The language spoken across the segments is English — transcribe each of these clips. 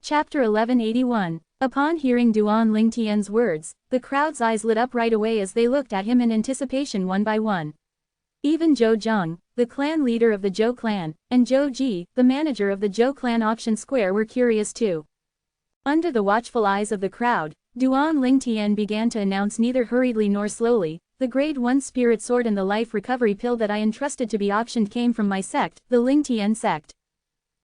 Chapter 1181. Upon hearing Duan Lingtian's words, the crowd's eyes lit up right away as they looked at him in anticipation one by one. Even Zhou Zheng, the clan leader of the Zhou clan, and Zhou Ji, the manager of the Zhou clan auction square, were curious too. Under the watchful eyes of the crowd, Duan Lingtian began to announce neither hurriedly nor slowly, "The Grade 1 Spirit Sword and the Life Recovery Pill that I entrusted to be auctioned came from my sect, the Lingtian sect."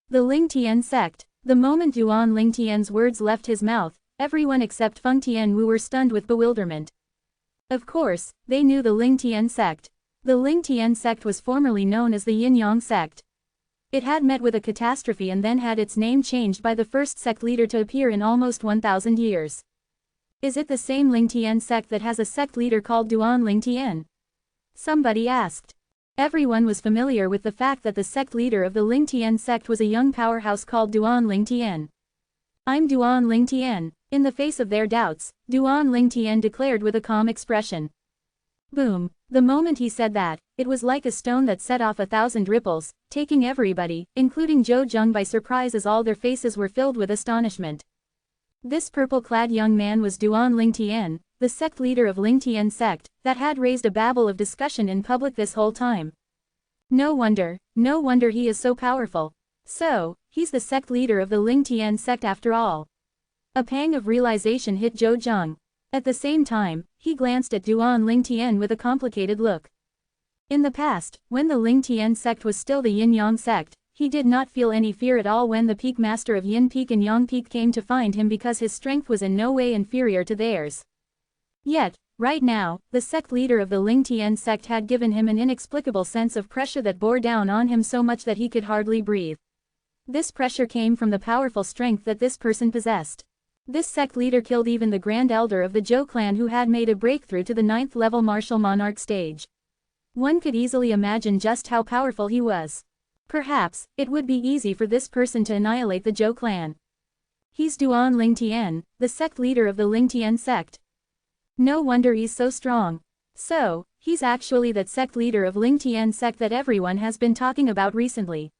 The Lingtian sect. The moment Duan Lingtian's words left his mouth, everyone except Feng Tianwu were stunned with bewilderment. Of course, they knew the Lingtian sect. The Lingtian sect was formerly known as the Yin-Yang sect. It had met with a catastrophe and then had its name changed by the first sect leader to appear in almost 1,000 years. Is it the same Lingtian sect that has a sect leader called Duan Lingtian? Somebody asked. Everyone was familiar with the fact that the sect leader of the Lingtian sect was a young powerhouse called Duan Lingtian. "I'm Duan Lingtian." In the face of their doubts, Duan Lingtian declared with a calm expression. Boom. The moment he said that, it was like a stone that set off 1,000 ripples, taking everybody, including Zhou Zheng, by surprise as all their faces were filled with astonishment. This purple-clad young man was Duan Lingtian, the sect leader of Lingtian sect, that had raised a babble of discussion in public this whole time. No wonder he is so powerful. So, he's the sect leader of the Lingtian sect after all. A pang of realization hit Zhou Zheng. At the same time, he glanced at Duan Lingtian with a complicated look. In the past, when the Lingtian sect was still the Yin-Yang sect, he did not feel any fear at all when the peak master of Yin Peak and Yang Peak came to find him because his strength was in no way inferior to theirs. Yet, right now, the sect leader of the Lingtian sect had given him an inexplicable sense of pressure that bore down on him so much that he could hardly breathe. This pressure came from the powerful strength that this person possessed. This sect leader killed even the Grand Elder of the Zhou clan who had made a breakthrough to the 9th level martial monarch stage. One could easily imagine just how powerful he was. Perhaps, it would be easy for this person to annihilate the Zhou clan. He's Duan Lingtian, the sect leader of the Lingtian sect. No wonder he's so strong. So, he's actually that sect leader of Lingtian sect that everyone has been talking about recently.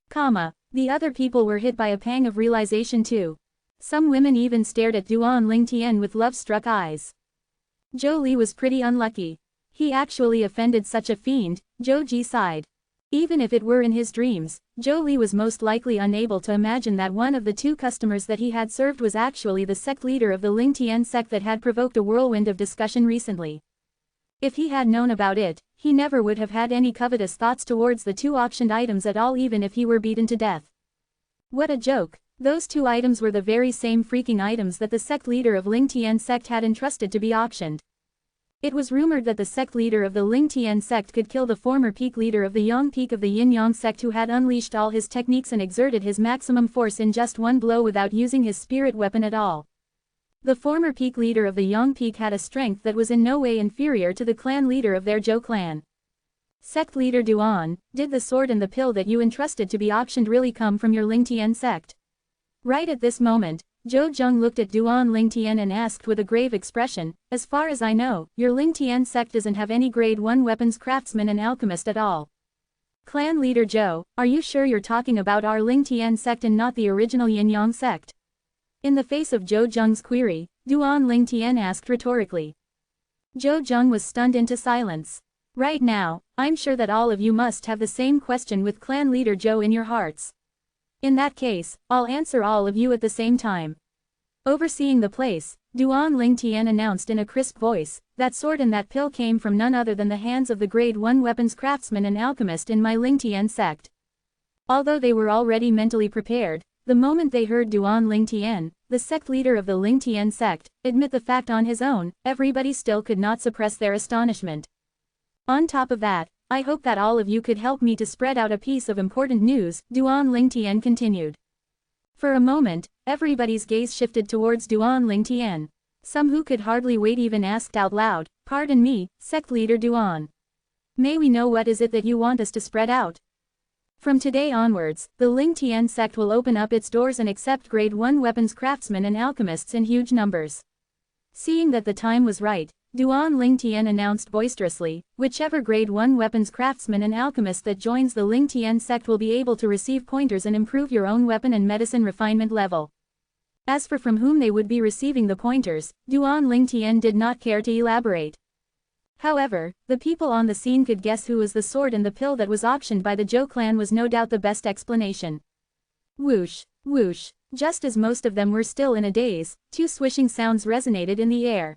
The other people were hit by a pang of realization too. Some women even stared at Duan Lingtian with love-struck eyes. Zhou Li was pretty unlucky. He actually offended such a fiend, Zhou Ji sighed. Even if it were in his dreams, Zhou Li was most likely unable to imagine that one of the two customers that he had served was actually the sect leader of the Lingtian sect that had provoked a whirlwind of discussion recently. If he had known about it, he never would have had any covetous thoughts towards the two auctioned items at all, even if he were beaten to death. What a joke! Those two items were the very same freaking items that the sect leader of Lingtian sect had entrusted to be auctioned. It was rumored that the sect leader of the Lingtian sect could kill the former peak leader of the Yang Peak of the Yin-Yang sect who had unleashed all his techniques and exerted his maximum force in just one blow without using his spirit weapon at all. The former peak leader of the Yang Peak had a strength that was in no way inferior to the clan leader of their Zhou clan. Sect leader Duan, did the sword and the pill that you entrusted to be auctioned really come from your Lingtian sect? Right at this moment, Zhou Zheng looked at Duan Lingtian and asked with a grave expression, "As far as I know, your Lingtian sect doesn't have any grade 1 weapons craftsman and alchemist at all." Clan leader Zhou, are you sure you're talking about our Lingtian sect and not the original Yin-Yang sect? In the face of Zhou Zheng's query, Duan Lingtian asked rhetorically. Zhou Zheng was stunned into silence. Right now, I'm sure that all of you must have the same question with clan leader Zhou in your hearts. In that case, I'll answer all of you at the same time. Overseeing the place, Duan Lingtian announced in a crisp voice, "That sword and that pill came from none other than the hands of the grade 1 weapons craftsman and alchemist in my Lingtian sect." Although they were already mentally prepared, the moment they heard Duan Lingtian, the sect leader of the Lingtian sect, admit the fact on his own, everybody still could not suppress their astonishment. On top of that, I hope that all of you could help me to spread out a piece of important news, Duan Lingtian continued. For a moment, everybody's gaze shifted towards Duan Lingtian. Some who could hardly wait even asked out loud, "Pardon me, sect leader Duan. May we know what is it that you want us to spread out?" From today onwards, the Lingtian sect will open up its doors and accept grade 1 weapons craftsmen and alchemists in huge numbers. Seeing that the time was right, Duan Lingtian announced boisterously, "Whichever grade 1 weapons craftsman and alchemist that joins the Lingtian sect will be able to receive pointers and improve your own weapon and medicine refinement level. As for from whom they would be receiving the pointers, Duan Lingtian did not care to elaborate. However, the people on the scene could guess who was the sword and the pill that was auctioned by the Zhou clan was no doubt the best explanation. Whoosh, whoosh, just as most of them were still in a daze, two swishing sounds resonated in the air.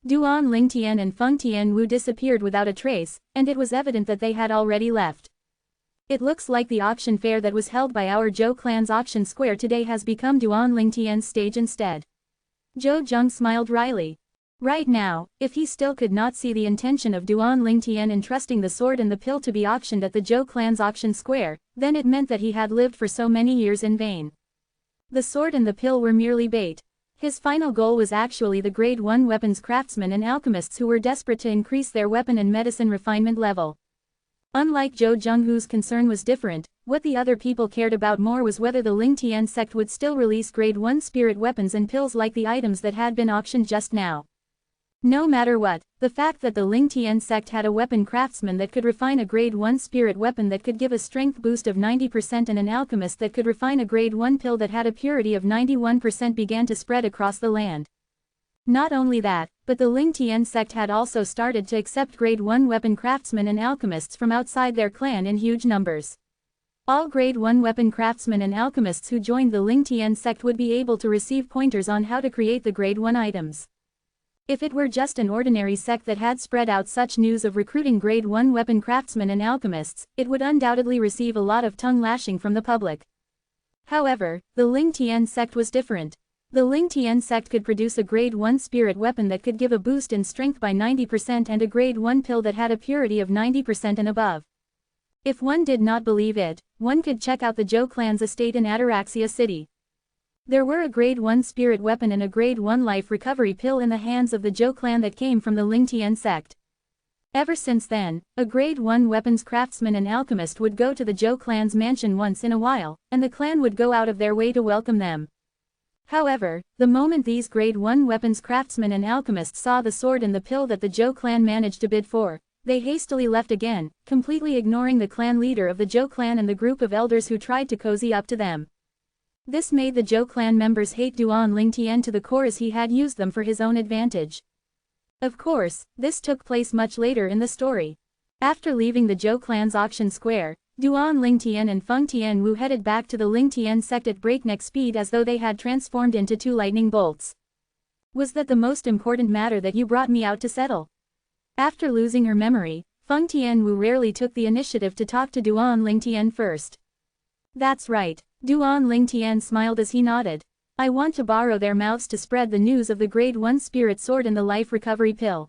Duan Lingtian and Feng Tianwu disappeared without a trace, and it was evident that they had already left. It looks like the auction fair that was held by our Zhou clan's auction square today has become Duan Lingtian's stage instead. Zhou Zheng smiled wryly. Right now, if he still could not see the intention of Duan Lingtian entrusting the sword and the pill to be auctioned at the Zhou clan's auction square, then it meant that he had lived for so many years in vain. The sword and the pill were merely bait. His final goal was actually the grade 1 weapons craftsmen and alchemists who were desperate to increase their weapon and medicine refinement level. Unlike Zhou Zheng, whose concern was different, what the other people cared about more was whether the Lingtian sect would still release grade 1 spirit weapons and pills like the items that had been auctioned just now. No matter what, the fact that the Lingtian sect had a weapon craftsman that could refine a grade 1 spirit weapon that could give a strength boost of 90% and an alchemist that could refine a grade 1 pill that had a purity of 91% began to spread across the land. Not only that, but the Lingtian sect had also started to accept grade 1 weapon craftsmen and alchemists from outside their clan in huge numbers. All grade 1 weapon craftsmen and alchemists who joined the Lingtian sect would be able to receive pointers on how to create the grade 1 items. If it were just an ordinary sect that had spread out such news of recruiting grade 1 weapon craftsmen and alchemists, it would undoubtedly receive a lot of tongue lashing from the public. However, the Lingtian sect was different. The Lingtian sect could produce a grade 1 spirit weapon that could give a boost in strength by 90% and a grade 1 pill that had a purity of 90% and above. If one did not believe it, one could check out the Zhou clan's estate in Ataraxia City. There were a grade 1 spirit weapon and a grade 1 life recovery pill in the hands of the Zhou clan that came from the Lingtian sect. Ever since then, a grade 1 weapons craftsman and alchemist would go to the Zhou clan's mansion once in a while, and the clan would go out of their way to welcome them. However, the moment these grade 1 weapons craftsmen and alchemists saw the sword and the pill that the Zhou clan managed to bid for, they hastily left again, completely ignoring the clan leader of the Zhou clan and the group of elders who tried to cozy up to them. This made the Zhou clan members hate Duan Lingtian to the core as he had used them for his own advantage. Of course, this took place much later in the story. After leaving the Zhou clan's auction square, Duan Lingtian and Feng Tianwu headed back to the Lingtian sect at breakneck speed as though they had transformed into two lightning bolts. Was that the most important matter that you brought me out to settle? After losing her memory, Feng Tianwu rarely took the initiative to talk to Duan Lingtian first. That's right, Duan Lingtian smiled as he nodded. I want to borrow their mouths to spread the news of the grade 1 spirit sword and the life recovery pill.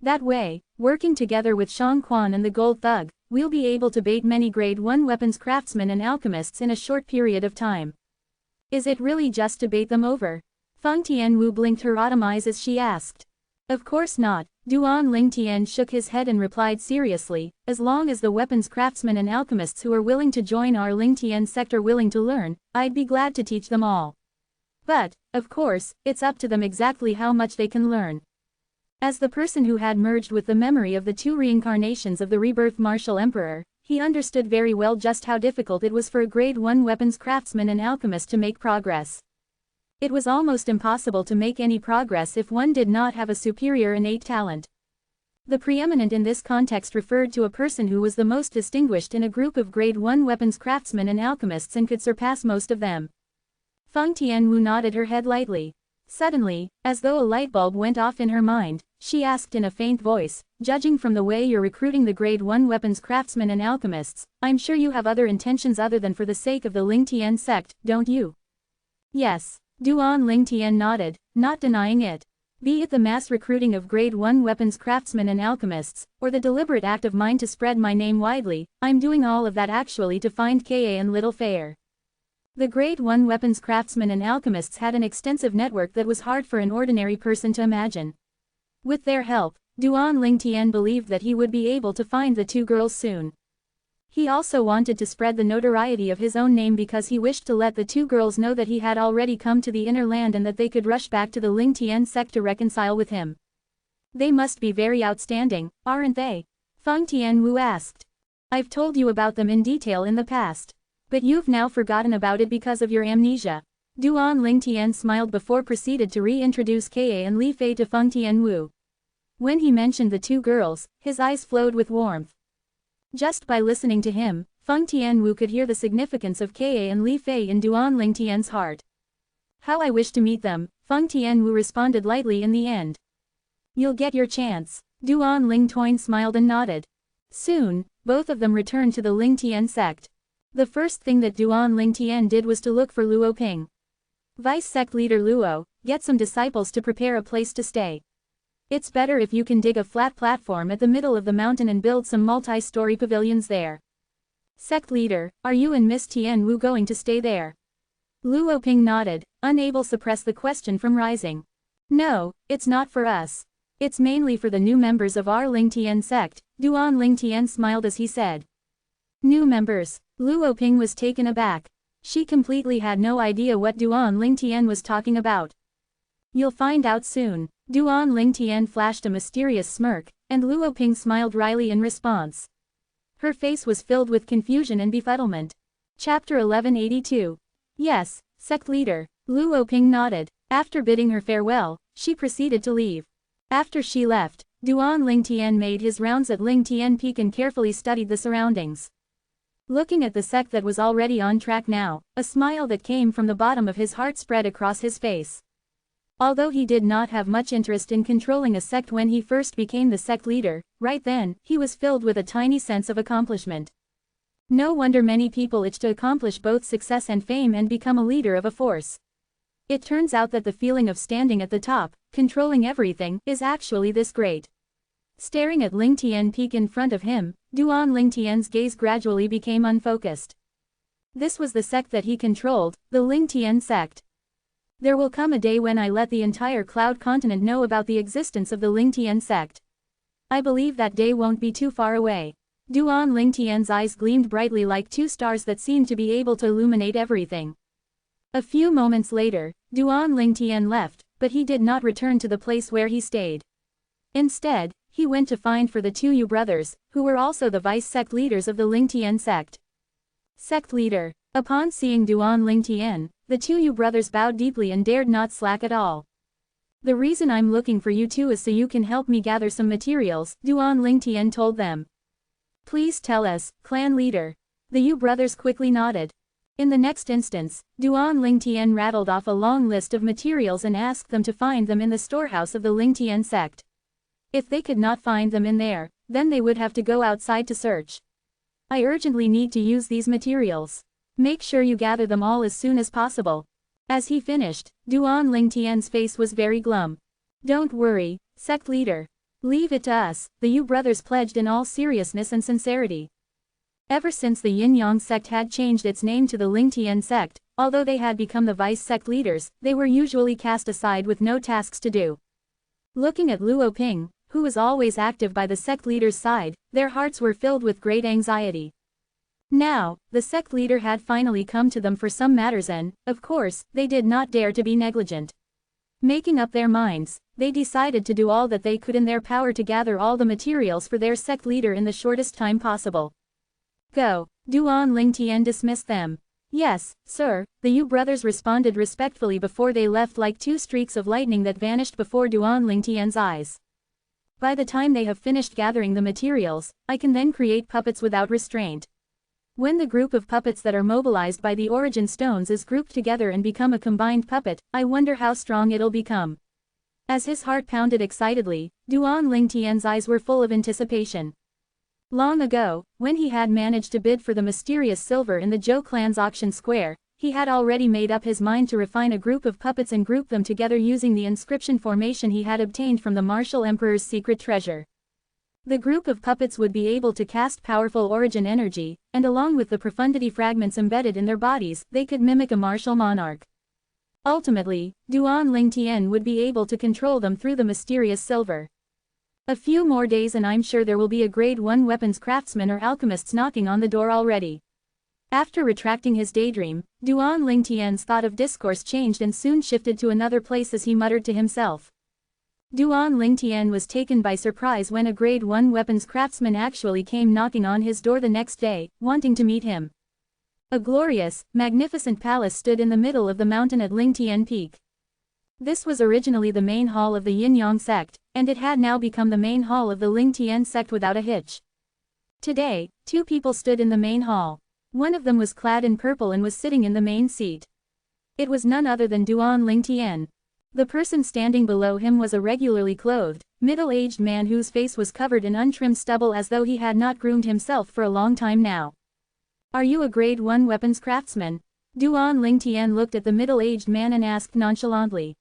That way, working together with Shang Quan and the Gold Thug, we'll be able to bait many grade 1 weapons craftsmen and alchemists in a short period of time. Is it really just to bait them over? Feng Tianwu blinked her autumn eyes as she asked. Of course not, Duan Lingtian shook his head and replied seriously, as long as the weapons craftsmen and alchemists who are willing to join our Lingtian sect are willing to learn, I'd be glad to teach them all. But, of course, it's up to them exactly how much they can learn. As the person who had merged with the memory of the two reincarnations of the rebirth martial emperor, he understood very well just how difficult it was for a grade 1 weapons craftsman and alchemist to make progress. It was almost impossible to make any progress if one did not have a superior innate talent. The preeminent in this context referred to a person who was the most distinguished in a group of grade 1 weapons craftsmen and alchemists and could surpass most of them. Feng Tianwu nodded her head lightly. Suddenly, as though a light bulb went off in her mind, she asked in a faint voice, judging from the way you're recruiting the grade 1 weapons craftsmen and alchemists, I'm sure you have other intentions other than for the sake of the Lingtian sect, don't you? Yes, Duan Lingtian nodded, not denying it. Be it the mass recruiting of grade 1 weapons craftsmen and alchemists, or the deliberate act of mine to spread my name widely, I'm doing all of that actually to find Ka and Little Fair. The grade 1 weapons craftsmen and alchemists had an extensive network that was hard for an ordinary person to imagine. With their help, Duan Lingtian believed that he would be able to find the two girls soon. He also wanted to spread the notoriety of his own name because he wished to let the two girls know that he had already come to the inner land and that they could rush back to the Lingtian sect to reconcile with him. They must be very outstanding, aren't they? Feng Tianwu asked. I've told you about them in detail in the past. But you've now forgotten about it because of your amnesia. Duan Lingtian smiled before proceeded to reintroduce Ka and Li Fei to Feng Tianwu. When he mentioned the two girls, his eyes flowed with warmth. Just by listening to him, Feng Tianwu could hear the significance of Ka and Li Fei in Duan Lingtian's heart. How I wish to meet them, Feng Tianwu responded lightly in the end. You'll get your chance. Duan Lingtoin smiled and nodded. Soon, both of them returned to the Lingtian sect. The first thing that Duan Lingtian did was to look for Luo Ping. Vice sect leader Luo, get some disciples to prepare a place to stay. It's better if you can dig a flat platform at the middle of the mountain and build some multi-story pavilions there. Sect leader, are you and Miss Tianwu going to stay there? Luo Ping nodded, unable to suppress the question from rising. No, it's not for us. It's mainly for the new members of our Lingtian sect, Duan Lingtian smiled as he said. New members? Luo Ping was taken aback. She completely had no idea what Duan Lingtian was talking about. You'll find out soon. Duan Lingtian flashed a mysterious smirk, and Luo Ping smiled wryly in response. Her face was filled with confusion and befuddlement. Chapter 1182. Yes, sect leader. Luo Ping nodded. After bidding her farewell, she proceeded to leave. After she left, Duan Lingtian made his rounds at Lingtian Peak and carefully studied the surroundings. Looking at the sect that was already on track now, a smile that came from the bottom of his heart spread across his face. Although he did not have much interest in controlling a sect when he first became the sect leader, right then, he was filled with a tiny sense of accomplishment. No wonder many people itch to accomplish both success and fame and become a leader of a force. It turns out that the feeling of standing at the top, controlling everything, is actually this great. Staring at Lingtian Peak in front of him, Duan Lingtian's gaze gradually became unfocused. This was the sect that he controlled, the Lingtian sect. There will come a day when I let the entire Cloud continent know about the existence of the Lingtian sect. I believe that day won't be too far away. Duan Lingtian's eyes gleamed brightly like two stars that seemed to be able to illuminate everything. A few moments later, Duan Lingtian left, but he did not return to the place where he stayed. Instead, he went to find for the two Yu brothers, who were also the vice sect leaders of the Lingtian sect. Sect leader. Upon seeing Duan Lingtian, the two Yu brothers bowed deeply and dared not slack at all. The reason I'm looking for you two is so you can help me gather some materials, Duan Lingtian told them. Please tell us, clan leader. The Yu brothers quickly nodded. In the next instance, Duan Lingtian rattled off a long list of materials and asked them to find them in the storehouse of the Lingtian sect. If they could not find them in there, then they would have to go outside to search. I urgently need to use these materials. Make sure you gather them all as soon as possible. As he finished, Duan Lingtian's face was very glum. Don't worry, sect leader. Leave it to us, the Yu brothers pledged in all seriousness and sincerity. Ever since the Yin-Yang sect had changed its name to the Lingtian sect, although they had become the vice sect leaders, they were usually cast aside with no tasks to do. Looking at Luo Ping, who was always active by the sect leader's side, their hearts were filled with great anxiety. Now, the sect leader had finally come to them for some matters and, of course, they did not dare to be negligent. Making up their minds, they decided to do all that they could in their power to gather all the materials for their sect leader in the shortest time possible. Go. Duan Lingtian dismissed them. Yes, sir, the Yu brothers responded respectfully before they left like two streaks of lightning that vanished before Duan Lingtian's eyes. By the time they have finished gathering the materials, I can then create puppets without restraint. When the group of puppets that are mobilized by the origin stones is grouped together and become a combined puppet, I wonder how strong it'll become. As his heart pounded excitedly, Duan Lingtian's eyes were full of anticipation. Long ago, when he had managed to bid for the mysterious silver in the Zhou clan's auction square, he had already made up his mind to refine a group of puppets and group them together using the inscription formation he had obtained from the martial emperor's secret treasure. The group of puppets would be able to cast powerful origin energy, and along with the profundity fragments embedded in their bodies, they could mimic a martial monarch. Ultimately, Duan Lingtian would be able to control them through the mysterious silver. A few more days and I'm sure there will be a grade 1 weapons craftsman or alchemists knocking on the door already. After retracting his daydream, Duan Lingtian's thought of discourse changed and soon shifted to another place as he muttered to himself. Duan Lingtian was taken by surprise when a grade 1 weapons craftsman actually came knocking on his door the next day, wanting to meet him. A glorious, magnificent palace stood in the middle of the mountain at Lingtian Peak. This was originally the main hall of the Yin-Yang sect, and it had now become the main hall of the Lingtian sect without a hitch. Today, two people stood in the main hall. One of them was clad in purple and was sitting in the main seat. It was none other than Duan Lingtian. The person standing below him was a regularly clothed, middle-aged man whose face was covered in untrimmed stubble as though he had not groomed himself for a long time now. "Are you a grade 1 weapons craftsman?" Duan Lingtian looked at the middle-aged man and asked nonchalantly.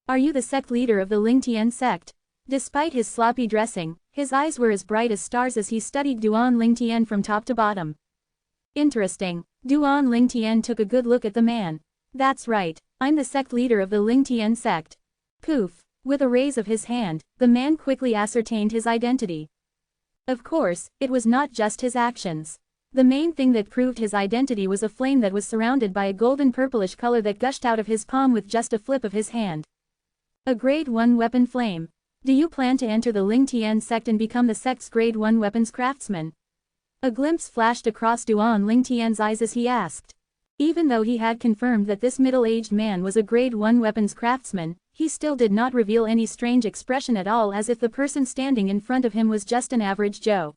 "Are you the sect leader of the Lingtian sect?" Despite his sloppy dressing, his eyes were as bright as stars as he studied Duan Lingtian from top to bottom. Interesting. Duan Lingtian took a good look at the man. "That's right, I'm the sect leader of the Lingtian sect." Poof. With a raise of his hand, the man quickly ascertained his identity. Of course, it was not just his actions. The main thing that proved his identity was a flame that was surrounded by a golden purplish color that gushed out of his palm with just a flip of his hand. A grade 1 weapon flame. "Do you plan to enter the Lingtian sect and become the sect's grade 1 weapons craftsman?" A glimpse flashed across Duan Lingtian's eyes as he asked. Even though he had confirmed that this middle-aged man was a grade 1 weapons craftsman, he still did not reveal any strange expression at all, as if the person standing in front of him was just an average Joe.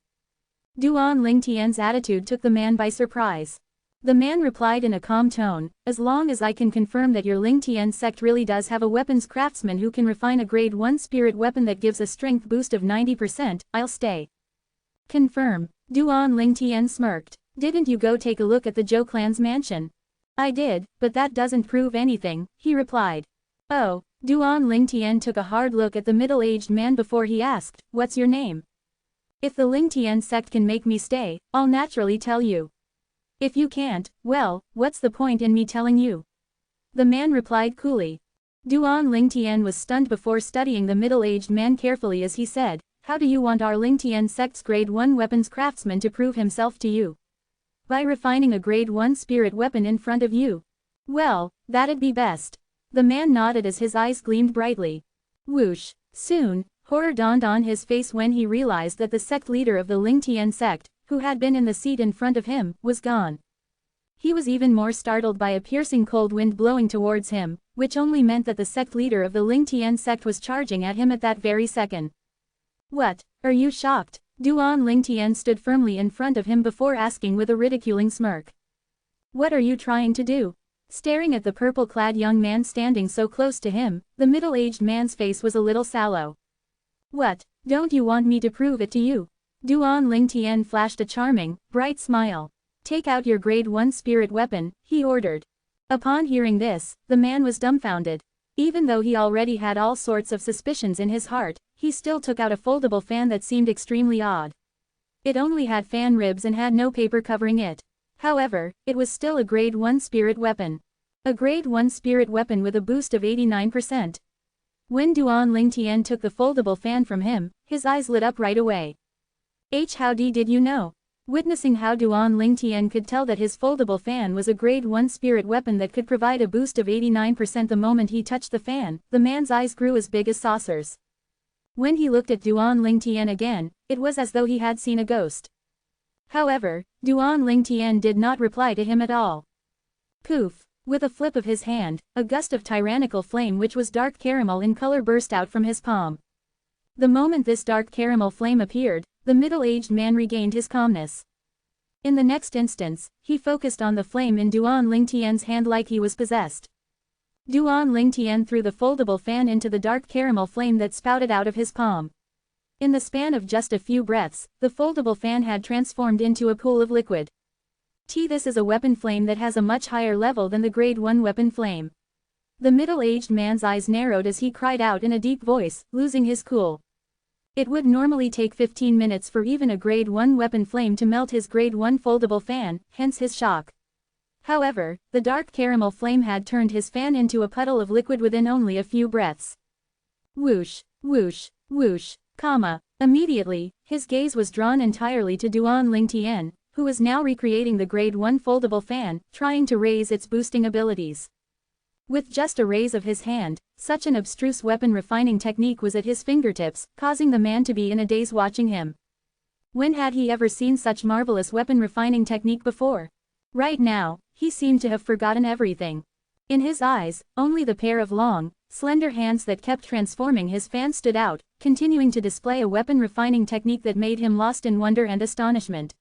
Duan Lingtian's attitude took the man by surprise. The man replied in a calm tone, "As long as I can confirm that your Lingtian sect really does have a weapons craftsman who can refine a grade 1 spirit weapon that gives a strength boost of 90%, I'll stay." "Confirm." Duan Lingtian smirked. "Didn't you go take a look at the Zhou clan's mansion?" "I did, but that doesn't prove anything," he replied. "Oh." Duan Lingtian took a hard look at the middle-aged man before he asked, "What's your name?" "If the Lingtian sect can make me stay, I'll naturally tell you. If you can't, well, what's the point in me telling you?" The man replied coolly. Duan Lingtian was stunned before studying the middle-aged man carefully as he said, "How do you want our Lingtian sect's grade 1 weapons craftsman to prove himself to you?" "By refining a grade 1 spirit weapon in front of you." "Well, that'd be best." The man nodded as his eyes gleamed brightly. Whoosh. Soon, horror dawned on his face when he realized that the sect leader of the Lingtian sect, who had been in the seat in front of him, was gone. He was even more startled by a piercing cold wind blowing towards him, which only meant that the sect leader of the Lingtian sect was charging at him at that very second. "What, are you shocked?" Duan Lingtian stood firmly in front of him before asking with a ridiculing smirk. "What are you trying to do?" Staring at the purple-clad young man standing so close to him, the middle-aged man's face was a little sallow. "What, don't you want me to prove it to you?" Duan Lingtian flashed a charming, bright smile. "Take out your grade 1 spirit weapon," he ordered. Upon hearing this, the man was dumbfounded. Even though he already had all sorts of suspicions in his heart, he still took out a foldable fan that seemed extremely odd. It only had fan ribs and had no paper covering it. However, it was still a grade 1 spirit weapon. A grade 1 spirit weapon with a boost of 89%. When Duan Lingtian took the foldable fan from him, his eyes lit up right away. Howdy, did you know?" Witnessing how Duan Lingtian could tell that his foldable fan was a grade 1 spirit weapon that could provide a boost of 89% the moment he touched the fan, the man's eyes grew as big as saucers. When he looked at Duan Lingtian again, it was as though he had seen a ghost. However, Duan Lingtian did not reply to him at all. Poof! With a flip of his hand, a gust of tyrannical flame which was dark caramel in color burst out from his palm. The moment this dark caramel flame appeared, the middle-aged man regained his calmness. In the next instance, he focused on the flame in Duan Lingtian's hand like he was possessed. Duan Lingtian threw the foldable fan into the dark caramel flame that spouted out of his palm. In the span of just a few breaths, the foldable fan had transformed into a pool of liquid. This is a weapon flame that has a much higher level than the grade 1 weapon flame. The middle-aged man's eyes narrowed as he cried out in a deep voice, losing his cool. It would normally take 15 minutes for even a grade 1 weapon flame to melt his grade 1 foldable fan, hence his shock. However, the dark caramel flame had turned his fan into a puddle of liquid within only a few breaths. Whoosh, whoosh, whoosh, Immediately, his gaze was drawn entirely to Duan Lingtian, who was now recreating the grade 1 foldable fan, trying to raise its boosting abilities. With just a raise of his hand, such an abstruse weapon refining technique was at his fingertips, causing the man to be in a daze watching him. When had he ever seen such marvelous weapon refining technique before? Right now, he seemed to have forgotten everything. In his eyes, only the pair of long, slender hands that kept transforming his fan stood out, continuing to display a weapon refining technique that made him lost in wonder and astonishment.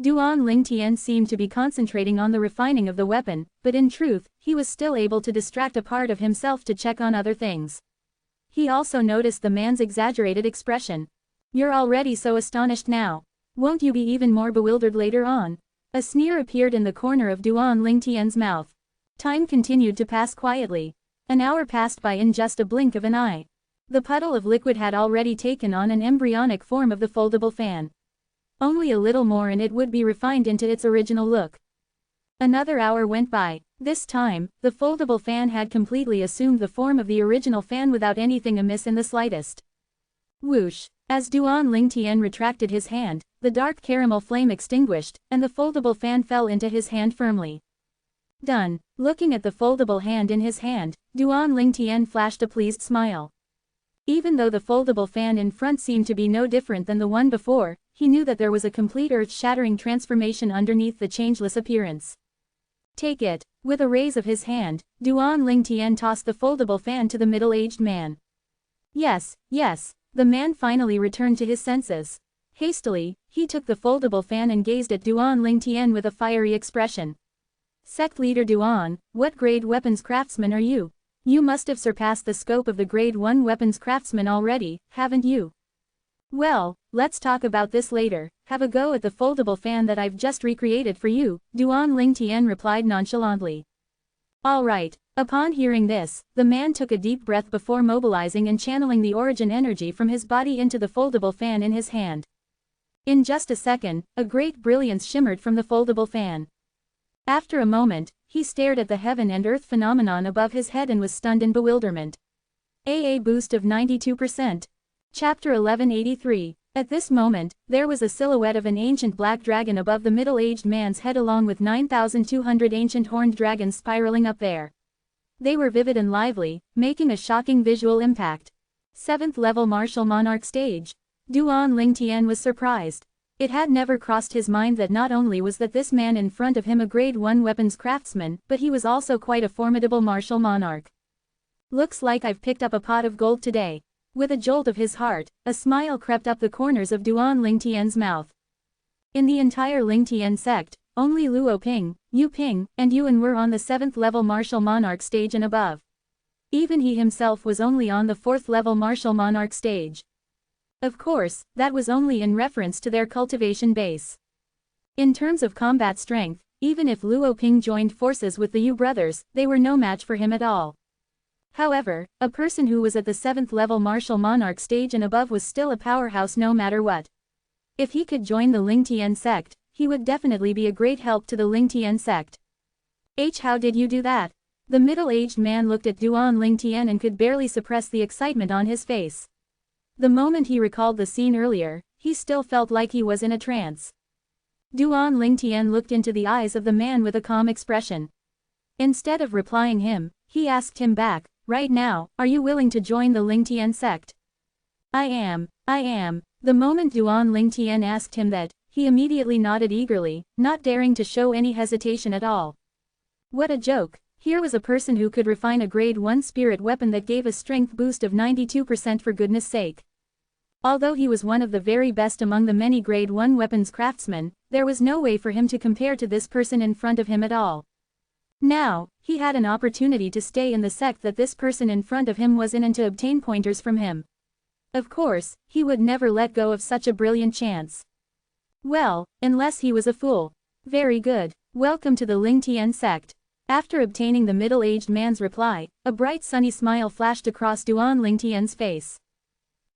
Duan Lingtian seemed to be concentrating on the refining of the weapon, but in truth, he was still able to distract a part of himself to check on other things. He also noticed the man's exaggerated expression. "You're already so astonished now. Won't you be even more bewildered later on?" A sneer appeared in the corner of Duan Lingtian's mouth. Time continued to pass quietly. An hour passed by in just a blink of an eye. The puddle of liquid had already taken on an embryonic form of the foldable fan. Only a little more and it would be refined into its original look. Another hour went by. This time, the foldable fan had completely assumed the form of the original fan without anything amiss in the slightest. Whoosh! As Duan Lingtian retracted his hand, the dark caramel flame extinguished, and the foldable fan fell into his hand firmly. Done. Looking at the foldable hand in his hand, Duan Lingtian flashed a pleased smile. Even though the foldable fan in front seemed to be no different than the one before, he knew that there was a complete earth-shattering transformation underneath the changeless appearance. Take it. With a raise of his hand, Duan Lingtian tossed the foldable fan to the middle-aged man. Yes, yes. The man finally returned to his senses. Hastily, he took the foldable fan and gazed at Duan Lingtian with a fiery expression. Sect leader Duan, what grade weapons craftsman are you? You must have surpassed the scope of the grade 1 weapons craftsman already, haven't you? Well, let's talk about this later. Have a go at the foldable fan that I've just recreated for you, Duan Lingtian replied nonchalantly. All right. Upon hearing this, the man took a deep breath before mobilizing and channeling the origin energy from his body into the foldable fan in his hand. In just a second, a great brilliance shimmered from the foldable fan. After a moment, he stared at the heaven and earth phenomenon above his head and was stunned in bewilderment. AA boost of 92%. Chapter 1183. At this moment, there was a silhouette of an ancient black dragon above the middle-aged man's head along with 9,200 ancient horned dragons spiraling up there. They were vivid and lively, making a shocking visual impact. 7th level martial monarch stage. Duan Lingtian was surprised. It had never crossed his mind that not only was this man in front of him a grade 1 weapons craftsman, but he was also quite a formidable martial monarch. Looks like I've picked up a pot of gold today. With a jolt of his heart, a smile crept up the corners of Duan Lingtian's mouth. In the entire Lingtian sect, only Luo Ping, Yu Ping, and Yuan were on the 7th level martial monarch stage and above. Even he himself was only on the 4th level martial monarch stage. Of course, that was only in reference to their cultivation base. In terms of combat strength, even if Luo Ping joined forces with the Yu brothers, they were no match for him at all. However, a person who was at the 7th level martial monarch stage and above was still a powerhouse no matter what. If he could join the Lingtian sect, he would definitely be a great help to the Lingtian sect. How did you do that? The middle-aged man looked at Duan Lingtian and could barely suppress the excitement on his face. The moment he recalled the scene earlier, he still felt like he was in a trance. Duan Lingtian looked into the eyes of the man with a calm expression. Instead of replying him, he asked him back, right now, are you willing to join the Lingtian sect? I am. The moment Duan Lingtian asked him that, he immediately nodded eagerly, not daring to show any hesitation at all. What a joke. Here was a person who could refine a grade 1 spirit weapon that gave a strength boost of 92% for goodness sake. Although he was one of the very best among the many grade 1 weapons craftsmen, there was no way for him to compare to this person in front of him at all. Now, he had an opportunity to stay in the sect that this person in front of him was in and to obtain pointers from him. Of course, he would never let go of such a brilliant chance. Well, unless he was a fool. Very good. Welcome to the Lingtian sect. After obtaining the middle-aged man's reply, a bright sunny smile flashed across Duan Lingtian's face.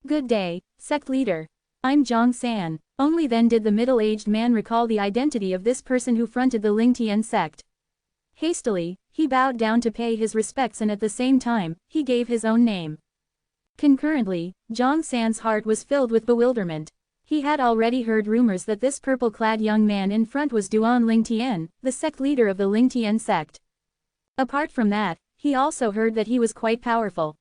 Good day, sect leader. I'm Zhang San. Only then did the middle-aged man recall the identity of this person who fronted the Lingtian sect. Hastily, he bowed down to pay his respects and at the same time, he gave his own name. Concurrently, Zhang San's heart was filled with bewilderment. He had already heard rumors that this purple-clad young man in front was Duan Lingtian, the sect leader of the Lingtian sect. Apart from that, he also heard that he was quite powerful.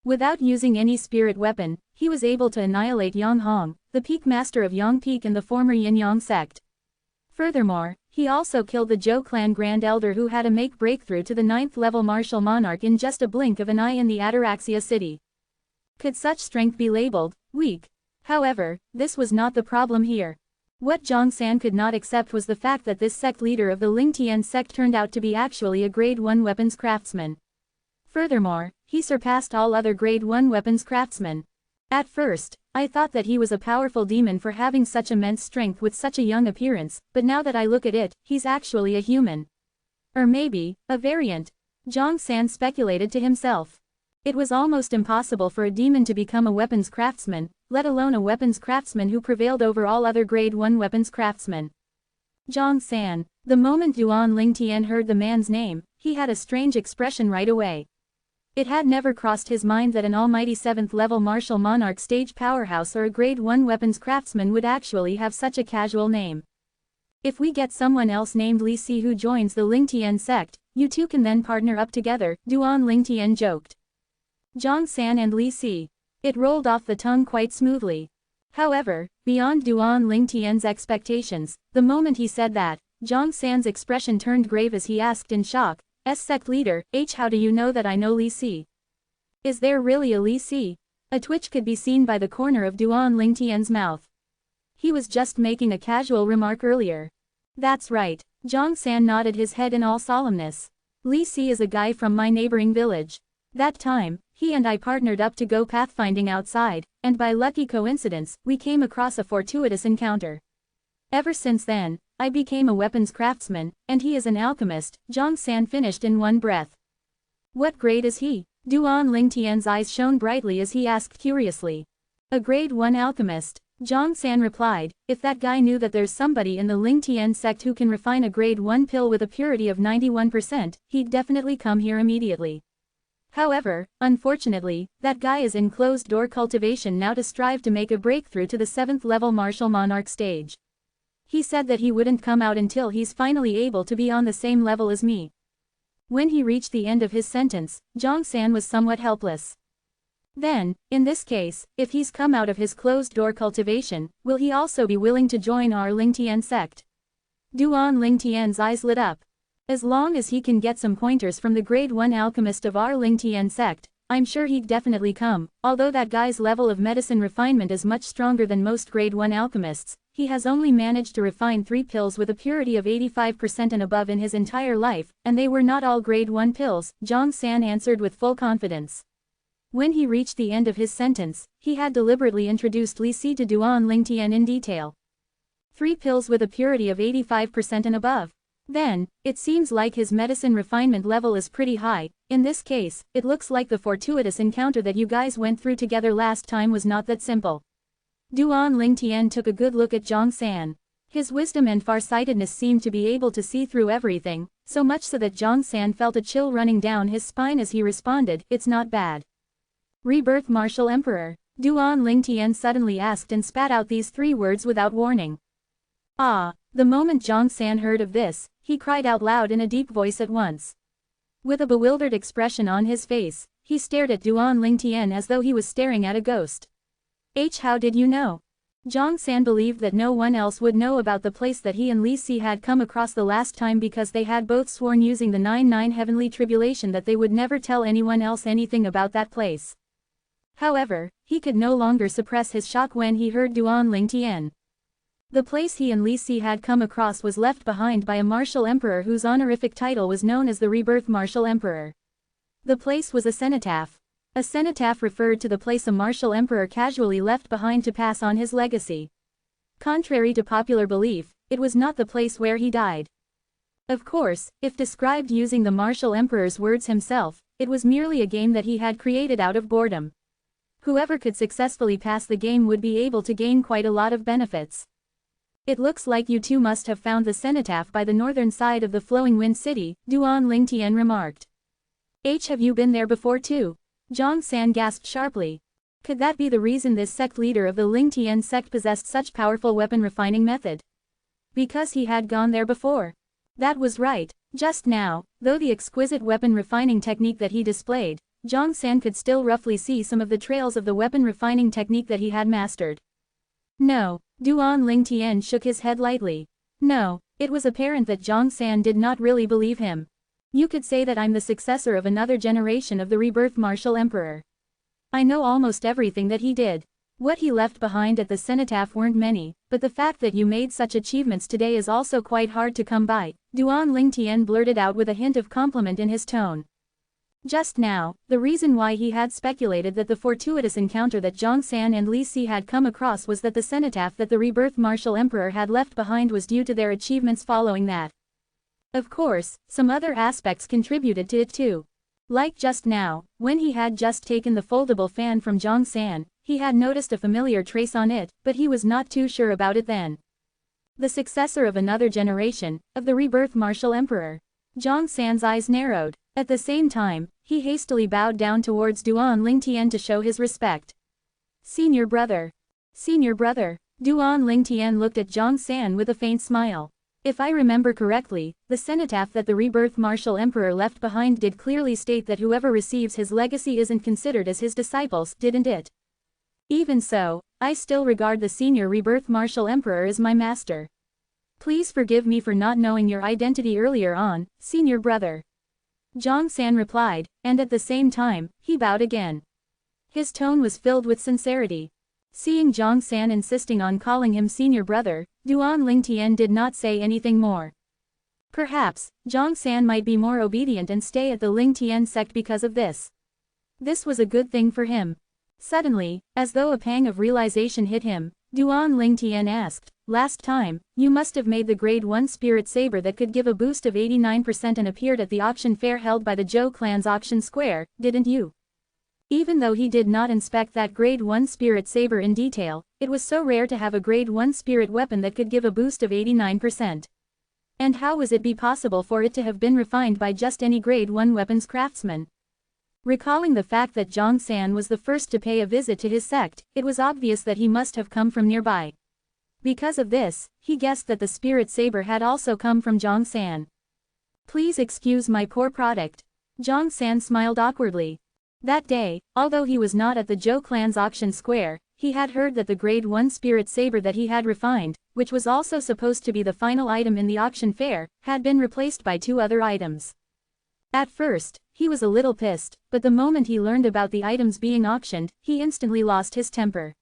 Without using any spirit weapon, he was able to annihilate Yang Hong, the peak master of Yang Peak and the former Yin Yang sect. Furthermore, He also killed the Zhou clan Grand Elder who had a breakthrough to the 9th level martial monarch in just a blink of an eye in the Ataraxia city. Could such strength be labeled weak? However, this was not the problem here. What Zhang San could not accept was the fact that this sect leader of the Lingtian sect turned out to be actually a grade 1 weapons craftsman. Furthermore, he surpassed all other grade 1 weapons craftsmen. At first, I thought that he was a powerful demon for having such immense strength with such a young appearance, but now that I look at it, he's actually a human. Or maybe, a variant. Zhang San speculated to himself. It was almost impossible for a demon to become a weapons craftsman, let alone a weapons craftsman who prevailed over all other grade 1 weapons craftsmen. Zhang San. The moment Duan Lingtian heard the man's name, he had a strange expression right away. It had never crossed his mind that an almighty 7th level martial monarch stage powerhouse or a grade 1 weapons craftsman would actually have such a casual name. If we get someone else named Li Si who joins the Lingtian sect, you two can then partner up together, Duan Lingtian joked. Zhang San and Li Si. It rolled off the tongue quite smoothly. However, beyond Duan Lingtian's expectations, the moment he said that, Zhang San's expression turned grave as he asked in shock, sect leader, how do you know that I know Li Si? Is there really a Li Si? A twitch could be seen by the corner of Duan Lingtian's mouth. He was just making a casual remark earlier. That's right, Zhang San nodded his head in all solemnness. Li Si is a guy from my neighboring village. That time, he and I partnered up to go pathfinding outside, and by lucky coincidence, we came across a fortuitous encounter. Ever since then, I became a weapons craftsman, and he is an alchemist, Zhang San finished in one breath. What grade is he? Duan Lingtian's eyes shone brightly as he asked curiously. A grade 1 alchemist, Zhang San replied. If that guy knew that there's somebody in the Lingtian sect who can refine a grade 1 pill with a purity of 91%, he'd definitely come here immediately. However, unfortunately, that guy is in closed-door cultivation now to strive to make a breakthrough to the 7th level martial monarch stage. He said that he wouldn't come out until he's finally able to be on the same level as me. When he reached the end of his sentence, Zhang San was somewhat helpless. Then, in this case, if he's come out of his closed-door cultivation, will he also be willing to join our Lingtian sect? Duan Lingtian's eyes lit up. As long as he can get some pointers from the grade 1 alchemist of our Lingtian sect, I'm sure he'd definitely come. Although that guy's level of medicine refinement is much stronger than most grade 1 alchemists, he has only managed to refine 3 pills with a purity of 85% and above in his entire life, and they were not all grade 1 pills, Zhang San answered with full confidence. When he reached the end of his sentence, he had deliberately introduced Li Si to Duan Lingtian in detail. 3 pills with a purity of 85% and above. Then, it seems like his medicine refinement level is pretty high. In this case, it looks like the fortuitous encounter that you guys went through together last time was not that simple. Duan Lingtian took a good look at Zhang San. His wisdom and farsightedness seemed to be able to see through everything, so much so that Zhang San felt a chill running down his spine as he responded, "It's not bad." Rebirth Martial Emperor. Duan Lingtian suddenly asked and spat out these 3 words without warning. Ah! The moment Zhang San heard of this, he cried out loud in a deep voice at once. With a bewildered expression on his face, he stared at Duan Lingtian as though he was staring at a ghost. How did you know? Zhang San believed that no one else would know about the place that he and Li Si had come across the last time because they had both sworn using the 99 heavenly tribulation that they would never tell anyone else anything about that place. However, he could no longer suppress his shock when he heard Duan Lingtian. The place he and Li Si had come across was left behind by a martial emperor whose honorific title was known as the Rebirth Martial Emperor. The place was a cenotaph. A cenotaph referred to the place a martial emperor casually left behind to pass on his legacy. Contrary to popular belief, it was not the place where he died. Of course, if described using the martial emperor's words himself, it was merely a game that he had created out of boredom. Whoever could successfully pass the game would be able to gain quite a lot of benefits. It looks like you two must have found the cenotaph by the northern side of the Flowing Wind City, Duan Lingtian remarked. Have you been there before too? Zhang San gasped sharply. Could that be the reason this sect leader of the Lingtian sect possessed such powerful weapon refining method? Because he had gone there before. That was right. Just now, though the exquisite weapon refining technique that he displayed, Zhang San could still roughly see some of the trails of the weapon refining technique that he had mastered. No, Duan Lingtian shook his head lightly. No, It was apparent that Zhang San did not really believe him. You could say that I'm the successor of another generation of the rebirth martial emperor. I know almost everything that he did. What he left behind at the cenotaph weren't many, but the fact that you made such achievements today is also quite hard to come by, Duan Lingtian blurted out with a hint of compliment in his tone. Just now, the reason why he had speculated that the fortuitous encounter that Zhang San and Li Si had come across was that the cenotaph that the rebirth martial emperor had left behind was due to their achievements following that. Of course, some other aspects contributed to it too. Like just now, when he had just taken the foldable fan from Zhang San, he had noticed a familiar trace on it, but he was not too sure about it then. The successor of another generation, of the rebirth martial emperor. Zhang San's eyes narrowed. At the same time, he hastily bowed down towards Duan Lingtian to show his respect. Senior brother. Senior brother. Duan Lingtian looked at Zhang San with a faint smile. If I remember correctly, the cenotaph that the rebirth martial emperor left behind did clearly state that whoever receives his legacy isn't considered as his disciples, didn't it? Even so, I still regard the senior rebirth martial emperor as my master. Please forgive me for not knowing your identity earlier on, senior brother. Zhang San replied, and at the same time, he bowed again. His tone was filled with sincerity. Seeing Zhang San insisting on calling him senior brother, Duan Lingtian did not say anything more. Perhaps, Zhang San might be more obedient and stay at the Lingtian sect because of this. This was a good thing for him. Suddenly, as though a pang of realization hit him, Duan Lingtian asked, last time, you must have made the grade 1 spirit saber that could give a boost of 89% and appeared at the auction fair held by the Zhou clan's auction square, didn't you? Even though he did not inspect that grade 1 spirit saber in detail, it was so rare to have a grade 1 spirit weapon that could give a boost of 89%. And how was it be possible for it to have been refined by just any grade 1 weapons craftsman? Recalling the fact that Zhang San was the first to pay a visit to his sect, it was obvious that he must have come from nearby. Because of this, he guessed that the spirit saber had also come from Zhang San. Please excuse my poor product. Zhang San smiled awkwardly. That day, although he was not at the Zhou clan's auction square, he had heard that the grade 1 spirit saber that he had refined, which was also supposed to be the final item in the auction fair, had been replaced by 2 other items. At first, he was a little pissed, but the moment he learned about the items being auctioned, he instantly lost his temper.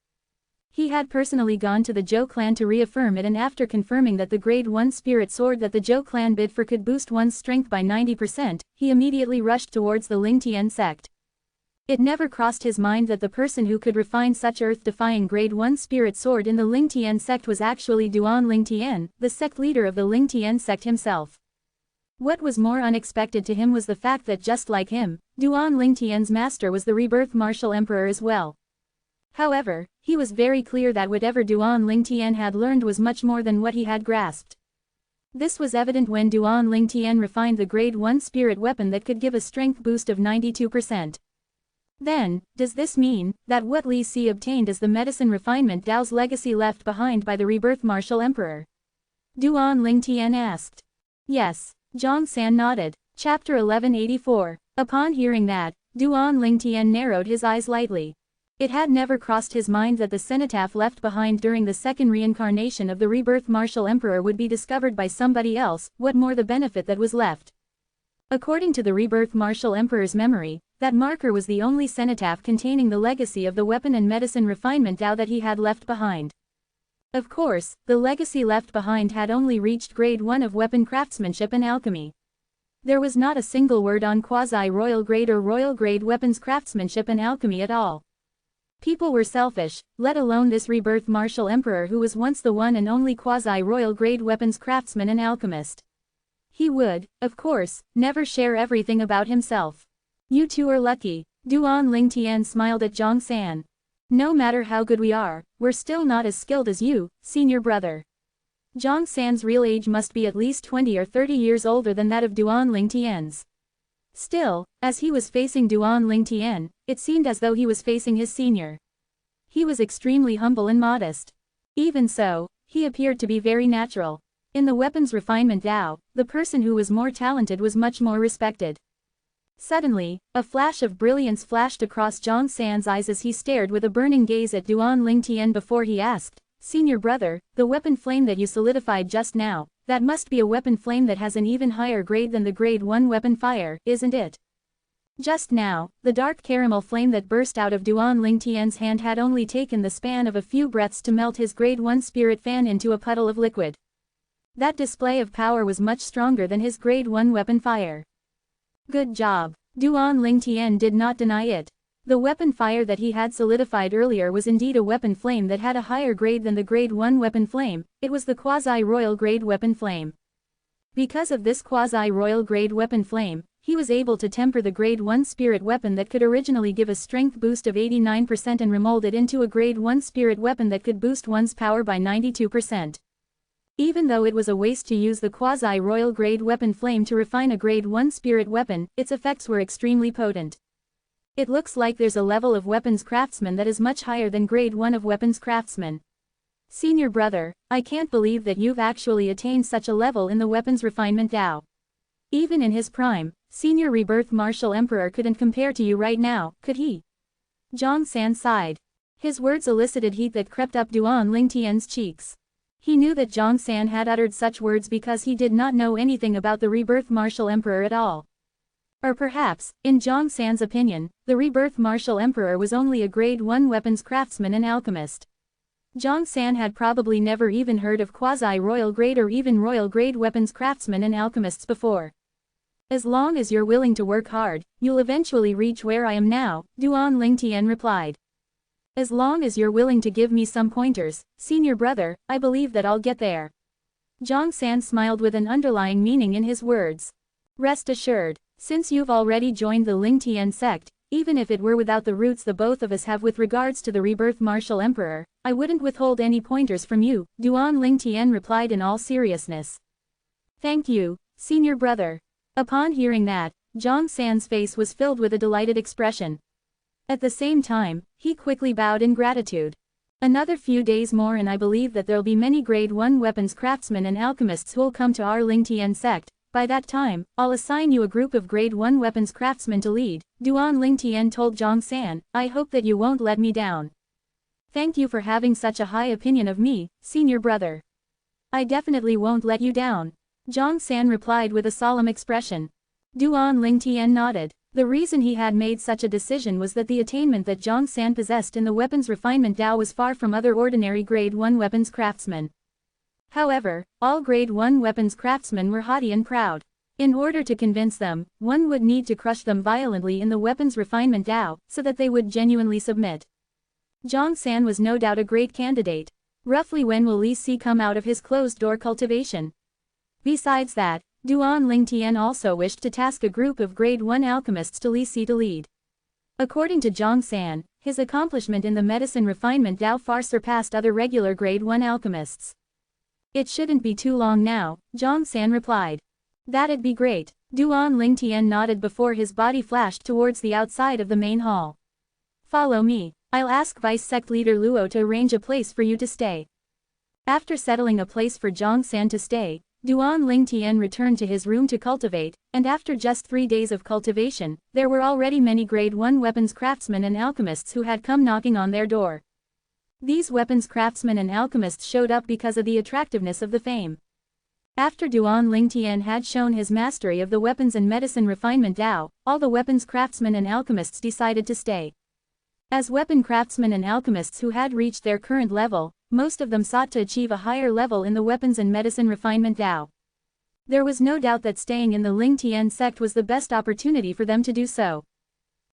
He had personally gone to the Zhou clan to reaffirm it, and after confirming that the grade 1 spirit sword that the Zhou clan bid for could boost one's strength by 90%, he immediately rushed towards the Lingtian sect. It never crossed his mind that the person who could refine such earth-defying grade 1 spirit sword in the Lingtian sect was actually Duan Lingtian, the sect leader of the Lingtian sect himself. What was more unexpected to him was the fact that just like him, Duan Lingtian's master was the rebirth martial emperor as well. However, he was very clear that whatever Duan Lingtian had learned was much more than what he had grasped. This was evident when Duan Lingtian refined the grade 1 spirit weapon that could give a strength boost of 92%. Then, does this mean that what Li Si obtained as the medicine refinement Dao's legacy left behind by the rebirth martial emperor? Duan Lingtian asked. Yes. Zhang San nodded. Chapter 1184. Upon hearing that, Duan Lingtian narrowed his eyes lightly. It had never crossed his mind that the cenotaph left behind during the second reincarnation of the rebirth martial emperor would be discovered by somebody else, what more the benefit that was left. According to the rebirth martial emperor's memory, that marker was the only cenotaph containing the legacy of the weapon and medicine refinement Dao that he had left behind. Of course, the legacy left behind had only reached grade 1 of weapon craftsmanship and alchemy. There was not a single word on quasi-royal grade or royal grade weapons craftsmanship and alchemy at all. People were selfish, let alone this rebirth martial emperor who was once the one and only quasi-royal grade weapons craftsman and alchemist. He would, of course, never share everything about himself. You two are lucky. Duan Lingtian smiled at Zhang San. No matter how good we are, we're still not as skilled as you, senior brother. Zhang San's real age must be at least 20 or 30 years older than that of Duan Lingtian's. Still, as he was facing Duan Lingtian, it seemed as though he was facing his senior. He was extremely humble and modest. Even so, he appeared to be very natural. In the weapons refinement Dao, the person who was more talented was much more respected. Suddenly, a flash of brilliance flashed across Zhang San's eyes as he stared with a burning gaze at Duan Lingtian before he asked, Senior brother, the weapon flame that you solidified just now, that must be a weapon flame that has an even higher grade than the grade 1 weapon fire, isn't it? Just now, the dark caramel flame that burst out of Duan Lingtian's hand had only taken the span of a few breaths to melt his grade 1 spirit fan into a puddle of liquid. That display of power was much stronger than his grade 1 weapon fire. Good job. Duan Lingtian did not deny it. The weapon fire that he had solidified earlier was indeed a weapon flame that had a higher grade than the grade 1 weapon flame. It was the quasi-royal grade weapon flame. Because of this quasi-royal grade weapon flame, he was able to temper the grade 1 spirit weapon that could originally give a strength boost of 89% and remold it into a grade 1 spirit weapon that could boost one's power by 92%. Even though it was a waste to use the quasi-royal grade weapon flame to refine a grade 1 spirit weapon, its effects were extremely potent. It looks like there's a level of weapons craftsman that is much higher than grade 1 of weapons craftsman. Senior brother, I can't believe that you've actually attained such a level in the weapons refinement Dao. Even in his prime, Senior Rebirth Martial Emperor couldn't compare to you right now, could he? Zhang San sighed. His words elicited heat that crept up Duan Lingtian's cheeks. He knew that Zhang San had uttered such words because he did not know anything about the Rebirth Martial Emperor at all. Or perhaps, in Zhang San's opinion, the Rebirth Martial Emperor was only a grade 1 weapons craftsman and alchemist. Zhang San had probably never even heard of quasi-royal grade or even royal grade weapons craftsmen and alchemists before. As long as you're willing to work hard, you'll eventually reach where I am now, Duan Lingtian replied. As long as you're willing to give me some pointers, senior brother, I believe that I'll get there. Zhang San smiled with an underlying meaning in his words. Rest assured, since you've already joined the Lingtian sect, even if it were without the roots the both of us have with regards to the Rebirth Martial Emperor, I wouldn't withhold any pointers from you, Duan Lingtian replied in all seriousness. Thank you, senior brother. Upon hearing that, Zhang San's face was filled with a delighted expression. At the same time, he quickly bowed in gratitude. Another few days more and I believe that there'll be many grade 1 weapons craftsmen and alchemists who'll come to our Lingtian sect. By that time, I'll assign you a group of grade 1 weapons craftsmen to lead, Duan Lingtian told Zhang San. I hope that you won't let me down. Thank you for having such a high opinion of me, senior brother. I definitely won't let you down. Zhang San replied with a solemn expression. Duan Lingtian nodded. The reason he had made such a decision was that the attainment that Zhang San possessed in the weapons refinement Dao was far from other ordinary grade 1 weapons craftsmen. However, all grade 1 weapons craftsmen were haughty and proud. In order to convince them, one would need to crush them violently in the weapons refinement Dao, so that they would genuinely submit. Zhang San was no doubt a great candidate. Roughly when will Li Si come out of his closed-door cultivation? Besides that, Duan Lingtian also wished to task a group of grade 1 alchemists to Li Si to lead. According to Zhang San, his accomplishment in the medicine refinement Dao far surpassed other regular grade 1 alchemists. It shouldn't be too long now, Zhang San replied. That'd be great. Duan Lingtian nodded before his body flashed towards the outside of the main hall. Follow me. I'll ask Vice Sect Leader Luo to arrange a place for you to stay. After settling a place for Zhang San to stay, Duan Lingtian returned to his room to cultivate, and after just 3 days of cultivation, there were already many grade 1 weapons craftsmen and alchemists who had come knocking on their door. These weapons craftsmen and alchemists showed up because of the attractiveness of the fame. After Duan Lingtian had shown his mastery of the weapons and medicine refinement Dao, all the weapons craftsmen and alchemists decided to stay. As weapon craftsmen and alchemists who had reached their current level, most of them sought to achieve a higher level in the weapons and medicine refinement Dao. There was no doubt that staying in the Lingtian sect was the best opportunity for them to do so.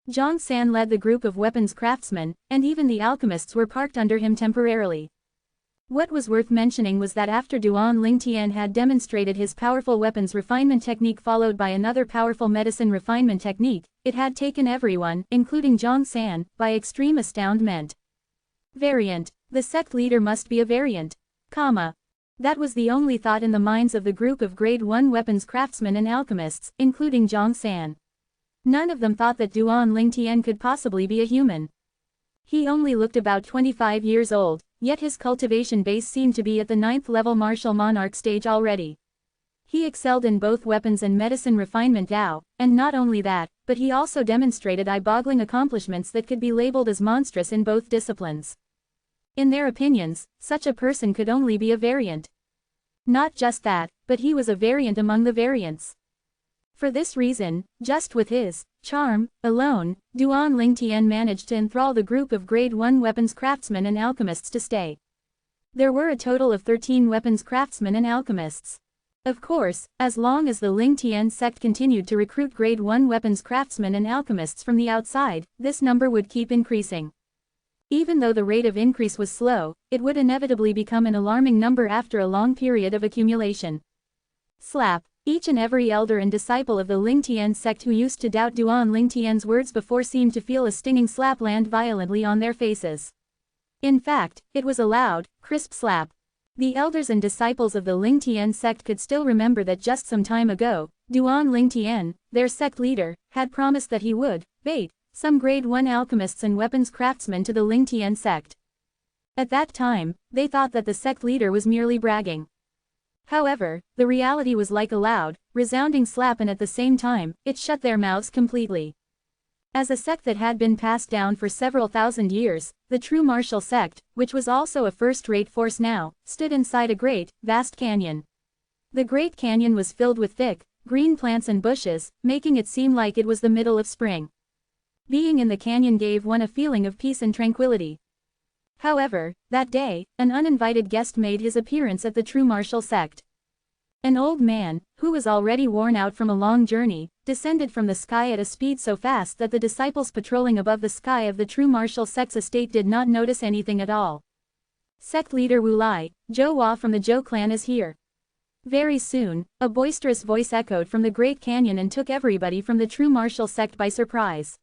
Zhang San led the group of weapons craftsmen, and even the alchemists were parked under him temporarily. What was worth mentioning was that after Duan Lingtian had demonstrated his powerful weapons refinement technique followed by another powerful medicine refinement technique, it had taken everyone, including Zhang San, by extreme astoundment. Variant. The sect leader must be a variant. That was the only thought in the minds of the group of grade 1 weapons craftsmen and alchemists, including Zhang San. None of them thought that Duan Lingtian could possibly be a human. He only looked about 25 years old, yet his cultivation base seemed to be at the 9th level martial monarch stage already. He excelled in both weapons and medicine refinement Dao, and not only that, but he also demonstrated eye-boggling accomplishments that could be labeled as monstrous in both disciplines. In their opinions, such a person could only be a variant. Not just that, but he was a variant among the variants. For this reason, just with his charm alone, Duan Lingtian managed to enthrall the group of Grade 1 weapons craftsmen and alchemists to stay. There were a total of 13 weapons craftsmen and alchemists. Of course, as long as the Lingtian sect continued to recruit Grade 1 weapons craftsmen and alchemists from the outside, this number would keep increasing. Even though the rate of increase was slow, it would inevitably become an alarming number after a long period of accumulation. Slap. Each and every elder and disciple of the Lingtian sect who used to doubt Duan Lingtian's words before seemed to feel a stinging slap land violently on their faces. In fact, it was a loud, crisp slap. The elders and disciples of the Lingtian sect could still remember that just some time ago, Duan Lingtian, their sect leader, had promised that he would bait some Grade 1 alchemists and weapons craftsmen to the Lingtian sect. At that time, they thought that the sect leader was merely bragging. However, the reality was like a loud, resounding slap, and at the same time, it shut their mouths completely. As a sect that had been passed down for several thousand years, the true martial sect, which was also a first-rate force now, stood inside a great, vast canyon. The great canyon was filled with thick, green plants and bushes, making it seem like it was the middle of spring. Being in the canyon gave one a feeling of peace and tranquility. However, that day, an uninvited guest made his appearance at the true martial sect. An old man, who was already worn out from a long journey, descended from the sky at a speed so fast that the disciples patrolling above the sky of the true martial sect's estate did not notice anything at all. Sect leader Wu Lai, Zhou Hua from the Zhou clan is here. Very soon, a boisterous voice echoed from the great canyon and took everybody from the true martial sect by surprise.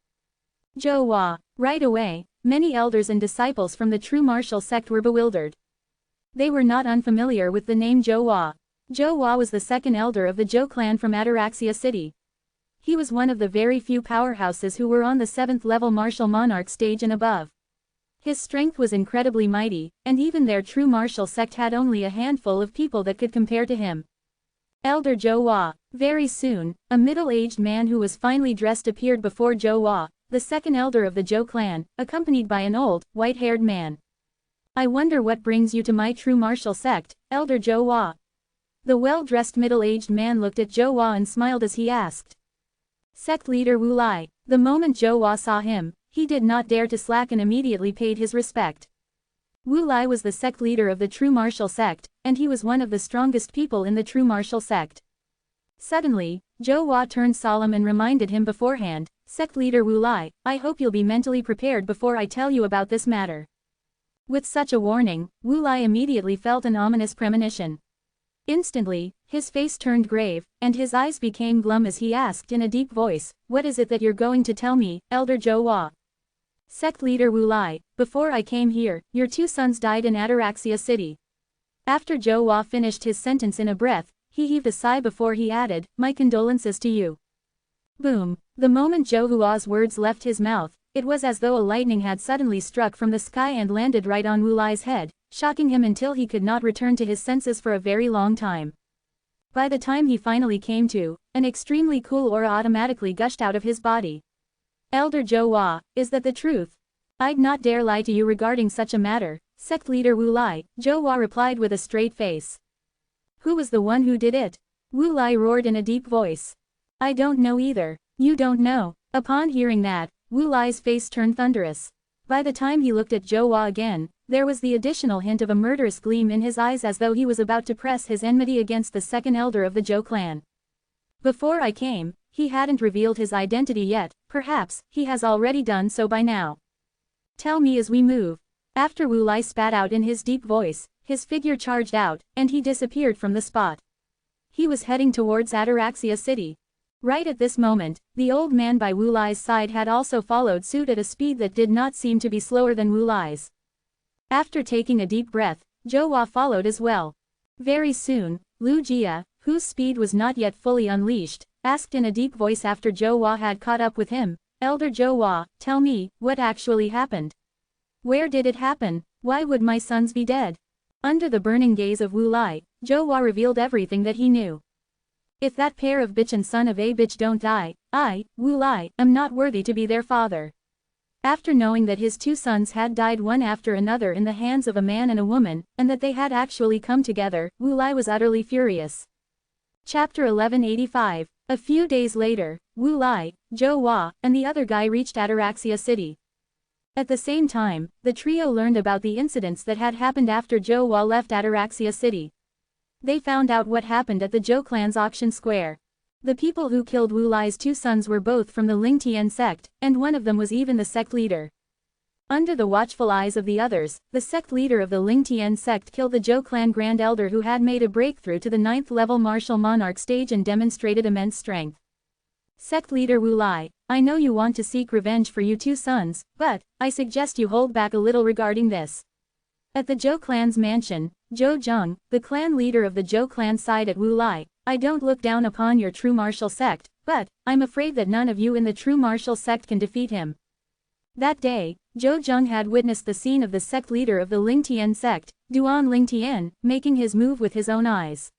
Zhou Hua. Right away, many elders and disciples from the true martial sect were bewildered. They were not unfamiliar with the name Zhou Hua. Zhou Hua was the second elder of the Zhou clan from Ataraxia City. He was one of the very few powerhouses who were on the 7th level martial monarch stage and above. His strength was incredibly mighty, and even their true martial sect had only a handful of people that could compare to him. Elder Zhou Hua. Very soon, a middle-aged man who was finely dressed appeared before Zhou Hua, the second elder of the Zhou clan, accompanied by an old, white-haired man. I wonder what brings you to my true martial sect, Elder Zhou Hua. The well-dressed middle-aged man looked at Zhou Hua and smiled as he asked. Sect leader Wu Lai. The moment Zhou Hua saw him, he did not dare to slack and immediately paid his respect. Wu Lai was the sect leader of the true martial sect, and he was one of the strongest people in the true martial sect. Suddenly, Zhou Hua turned solemn and reminded him beforehand, Sect leader Wu Lai, I hope you'll be mentally prepared before I tell you about this matter. With such a warning, Wu Lai immediately felt an ominous premonition. Instantly, his face turned grave, and his eyes became glum as he asked in a deep voice, what is it that you're going to tell me, Elder Zhou Hua? Sect leader Wu Lai, before I came here, your 2 sons died in Ataraxia City. After Zhou Hua finished his sentence in a breath, he heaved a sigh before he added, my condolences to you. Boom. The moment Zhou Hua's words left his mouth, it was as though a lightning had suddenly struck from the sky and landed right on Wu Lai's head, shocking him until he could not return to his senses for a very long time. By the time he finally came to, an extremely cool aura automatically gushed out of his body. Elder Zhou Hua, is that the truth? I'd not dare lie to you regarding such a matter, sect leader Wu Lai, Zhou Hua replied with a straight face. Who was the one who did it? Wu Lai roared in a deep voice. I don't know either. You don't know. Upon hearing that, Wu Lai's face turned thunderous. By the time he looked at Zhou Hua again, there was the additional hint of a murderous gleam in his eyes as though he was about to press his enmity against the second elder of the Zhou clan. Before I came, he hadn't revealed his identity yet, perhaps he has already done so by now. Tell me as we move. After Wu Lai spat out in his deep voice, his figure charged out, and he disappeared from the spot. He was heading towards Ataraxia City. Right at this moment, the old man by Wu Lai's side had also followed suit at a speed that did not seem to be slower than Wu Lai's. After taking a deep breath, Zhou Hua followed as well. Very soon, Lu Jia, whose speed was not yet fully unleashed, asked in a deep voice after Zhou Hua had caught up with him, Elder Zhou Hua, tell me, what actually happened? Where did it happen? Why would my sons be dead? Under the burning gaze of Wu Lai, Zhou Hua revealed everything that he knew. If that pair of bitch and son of a bitch don't die, I, Wu Lai, am not worthy to be their father. After knowing that his two sons had died one after another in the hands of a man and a woman, and that they had actually come together, Wu Lai was utterly furious. Chapter 1185. A few days later, Wu Lai, Zhou Hua, and the other guy reached Ataraxia City. At the same time, the trio learned about the incidents that had happened after Zhou Hua left Ataraxia City. They found out what happened at the Zhou clan's auction square. The people who killed Wu Lai's two sons were both from the Lingtian sect, and one of them was even the sect leader. Under the watchful eyes of the others, the sect leader of the Lingtian sect killed the Zhou clan grand elder who had made a breakthrough to the 9th level martial monarch stage and demonstrated immense strength. Sect leader Wu Lai, I know you want to seek revenge for your two sons, but I suggest you hold back a little regarding this. At the Zhou clan's mansion, Zhou Zheng, the clan leader of the Zhou clan, sighed at Wu Lai. I don't look down upon your true martial sect, but I'm afraid that none of you in the true martial sect can defeat him. That day, Zhou Zheng had witnessed the scene of the sect leader of the Lingtian sect, Duan Lingtian, making his move with his own eyes.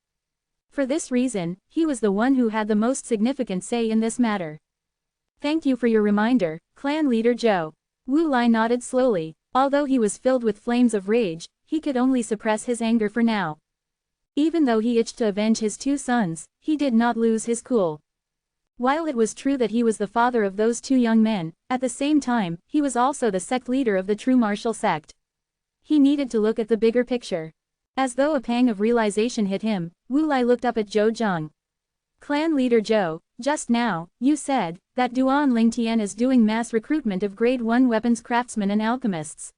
For this reason, he was the one who had the most significant say in this matter. Thank you for your reminder, clan leader Zhou. Wu Lai nodded slowly. Although he was filled with flames of rage, he could only suppress his anger for now. Even though he itched to avenge his two sons, he did not lose his cool. While it was true that he was the father of those two young men, at the same time, he was also the sect leader of the true martial sect. He needed to look at the bigger picture. As though a pang of realization hit him, Wu Lai looked up at Zhou Zheng. Clan leader Zhou, just now, you said that Duan Lingtian is doing mass recruitment of grade 1 weapons craftsmen and alchemists.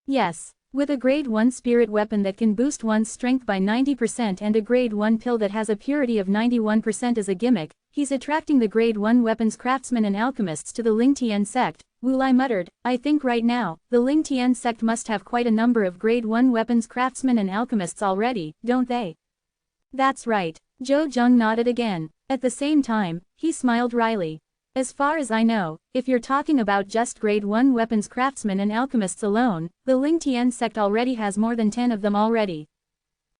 Yes. With a grade 1 spirit weapon that can boost one's strength by 90% and a grade 1 pill that has a purity of 91% as a gimmick, he's attracting the grade 1 weapons craftsmen and alchemists to the Lingtian sect, Wu Lai muttered. I think right now, the Lingtian sect must have quite a number of grade 1 weapons craftsmen and alchemists already, don't they? That's right. Zhou Zheng nodded again. At the same time, he smiled wryly. As far as I know, if you're talking about just grade 1 weapons craftsmen and alchemists alone, the Lingtian sect already has more than 10 of them already.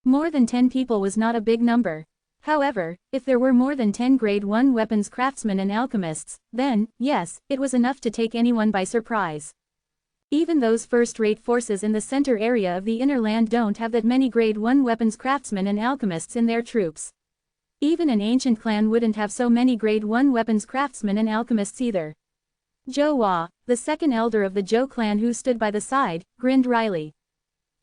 More than 10 people was not a big number. However, if there were more than 10 grade 1 weapons craftsmen and alchemists, then, yes, it was enough to take anyone by surprise. Even those first-rate forces in the center area of the inner land don't have that many grade 1 weapons craftsmen and alchemists in their troops. Even an ancient clan wouldn't have so many grade 1 weapons craftsmen and alchemists either. Zhou Hua, the second elder of the Zhou clan who stood by the side, grinned wryly.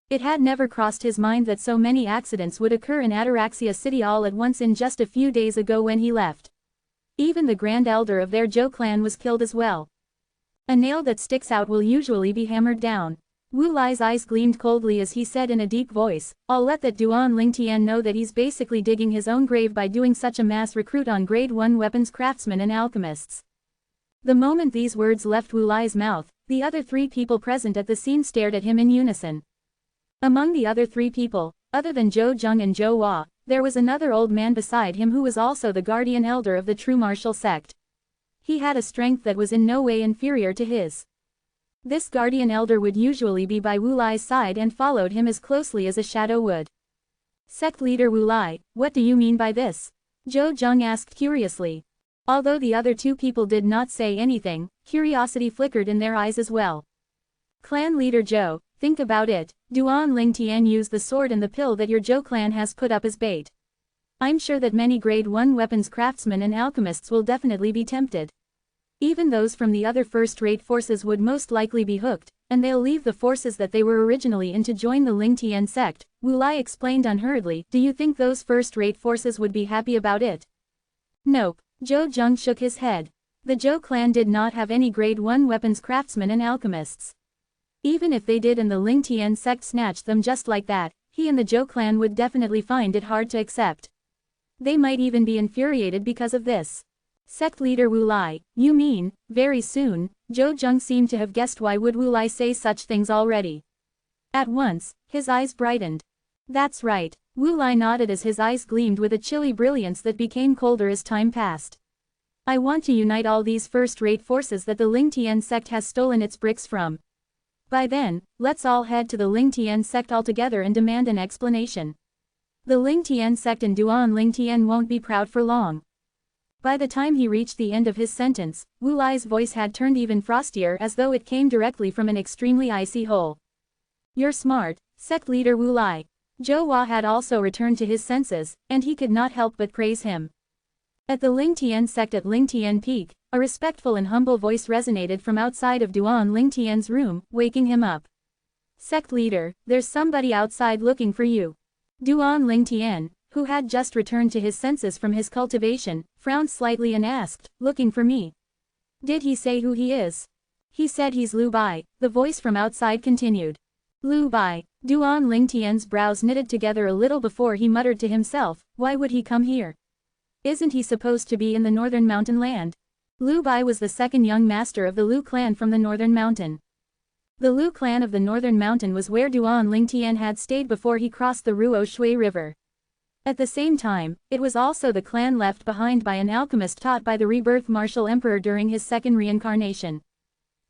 It had never crossed his mind that so many accidents would occur in Ataraxia City all at once in just a few days ago when he left. Even the grand elder of their Zhou clan was killed as well. A nail that sticks out will usually be hammered down. Wu Lai's eyes gleamed coldly as he said in a deep voice, I'll let that Duan Lingtian know that he's basically digging his own grave by doing such a mass recruit on grade 1 weapons craftsmen and alchemists. The moment these words left Wu Lai's mouth, the other three people present at the scene stared at him in unison. Among the other three people, other than Zhou Zheng and Zhou Hua, there was another old man beside him who was also the guardian elder of the true martial sect. He had a strength that was in no way inferior to his. This guardian elder would usually be by Wu Lai's side and followed him as closely as a shadow would. Sect leader Wu Lai, what do you mean by this? Zhou Zheng asked curiously. Although the other two people did not say anything, curiosity flickered in their eyes as well. Clan leader Zhou, think about it, Duan Lingtian used the sword and the pill that your Zhou clan has put up as bait. I'm sure that many grade 1 weapons craftsmen and alchemists will definitely be tempted. Even those from the other first-rate forces would most likely be hooked, and they'll leave the forces that they were originally in to join the Lingtian sect, Wu Lai explained unhurriedly. Do you think those first-rate forces would be happy about it? Nope, Zhou Zheng shook his head. The Zhou clan did not have any grade 1 weapons craftsmen and alchemists. Even if they did and the Lingtian sect snatched them just like that, he and the Zhou clan would definitely find it hard to accept. They might even be infuriated because of this. Sect leader Wu Lai, you mean, very soon? Zhou Zheng seemed to have guessed why would Wu Lai say such things already. At once, his eyes brightened. That's right, Wu Lai nodded as his eyes gleamed with a chilly brilliance that became colder as time passed. I want to unite all these first-rate forces that the Lingtian sect has stolen its bricks from. By then, let's all head to the Lingtian sect altogether and demand an explanation. The Lingtian sect and Duan Lingtian won't be proud for long. By the time he reached the end of his sentence, Wu Lai's voice had turned even frostier as though it came directly from an extremely icy hole. You're smart, sect leader Wu Lai. Zhou Hua had also returned to his senses, and he could not help but praise him. At the Lingtian sect at Lingtian Peak, a respectful and humble voice resonated from outside of Duan Lingtian's room, waking him up. Sect leader, there's somebody outside looking for you. Duan Lingtian, who had just returned to his senses from his cultivation, frowned slightly and asked, looking for me? Did he say who he is? He said he's Lu Bai, the voice from outside continued. Lu Bai. Duan Lingtian's brows knitted together a little before he muttered to himself, why would he come here? Isn't he supposed to be in the northern mountain land? Lu Bai was the second young master of the Lu clan from the northern mountain. The Lu clan of the northern mountain was where Duan Lingtian had stayed before he crossed the Ruo Shui River. At the same time, it was also the clan left behind by an alchemist taught by the rebirth martial emperor during his second reincarnation.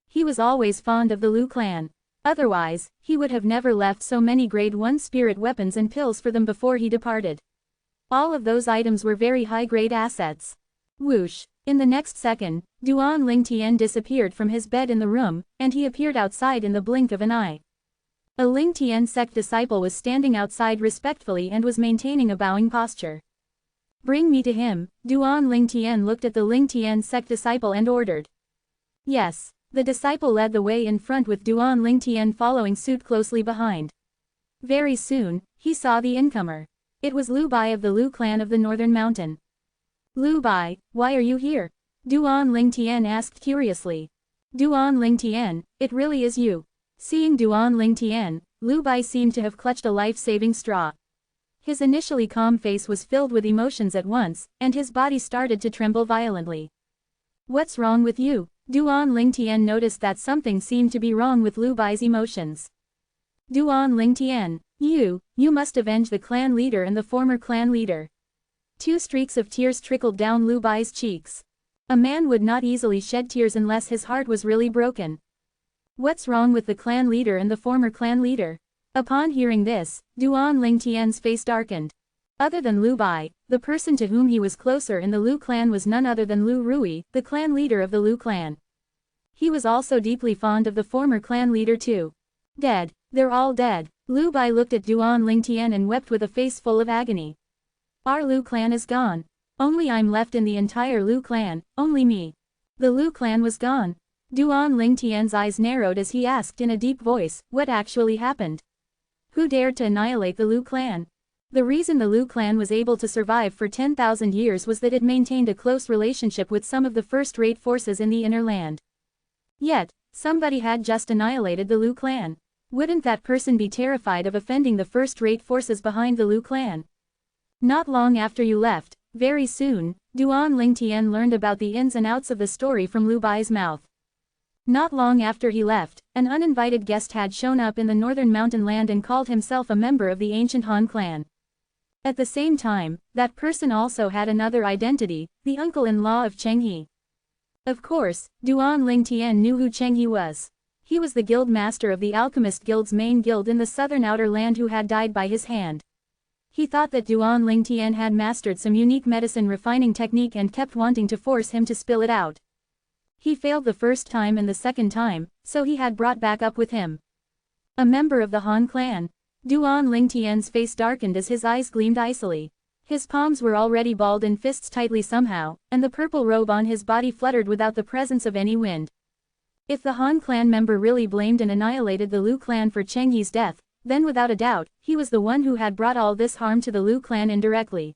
He was always fond of the Lu clan. Otherwise, he would have never left so many grade 1 spirit weapons and pills for them before he departed. All of those items were very high-grade assets. Whoosh! In the next second, Duan Lingtian disappeared from his bed in the room, and he appeared outside in the blink of an eye. A Lingtian sect disciple was standing outside respectfully and was maintaining a bowing posture. Bring me to him. Duan Lingtian looked at the Lingtian sect disciple and ordered. Yes. The disciple led the way in front with Duan Lingtian following suit closely behind. Very soon, he saw the incomer. It was Lu Bai of the Lu clan of the northern mountain. Lu Bai, why are you here? Duan Lingtian asked curiously. Duan Lingtian, it really is you. Seeing Duan Lingtian, Lu Bai seemed to have clutched a life-saving straw. His initially calm face was filled with emotions at once, and his body started to tremble violently. What's wrong with you? Duan Lingtian noticed that something seemed to be wrong with Lu Bai's emotions. Duan Lingtian, you must avenge the clan leader and the former clan leader. 2 streaks of tears trickled down Lu Bai's cheeks. A man would not easily shed tears unless his heart was really broken. What's wrong with the clan leader and the former clan leader? Upon hearing this, Duan Lingtian's face darkened. Other than Lu Bai, the person to whom he was closer in the Lu clan was none other than Lu Rui, the clan leader of the Lu clan. He was also deeply fond of the former clan leader too. Dead. They're all dead. Lu Bai looked at Duan Lingtian and wept with a face full of agony. Our Lu clan is gone. Only I'm left in the entire Lu clan, only me. The Lu clan was gone. Duan Lingtian's eyes narrowed as he asked in a deep voice, what actually happened? Who dared to annihilate the Lu clan? The reason the Lu clan was able to survive for 10,000 years was that it maintained a close relationship with some of the first-rate forces in the inner land. Yet, somebody had just annihilated the Lu clan. Wouldn't that person be terrified of offending the first-rate forces behind the Lu clan? Not long after you left, very soon, Duan Lingtian learned about the ins and outs of the story from Lu Bai's mouth. Not long after he left, an uninvited guest had shown up in the northern mountain land and called himself a member of the ancient Han clan. At the same time, that person also had another identity, the uncle-in-law of Cheng He. Of course, Duan Lingtian knew who Cheng He was. He was the guild master of the Alchemist Guild's main guild in the southern outer land who had died by his hand. He thought that Duan Lingtian had mastered some unique medicine refining technique and kept wanting to force him to spill it out. He failed the first time and the second time, so he had brought back up with him. A member of the Han clan. Duan Lingtian's face darkened as his eyes gleamed icily. His palms were already balled in fists tightly somehow, and the purple robe on his body fluttered without the presence of any wind. If the Han clan member really blamed and annihilated the Lu clan for Cheng He's death, then without a doubt, he was the one who had brought all this harm to the Lu clan indirectly.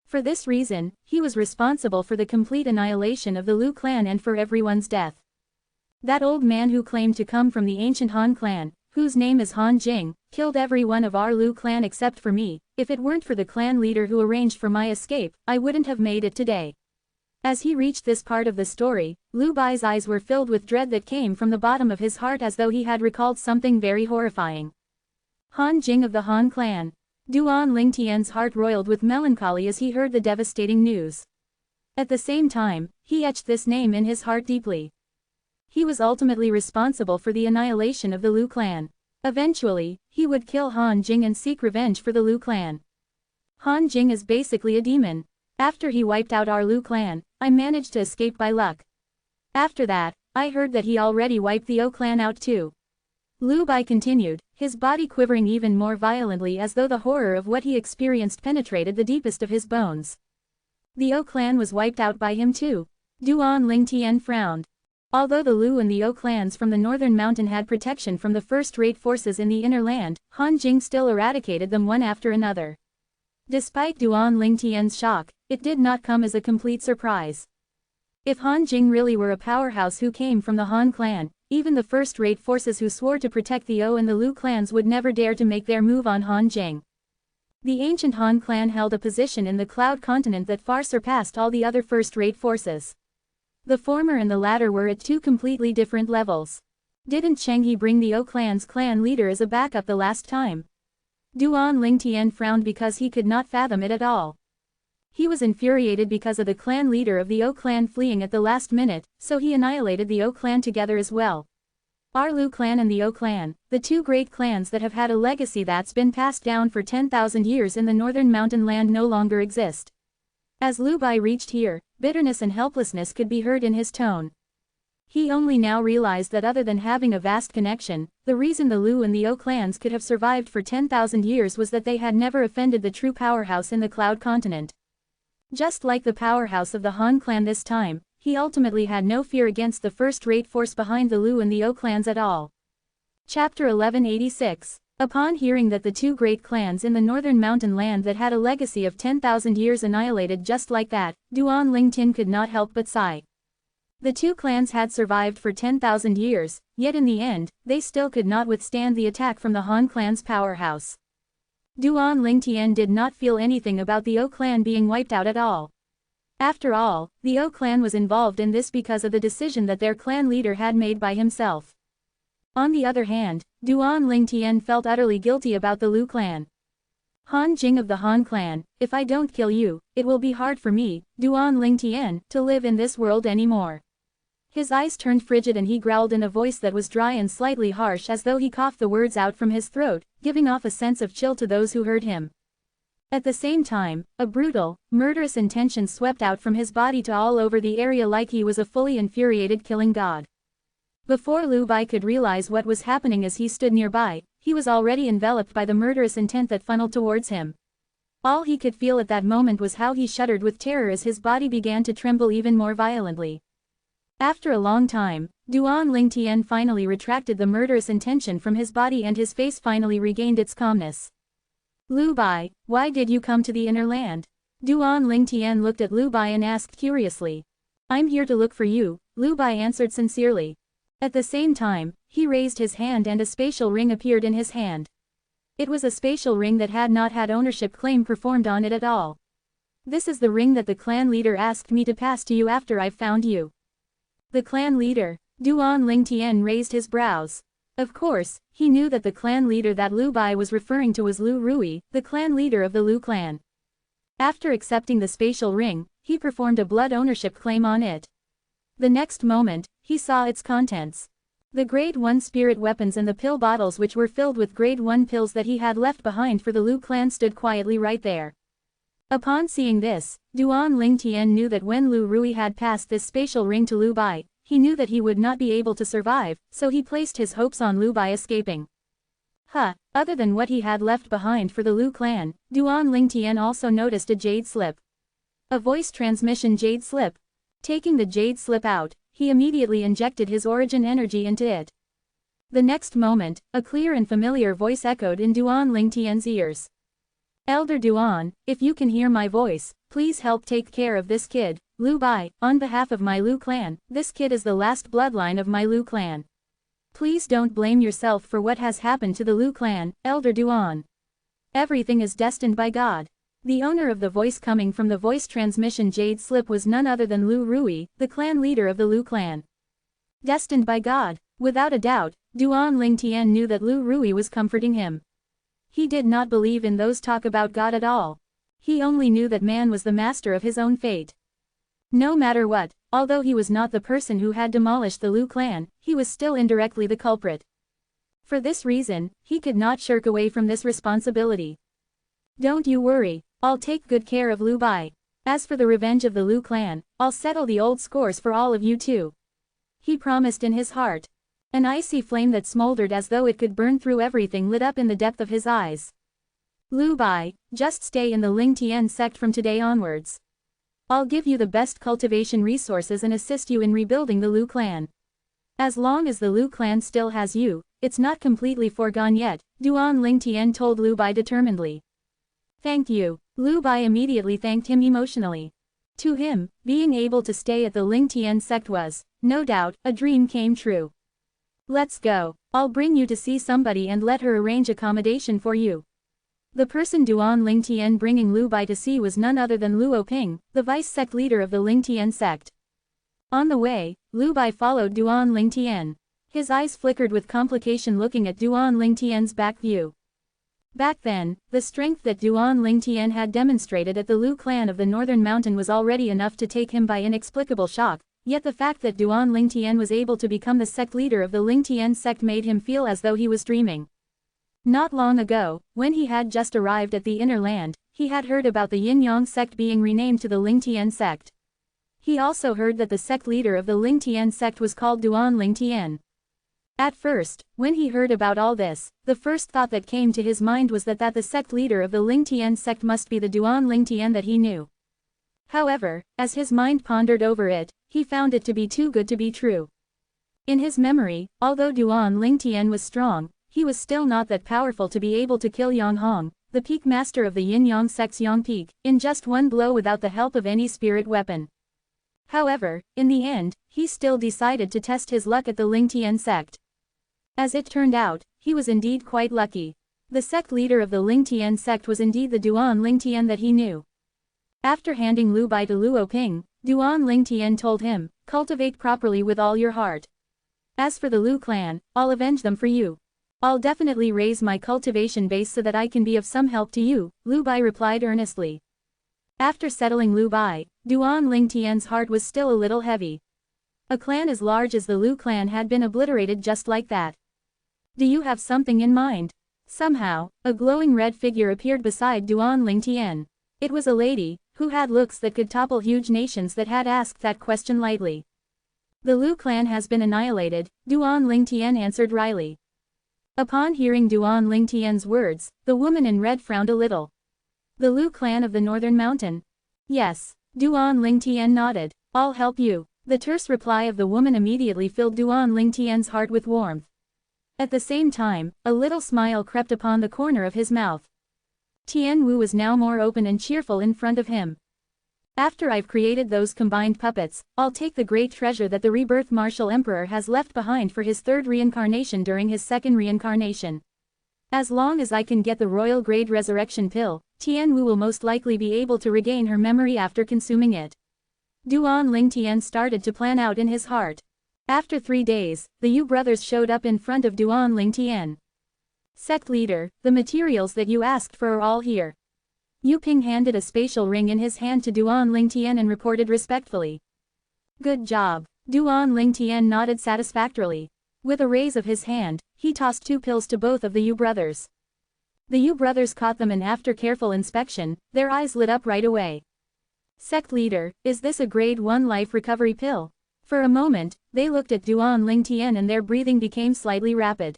For this reason, he was responsible for the complete annihilation of the Lu clan and for everyone's death. That old man who claimed to come from the ancient Han clan, whose name is Han Jing, killed every one of our Lu clan except for me. If it weren't for the clan leader who arranged for my escape, I wouldn't have made it today. As he reached this part of the story, Lu Bai's eyes were filled with dread that came from the bottom of his heart as though he had recalled something very horrifying. Han Jing of the Han clan. Duan Lingtian's heart roiled with melancholy as he heard the devastating news. At the same time, he etched this name in his heart deeply. He was ultimately responsible for the annihilation of the Lu clan. Eventually, he would kill Han Jing and seek revenge for the Lu clan. Han Jing is basically a demon. After he wiped out our Lu clan, I managed to escape by luck. After that, I heard that he already wiped the O clan out too. Lu Bai continued, his body quivering even more violently as though the horror of what he experienced penetrated the deepest of his bones. The O clan was wiped out by him too. Duan Lingtian frowned. Although the Lu and the O clans from the northern mountain had protection from the first-rate forces in the inner land, Han Jing still eradicated them one after another. Despite Duan Lingtian's shock, it did not come as a complete surprise. If Han Jing really were a powerhouse who came from the Han clan, even the first-rate forces who swore to protect the O and the Lu clans would never dare to make their move on Han Jing. The ancient Han clan held a position in the Cloud Continent that far surpassed all the other first-rate forces. The former and the latter were at two completely different levels. Didn't Cheng He bring the O clan's clan leader as a backup the last time? Duan Lingtian frowned because he could not fathom it at all. He was infuriated because of the clan leader of the O clan fleeing at the last minute, so he annihilated the O clan together as well. Our Lu clan and the O clan, the two great clans that have had a legacy that's been passed down for 10,000 years in the northern mountain land no longer exist. As Lu Bai reached here, bitterness and helplessness could be heard in his tone. He only now realized that other than having a vast connection, the reason the Lu and the O clans could have survived for 10,000 years was that they had never offended the true powerhouse in the Cloud Continent. Just like the powerhouse of the Han clan this time, he ultimately had no fear against the first-rate force behind the Lu and the O clans at all. Chapter 1186. Upon hearing that the two great clans in the northern mountain land that had a legacy of 10,000 years annihilated just like that, Duan Lingtin could not help but sigh. The two clans had survived for 10,000 years, yet in the end, they still could not withstand the attack from the Han clan's powerhouse. Duan Lingtian did not feel anything about the O clan being wiped out at all. After all, the O clan was involved in this because of the decision that their clan leader had made by himself. On the other hand, Duan Lingtian felt utterly guilty about the Lu clan. Han Jing of the Han clan, if I don't kill you, it will be hard for me, Duan Lingtian, to live in this world anymore. His eyes turned frigid and he growled in a voice that was dry and slightly harsh as though he coughed the words out from his throat, giving off a sense of chill to those who heard him. At the same time, a brutal, murderous intention swept out from his body to all over the area like he was a fully infuriated killing god. Before Lu Bai could realize what was happening as he stood nearby, he was already enveloped by the murderous intent that funneled towards him. All he could feel at that moment was how he shuddered with terror as his body began to tremble even more violently. After a long time, Duan Lingtian finally retracted the murderous intention from his body and his face finally regained its calmness. Lu Bai, why did you come to the inner land? Duan Lingtian looked at Lu Bai and asked curiously. I'm here to look for you, Lu Bai answered sincerely. At the same time, he raised his hand and a spatial ring appeared in his hand. It was a spatial ring that had not had ownership claim performed on it at all. This is the ring that the clan leader asked me to pass to you after I've found you. The clan leader. Duan Lingtian raised his brows. Of course, he knew that the clan leader that Lu Bai was referring to was Lu Rui, the clan leader of the Lu clan. After accepting the spatial ring, he performed a blood ownership claim on it. The next moment, he saw its contents. The Grade 1 spirit weapons and the pill bottles which were filled with Grade 1 pills that he had left behind for the Lu clan stood quietly right there. Upon seeing this, Duan Lingtian knew that when Lu Rui had passed this spatial ring to Lu Bai, he knew that he would not be able to survive, so he placed his hopes on Lu Bai escaping. Other than what he had left behind for the Lu clan, Duan Lingtian also noticed a jade slip. A voice transmission jade slip. Taking the jade slip out, he immediately injected his origin energy into it. The next moment, a clear and familiar voice echoed in Duan Lingtian's ears. Elder Duan, if you can hear my voice, please help take care of this kid, Lu Bai, on behalf of my Lu clan. This kid is the last bloodline of my Lu clan. Please don't blame yourself for what has happened to the Lu clan, Elder Duan. Everything is destined by God. The owner of the voice coming from the voice transmission jade slip was none other than Lu Rui, the clan leader of the Lu clan. Destined by God. Without a doubt, Duan Lingtian knew that Lu Rui was comforting him. He did not believe in those talk about God at all. He only knew that man was the master of his own fate. No matter what, although he was not the person who had demolished the Lu clan, he was still indirectly the culprit. For this reason, he could not shirk away from this responsibility. Don't you worry, I'll take good care of Lu Bai. As for the revenge of the Lu clan, I'll settle the old scores for all of you too. He promised in his heart. An icy flame that smoldered as though it could burn through everything lit up in the depth of his eyes. Lu Bai, just stay in the Ling Tian sect from today onwards. I'll give you the best cultivation resources and assist you in rebuilding the Lu clan. As long as the Lu clan still has you, it's not completely foregone yet, Duan Ling Tian told Lu Bai determinedly. Thank you. Lu Bai immediately thanked him emotionally. To him, being able to stay at the Ling Tian sect was, no doubt, a dream came true. Let's go. I'll bring you to see somebody and let her arrange accommodation for you. The person Duan Ling Tian bringing Lu Bai to see was none other than Luo Ping, the vice sect leader of the Ling Tian sect. On the way, Lu Bai followed Duan Ling Tian. His eyes flickered with complication looking at Duan Ling Tian's back view. Back then, the strength that Duan Ling Tian had demonstrated at the Lu clan of the Northern Mountain was already enough to take him by inexplicable shock, yet the fact that Duan Ling Tian was able to become the sect leader of the Ling Tian sect made him feel as though he was dreaming. Not long ago, when he had just arrived at the Inner Land, he had heard about the Yin Yang sect being renamed to the Ling Tian sect. He also heard that the sect leader of the Ling Tian sect was called Duan Ling Tian. At first, when he heard about all this, the first thought that came to his mind was that the sect leader of the Ling Tian sect must be the Duan Ling Tian that he knew. However, as his mind pondered over it, he found it to be too good to be true. In his memory, although Duan Ling Tian was strong, he was still not that powerful to be able to kill Yang Hong, the peak master of the Yin Yang sect's Yang Peak, in just one blow without the help of any spirit weapon. However, in the end, he still decided to test his luck at the Ling Tian sect. As it turned out, he was indeed quite lucky. The sect leader of the Ling Tian sect was indeed the Duan Ling Tian that he knew. After handing Lu Bai to Luo Ping, Duan Ling Tian told him, cultivate properly with all your heart. As for the Lu clan, I'll avenge them for you. I'll definitely raise my cultivation base so that I can be of some help to you, Lu Bai replied earnestly. After settling Lu Bai, Duan Ling Tian's heart was still a little heavy. A clan as large as the Lu clan had been obliterated just like that. Do you have something in mind? Somehow, a glowing red figure appeared beside Duan Ling Tian. It was a lady, who had looks that could topple huge nations that had asked that question lightly. The Lu clan has been annihilated, Duan Ling Tian answered wryly. Upon hearing Duan Ling Tian's words, the woman in red frowned a little. The Lu clan of the Northern Mountain? Yes. Duan Ling Tian nodded. I'll help you. The terse reply of the woman immediately filled Duan Ling Tian's heart with warmth. At the same time, a little smile crept upon the corner of his mouth. Tian Wu was now more open and cheerful in front of him. After I've created those combined puppets, I'll take the great treasure that the rebirth martial emperor has left behind for his third reincarnation during his second reincarnation. As long as I can get the royal grade resurrection pill, Tian Wu will most likely be able to regain her memory after consuming it. Duan Ling Tian started to plan out in his heart. After 3 days, the Yu brothers showed up in front of Duan Ling Tian. Sect leader, the materials that you asked for are all here. Yu Ping handed a spatial ring in his hand to Duan Ling Tian and reported respectfully. Good job. Duan Ling Tian nodded satisfactorily. With a raise of his hand, he tossed 2 pills to both of the Yu brothers. The Yu brothers caught them and after careful inspection, their eyes lit up right away. Sect leader, is this a grade 1 life recovery pill? For a moment, they looked at Duan Ling Tian and their breathing became slightly rapid.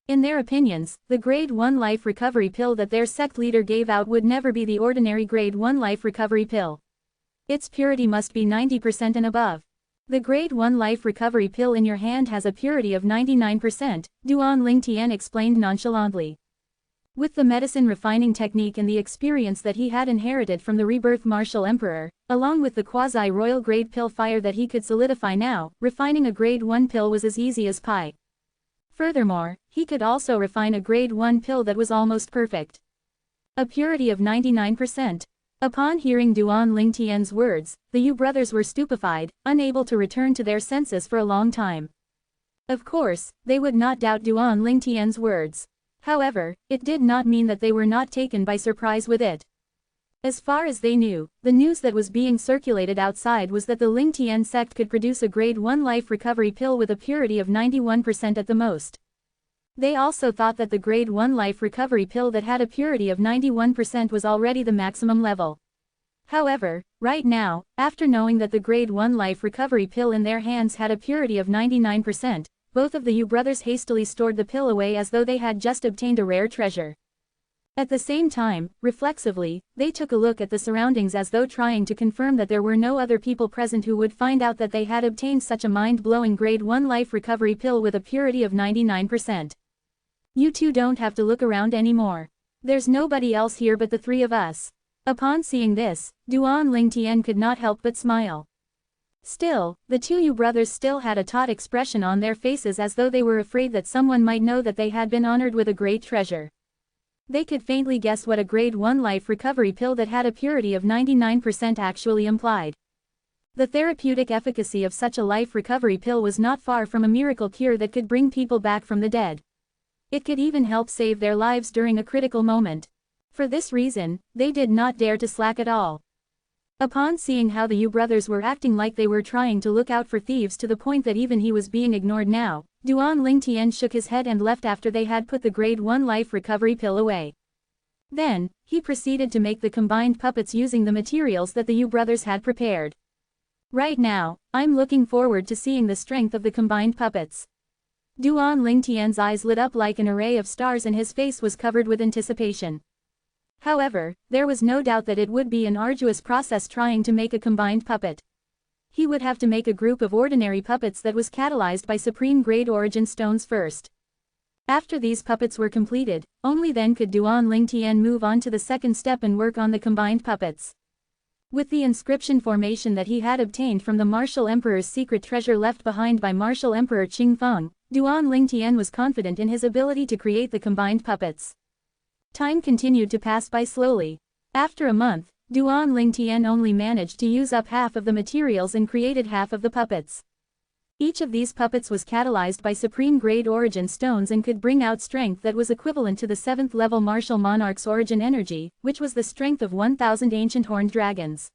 In their opinions, the grade 1 life recovery pill that their sect leader gave out would never be the ordinary grade 1 life recovery pill. Its purity must be 90% and above. The grade 1 life recovery pill in your hand has a purity of 99%, Duan Ling Tian explained nonchalantly. With the medicine refining technique and the experience that he had inherited from the rebirth martial emperor, along with the quasi-royal grade pill fire that he could solidify now, refining a grade 1 pill was as easy as pie. Furthermore, he could also refine a grade 1 pill that was almost perfect. A purity of 99%. Upon hearing Duan Ling Tian's words, the Yu brothers were stupefied, unable to return to their senses for a long time. Of course, they would not doubt Duan Ling Tian's words. However, it did not mean that they were not taken by surprise with it. As far as they knew, the news that was being circulated outside was that the Ling Tian sect could produce a grade 1 life recovery pill with a purity of 91% at the most. They also thought that the grade 1 life recovery pill that had a purity of 91% was already the maximum level. However, right now, after knowing that the grade 1 life recovery pill in their hands had a purity of 99%, both of the Yu brothers hastily stored the pill away as though they had just obtained a rare treasure. At the same time, reflexively, they took a look at the surroundings as though trying to confirm that there were no other people present who would find out that they had obtained such a mind-blowing grade 1 life recovery pill with a purity of 99%. You two don't have to look around anymore. There's nobody else here but the three of us. Upon seeing this, Duan Lingtian could not help but smile. Still, the two Yu brothers still had a taut expression on their faces as though they were afraid that someone might know that they had been honored with a great treasure. They could faintly guess what a grade 1 life recovery pill that had a purity of 99% actually implied. The therapeutic efficacy of such a life recovery pill was not far from a miracle cure that could bring people back from the dead. It could even help save their lives during a critical moment. For this reason, they did not dare to slack at all. Upon seeing how the Yu brothers were acting like they were trying to look out for thieves to the point that even he was being ignored now, Duan Lingtian shook his head and left after they had put the grade 1 life recovery pill away. Then, he proceeded to make the combined puppets using the materials that the Yu brothers had prepared. Right now, I'm looking forward to seeing the strength of the combined puppets. Duan Lingtian's eyes lit up like an array of stars and his face was covered with anticipation. However, there was no doubt that it would be an arduous process trying to make a combined puppet. He would have to make a group of ordinary puppets that was catalyzed by supreme grade origin stones first. After these puppets were completed, only then could Duan Lingtian move on to the second step and work on the combined puppets. With the inscription formation that he had obtained from the Martial Emperor's secret treasure left behind by Martial Emperor Qingfeng, Duan Lingtian was confident in his ability to create the combined puppets. Time continued to pass by slowly. After a month, Duan Lingtian only managed to use up half of the materials and created half of the puppets. Each of these puppets was catalyzed by supreme grade origin stones and could bring out strength that was equivalent to the 7th level martial monarch's origin energy, which was the strength of 1,000 ancient horned dragons.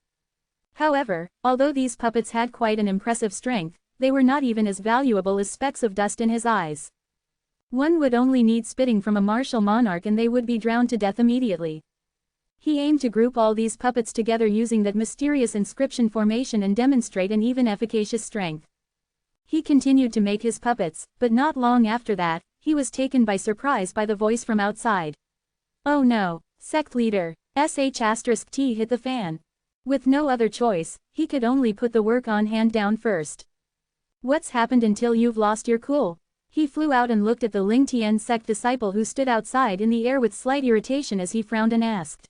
However, although these puppets had quite an impressive strength, they were not even as valuable as specks of dust in his eyes. One would only need spitting from a martial monarch and they would be drowned to death immediately. He aimed to group all these puppets together using that mysterious inscription formation and demonstrate an even efficacious strength. He continued to make his puppets, but not long after that, he was taken by surprise by the voice from outside. Oh no, sect leader, *T hit the fan. With no other choice, he could only put the work on hand down first. What's happened until you've lost your cool? He flew out and looked at the Lingtian sect disciple who stood outside in the air with slight irritation as he frowned and asked.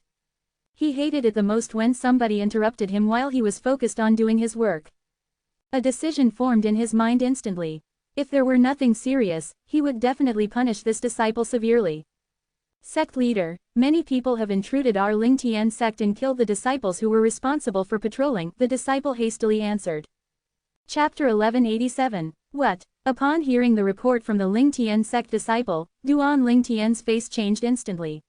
He hated it the most when somebody interrupted him while he was focused on doing his work. A decision formed in his mind instantly. If there were nothing serious, he would definitely punish this disciple severely. Sect leader, many people have intruded our Lingtian sect and killed the disciples who were responsible for patrolling, the disciple hastily answered. Chapter 1187. What? Upon hearing the report from the Lingtian sect disciple, Duan Lingtian's face changed instantly.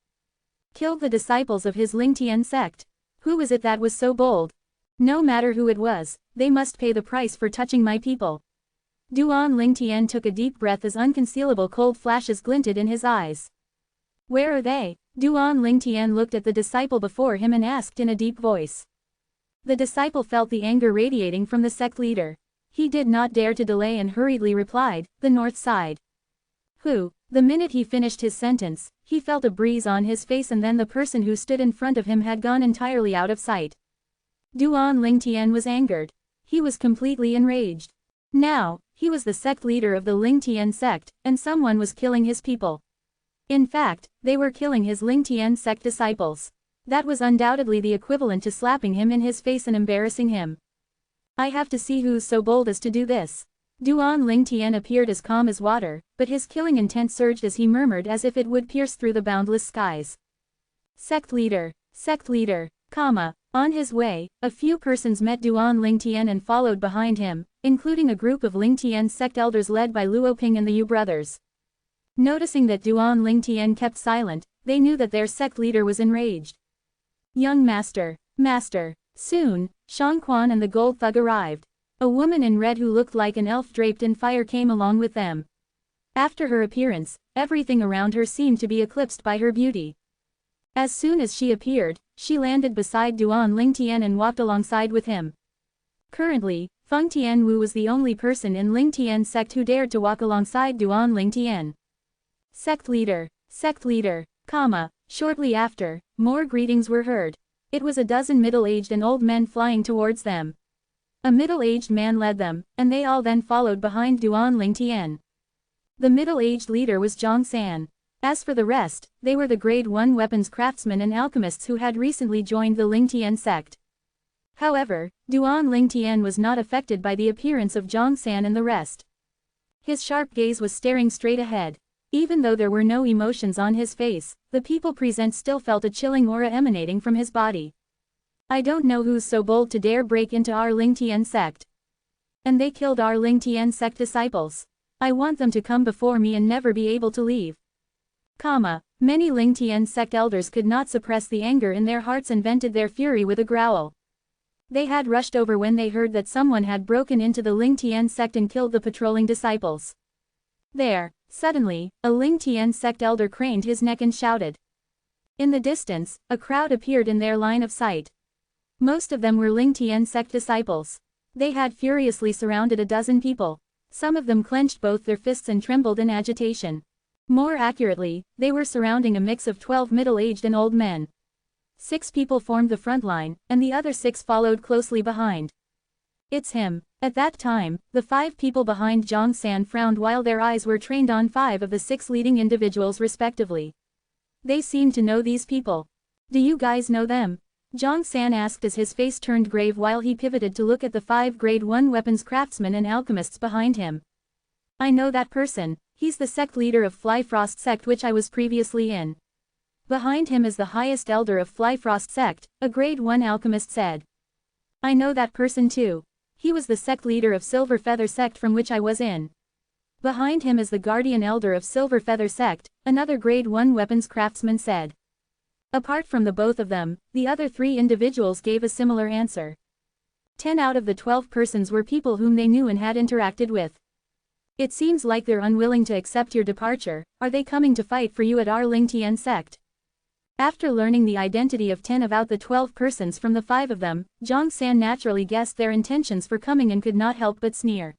Killed the disciples of his Lingtian sect? Who was it that was so bold? No matter who it was, they must pay the price for touching my people. Duan Lingtian took a deep breath as unconcealable cold flashes glinted in his eyes. Where are they? Duan Lingtian looked at the disciple before him and asked in a deep voice. The disciple felt the anger radiating from the sect leader. He did not dare to delay and hurriedly replied, the north side. Who? The minute he finished his sentence, he felt a breeze on his face and then the person who stood in front of him had gone entirely out of sight. Duan Lingtian was angered. He was completely enraged. Now, he was the sect leader of the Lingtian sect, and someone was killing his people. In fact, they were killing his Lingtian sect disciples. That was undoubtedly the equivalent to slapping him in his face and embarrassing him. I have to see who's so bold as to do this. Duan Lingtian appeared as calm as water, but his killing intent surged as he murmured as if it would pierce through the boundless skies. Sect leader, comma. On his way, a few persons met Duan Lingtian and followed behind him, including a group of Lingtian sect elders led by Luoping and the Yu brothers. Noticing that Duan Lingtian kept silent, they knew that their sect leader was enraged. Young master. Soon, Shangquan and the gold thug arrived. A woman in red who looked like an elf draped in fire came along with them. After her appearance, everything around her seemed to be eclipsed by her beauty. As soon as she appeared, She landed beside Duan Lingtian and walked alongside with him. Currently, Feng Tianwu was the only person in Lingtian sect who dared to walk alongside Duan Lingtian. Sect leader, comma. Shortly after, more greetings were heard. It was a dozen middle-aged and old men flying towards them. A middle-aged man led them, and they all then followed behind Duan Lingtian. The middle-aged leader was Zhang San. As for the rest, they were the grade 1 weapons craftsmen and alchemists who had recently joined the Lingtian sect. However, Duan Lingtian was not affected by the appearance of Zhang San and the rest. His sharp gaze was staring straight ahead. Even though there were no emotions on his face, the people present still felt a chilling aura emanating from his body. I don't know who's so bold to dare break into our Lingtian sect. And they killed our Lingtian sect disciples. I want them to come before me and never be able to leave. Many Lingtian sect elders could not suppress the anger in their hearts and vented their fury with a growl. They had rushed over when they heard that someone had broken into the Lingtian sect and killed the patrolling disciples. There, suddenly, a Lingtian sect elder craned his neck and shouted. In the distance, a crowd appeared in their line of sight. Most of them were Lingtian sect disciples. They had furiously surrounded a dozen people. Some of them clenched both their fists and trembled in agitation. More accurately, they were surrounding a mix of 12 middle-aged and old men. 6 people formed the front line, and the other 6 followed closely behind. It's him. At that time, the 5 people behind Zhang San frowned while their eyes were trained on 5 of the 6 leading individuals respectively. They seemed to know these people. Do you guys know them? Zhang San asked as his face turned grave while he pivoted to look at the 5 grade 1 weapons craftsmen and alchemists behind him. I know that person. He's the sect leader of Flyfrost sect which I was previously in. Behind him is the highest elder of Flyfrost sect, a grade 1 alchemist said. I know that person too. He was the sect leader of Silver Feather sect from which I was in. Behind him is the guardian elder of Silver Feather sect, another grade 1 weapons craftsman said. Apart from the both of them, the other 3 individuals gave a similar answer. 10 out of the 12 persons were people whom they knew and had interacted with. It seems like they're unwilling to accept your departure. Are they coming to fight for you at our Lingtian sect? After learning the identity of 10 out of the 12 persons from the 5 of them, Zhang San naturally guessed their intentions for coming and could not help but sneer.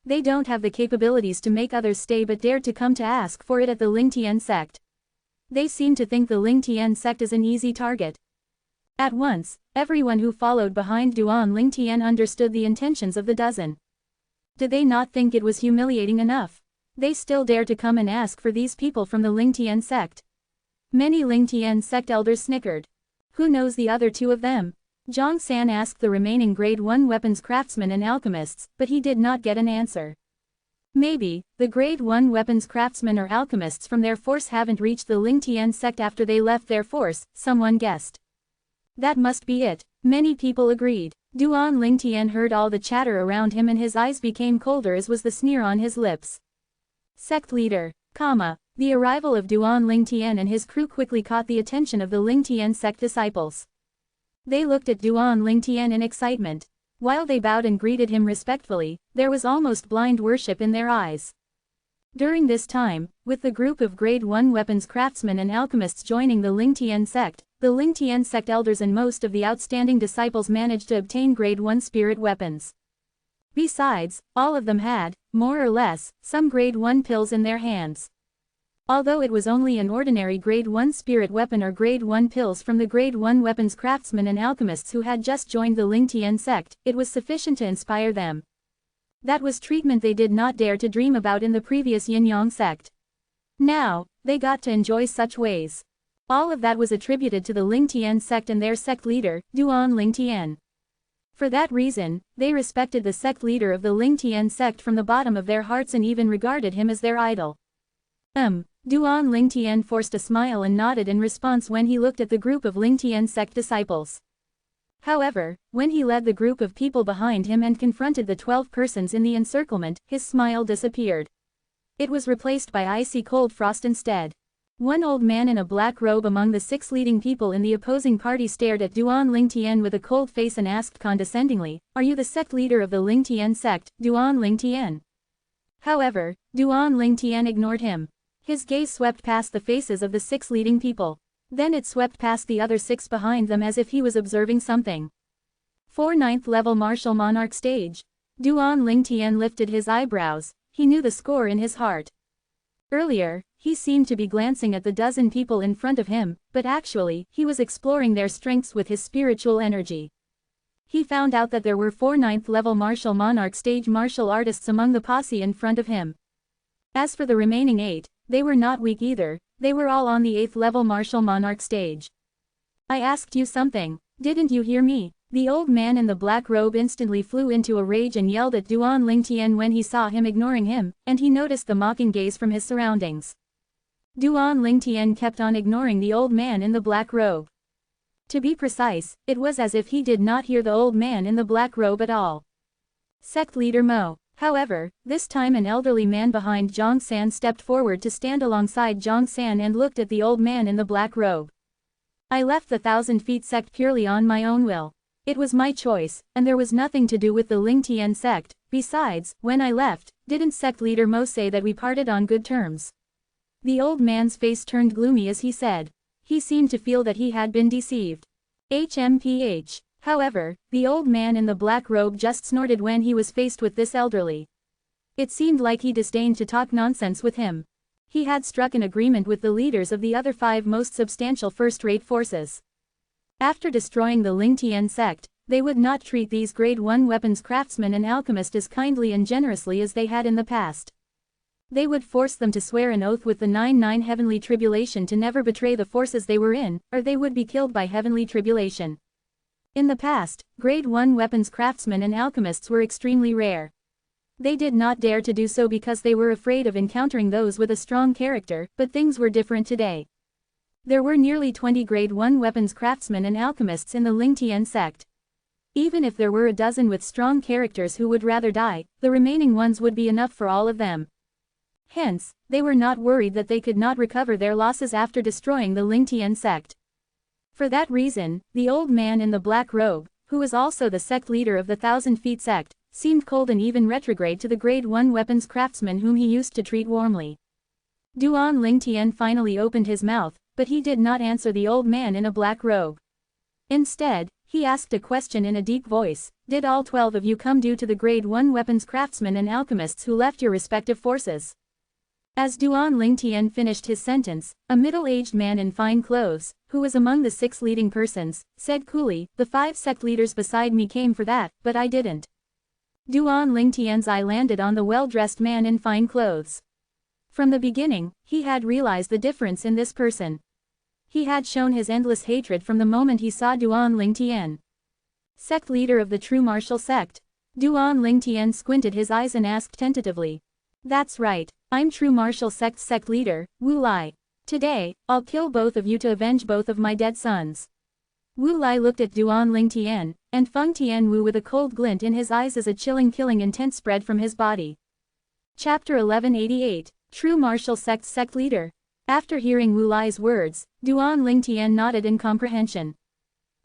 They don't have the capabilities to make others stay but dared to come to ask for it at the Lingtian sect. They seem to think the Lingtian sect is an easy target. At once, everyone who followed behind Duan Lingtian understood the intentions of the dozen. Did they not think it was humiliating enough? They still dare to come and ask for these people from the Lingtian sect. Many Lingtian sect elders snickered. Who knows the other 2 of them? Zhang San asked the remaining grade 1 weapons craftsmen and alchemists, but he did not get an answer. Maybe, the grade 1 weapons craftsmen or alchemists from their force haven't reached the Lingtian sect after they left their force, someone guessed. That must be it, many people agreed. Duan Lingtian heard all the chatter around him and his eyes became colder as was the sneer on his lips. Sect leader, The arrival of Duan Lingtian and his crew quickly caught the attention of the Lingtian sect disciples. They looked at Duan Lingtian in excitement. While they bowed and greeted him respectfully, there was almost blind worship in their eyes. During this time, with the group of grade 1 weapons craftsmen and alchemists joining the Lingtian sect, the Lingtian sect elders and most of the outstanding disciples managed to obtain grade 1 spirit weapons. Besides, all of them had, more or less, some grade 1 pills in their hands. Although it was only an ordinary grade 1 spirit weapon or grade 1 pills from the grade 1 weapons craftsmen and alchemists who had just joined the Lingtian sect, it was sufficient to inspire them. That was treatment they did not dare to dream about in the previous Yin-Yang sect. Now, they got to enjoy such ways. All of that was attributed to the Lingtian sect and their sect leader, Duan Lingtian. For that reason, they respected the sect leader of the Lingtian sect from the bottom of their hearts and even regarded him as their idol. Duan Lingtian forced a smile and nodded in response when he looked at the group of Lingtian sect disciples. However, when he led the group of people behind him and confronted the 12 persons in the encirclement, his smile disappeared. It was replaced by icy cold frost instead. One old man in a black robe among the 6 leading people in the opposing party stared at Duan Lingtian with a cold face and asked condescendingly, "Are you the sect leader of the Lingtian sect, Duan Lingtian?" However, Duan Lingtian ignored him. His gaze swept past the faces of the 6 leading people. Then it swept past the other 6 behind them as if he was observing something. 4 9th level martial monarch stage. Duan Lingtian lifted his eyebrows, he knew the score in his heart. Earlier, he seemed to be glancing at the dozen people in front of him, but actually, he was exploring their strengths with his spiritual energy. He found out that there were 4 9th level martial monarch stage martial artists among the posse in front of him. As for the remaining 8, they were not weak either, they were all on the 8th level martial monarch stage. I asked you something, didn't you hear me? The old man in the black robe instantly flew into a rage and yelled at Duan Lingtian when he saw him ignoring him, and he noticed the mocking gaze from his surroundings. Duan Lingtian kept on ignoring the old man in the black robe. To be precise, it was as if he did not hear the old man in the black robe at all. Sect leader Mo. However, this time an elderly man behind Zhang San stepped forward to stand alongside Zhang San and looked at the old man in the black robe. I left the 1,000 Feet sect purely on my own will. It was my choice, and there was nothing to do with the Lingtian sect. Besides, when I left, didn't sect leader Mo say that we parted on good terms? The old man's face turned gloomy as he said. He seemed to feel that he had been deceived. HMPH. However, the old man in the black robe just snorted when he was faced with this elderly. It seemed like he disdained to talk nonsense with him. He had struck an agreement with the leaders of the other 5 most substantial first-rate forces. After destroying the Lingtian sect, they would not treat these grade 1 weapons craftsmen and alchemists as kindly and generously as they had in the past. They would force them to swear an oath with the 9 heavenly tribulation to never betray the forces they were in, or they would be killed by heavenly tribulation. In the past, grade 1 weapons craftsmen and alchemists were extremely rare. They did not dare to do so because they were afraid of encountering those with a strong character, but things were different today. There were nearly 20 grade 1 weapons craftsmen and alchemists in the Lingtian sect. Even if there were a dozen with strong characters who would rather die, the remaining ones would be enough for all of them. Hence, they were not worried that they could not recover their losses after destroying the Lingtian sect. For that reason, the old man in the black robe, who was also the sect leader of the 1,000 Feet sect, seemed cold and even retrograde to the grade 1 weapons craftsmen whom he used to treat warmly. Duan Lingtian finally opened his mouth, but he did not answer the old man in a black robe. Instead, he asked a question in a deep voice, did all 12 of you come due to the grade 1 weapons craftsmen and alchemists who left your respective forces? As Duan Lingtian finished his sentence, a middle-aged man in fine clothes, who was among the 6 leading persons, said coolly, the 5 sect leaders beside me came for that, but I didn't. Duan Lingtian's eye landed on the well-dressed man in fine clothes. From the beginning, he had realized the difference in this person. He had shown his endless hatred from the moment he saw Duan Lingtian. Sect leader of the true martial sect. Duan Lingtian squinted his eyes and asked tentatively. That's right, I'm true martial sect's sect leader, Wu Lai. Today, I'll kill both of you to avenge both of my dead sons. Wu Lai looked at Duan Lingtian, and Feng Tianwu with a cold glint in his eyes as a chilling killing intent spread from his body. Chapter 1188, True Martial Sect's Sect Leader. After hearing Wu Lai's words, Duan Lingtian nodded in comprehension.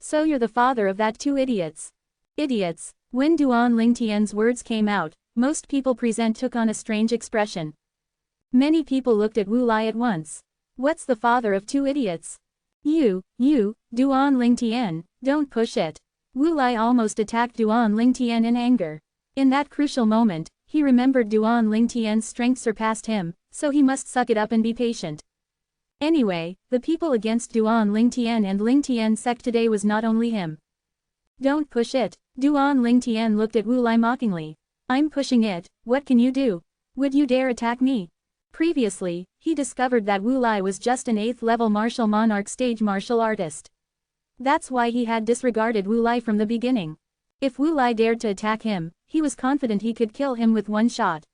So you're the father of that 2 idiots. Idiots. When Duan Lingtian's words came out, most people present took on a strange expression. Many people looked at Wu Lai at once. What's the father of 2 idiots? You, Duan Lingtian, don't push it. Wu Lai almost attacked Duan Lingtian in anger. In that crucial moment, he remembered Duan Lingtian's strength surpassed him, so he must suck it up and be patient. Anyway, the people against Duan Lingtian and Lingtian sect today was not only him. Don't push it. Duan Lingtian looked at Wu Lai mockingly. I'm pushing it, what can you do? Would you dare attack me? Previously, he discovered that Wu Lai was just an 8th level martial monarch stage martial artist. That's why he had disregarded Wu Lai from the beginning. If Wu Lai dared to attack him, he was confident he could kill him with one shot.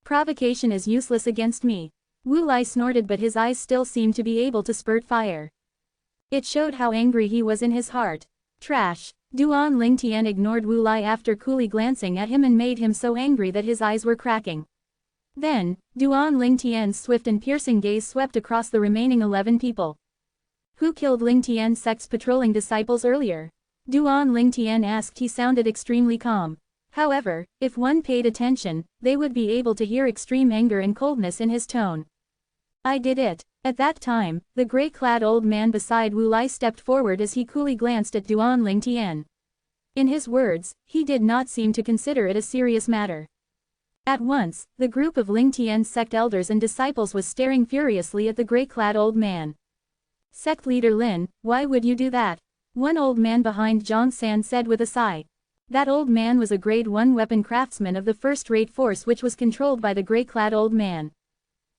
Provocation is useless against me. Wu Lai snorted, but his eyes still seemed to be able to spurt fire. It showed how angry he was in his heart. Trash. Duan Lingtian ignored Wu Lai after coolly glancing at him and made him so angry that his eyes were cracking. Then, Duan Lingtian's swift and piercing gaze swept across the remaining 11 people. Who killed Lingtian's sect's patrolling disciples earlier? Duan Lingtian asked. He sounded extremely calm. However, if one paid attention, they would be able to hear extreme anger and coldness in his tone. I did it. At that time, the gray-clad old man beside Wu Lai stepped forward as he coolly glanced at Duan Lingtian. In his words, he did not seem to consider it a serious matter. At once, the group of Lingtian's sect elders and disciples was staring furiously at the gray-clad old man. Sect leader Lin, why would you do that? One old man behind Zhang San said with a sigh. That old man was a grade 1 weapon craftsman of the first-rate force which was controlled by the gray-clad old man.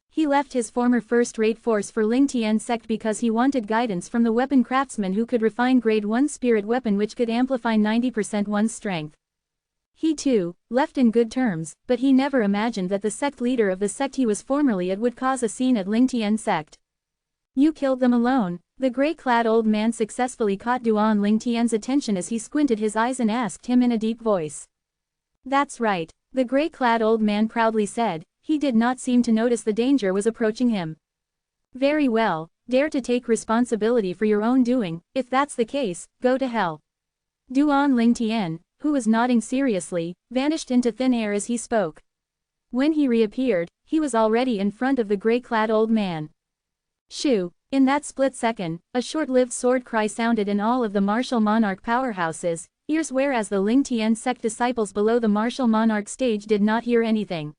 He left his former first-rate force for Lingtian sect because he wanted guidance from the weapon craftsman who could refine grade 1 spirit weapon which could amplify 90% one's strength. He too, left in good terms, but he never imagined that the sect leader of the sect he was formerly at would cause a scene at Lingtian sect. You killed them alone. The gray-clad old man successfully caught Duan Lingtian's attention as he squinted his eyes and asked him in a deep voice. That's right, the gray-clad old man proudly said. He did not seem to notice the danger was approaching him. Very well, dare to take responsibility for your own doing. If that's the case, go to hell. Duan Lingtian, who was nodding seriously, vanished into thin air as he spoke. When he reappeared, he was already in front of the gray-clad old man. Shoo! In that split second, a short-lived sword cry sounded in all of the martial monarch powerhouses, ears whereas the Lingtian sect disciples below the martial monarch stage did not hear anything.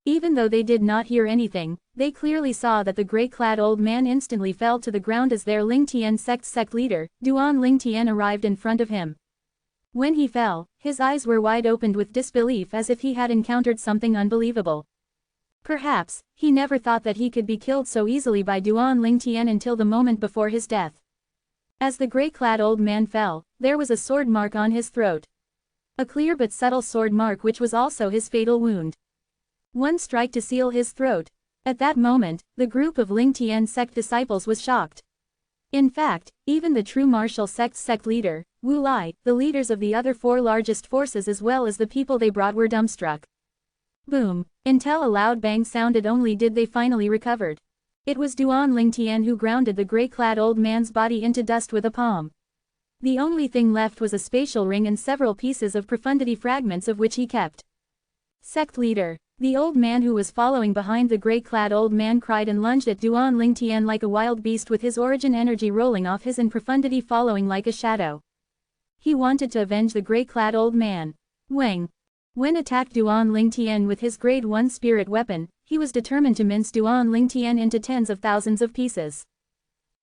Even though they did not hear anything, they clearly saw that the gray-clad old man instantly fell to the ground as their Lingtian sect leader, Duan Lingtian, arrived in front of him. When he fell, his eyes were wide opened with disbelief as if he had encountered something unbelievable. Perhaps, he never thought that he could be killed so easily by Duan Lingtian until the moment before his death. As the gray-clad old man fell, there was a sword mark on his throat. A clear but subtle sword mark which was also his fatal wound. One strike to seal his throat. At that moment, the group of Lingtian sect disciples was shocked. In fact, even the true martial sect leader, Wu Lai, the leaders of the other 4 largest forces as well as the people they brought were dumbstruck. Boom! Until a loud bang sounded only did they finally recovered. It was Duan Lingtian who grounded the gray-clad old man's body into dust with a palm. The only thing left was a spatial ring and several pieces of profundity fragments of which he kept. Sect leader. The old man who was following behind the gray-clad old man cried and lunged at Duan Lingtian like a wild beast with his origin energy rolling off his and profundity following like a shadow. He wanted to avenge the gray-clad old man. Wang. When attacked Duan Lingtian with his grade 1 spirit weapon, he was determined to mince Duan Lingtian into tens of thousands of pieces.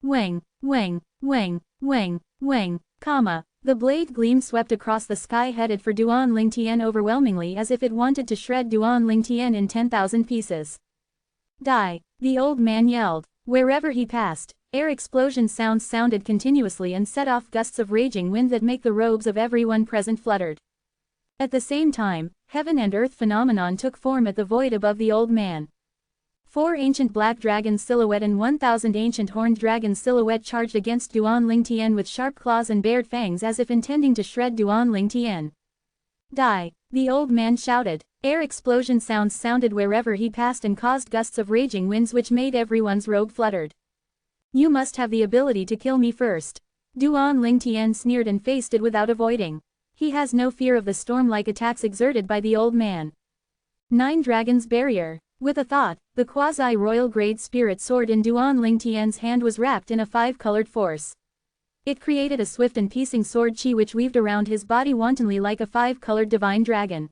Wang, wang, wang, wang, wang, comma. The blade gleam swept across the sky headed for Duan Lingtian overwhelmingly as if it wanted to shred Duan Lingtian in 10,000 pieces. Die! The old man yelled. Wherever he passed, air explosion sounds sounded continuously and set off gusts of raging wind that make the robes of everyone present fluttered. At the same time, heaven and earth phenomenon took form at the void above the old man. 4 ancient black dragons silhouette and 1,000 ancient horned dragons silhouette charged against Duan Lingtian with sharp claws and bared fangs as if intending to shred Duan Lingtian. Die! The old man shouted. Air explosion sounds sounded wherever he passed and caused gusts of raging winds which made everyone's robe fluttered. You must have the ability to kill me first. Duan Lingtian sneered and faced it without avoiding. He has no fear of the storm-like attacks exerted by the old man. 9 Dragons Barrier. With a thought, the quasi-royal grade spirit sword in Duan Lingtian's hand was wrapped in a 5-colored force. It created a swift and piercing sword chi which weaved around his body wantonly like a 5-colored divine dragon.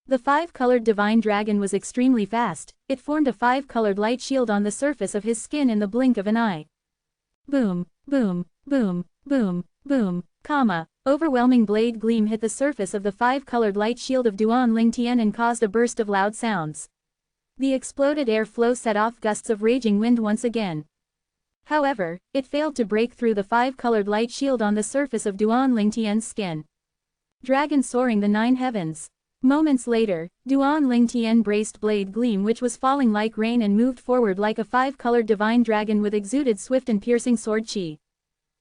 The 5-colored divine dragon was extremely fast. It formed a 5-colored light shield on the surface of his skin in the blink of an eye. Boom, boom, boom, boom, boom, comma. Overwhelming blade gleam hit the surface of the 5-colored light shield of Duan Lingtian and caused a burst of loud sounds. The exploded air flow set off gusts of raging wind once again. However, it failed to break through the 5-colored light shield on the surface of Duan Lingtian's skin. Dragon soaring the 9 heavens. Moments later, Duan Lingtian braced blade gleam which was falling like rain and moved forward like a 5-colored divine dragon with exuded swift and piercing sword chi.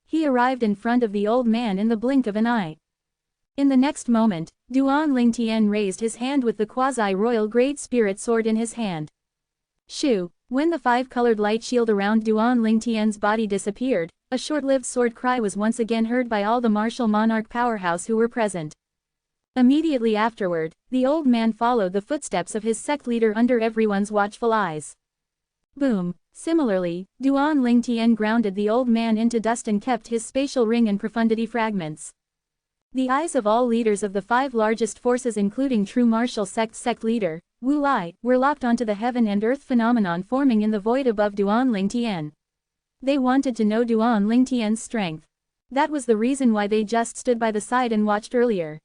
He arrived in front of the old man in the blink of an eye. In the next moment, Duan Lingtian raised his hand with the quasi-royal grade spirit sword in his hand. Shoo! When the 5-colored light shield around Duan Lingtian's body disappeared, a short-lived sword cry was once again heard by all the martial monarch powerhouse who were present. Immediately afterward, the old man followed the footsteps of his sect leader under everyone's watchful eyes. Boom! Similarly, Duan Lingtian grounded the old man into dust and kept his spatial ring and profundity fragments. The eyes of all leaders of the 5 largest forces including true martial sect leader, Wu Lai, were locked onto the heaven and earth phenomenon forming in the void above Duan Lingtian. They wanted to know Duan Lingtian's strength. That was the reason why they just stood by the side and watched earlier.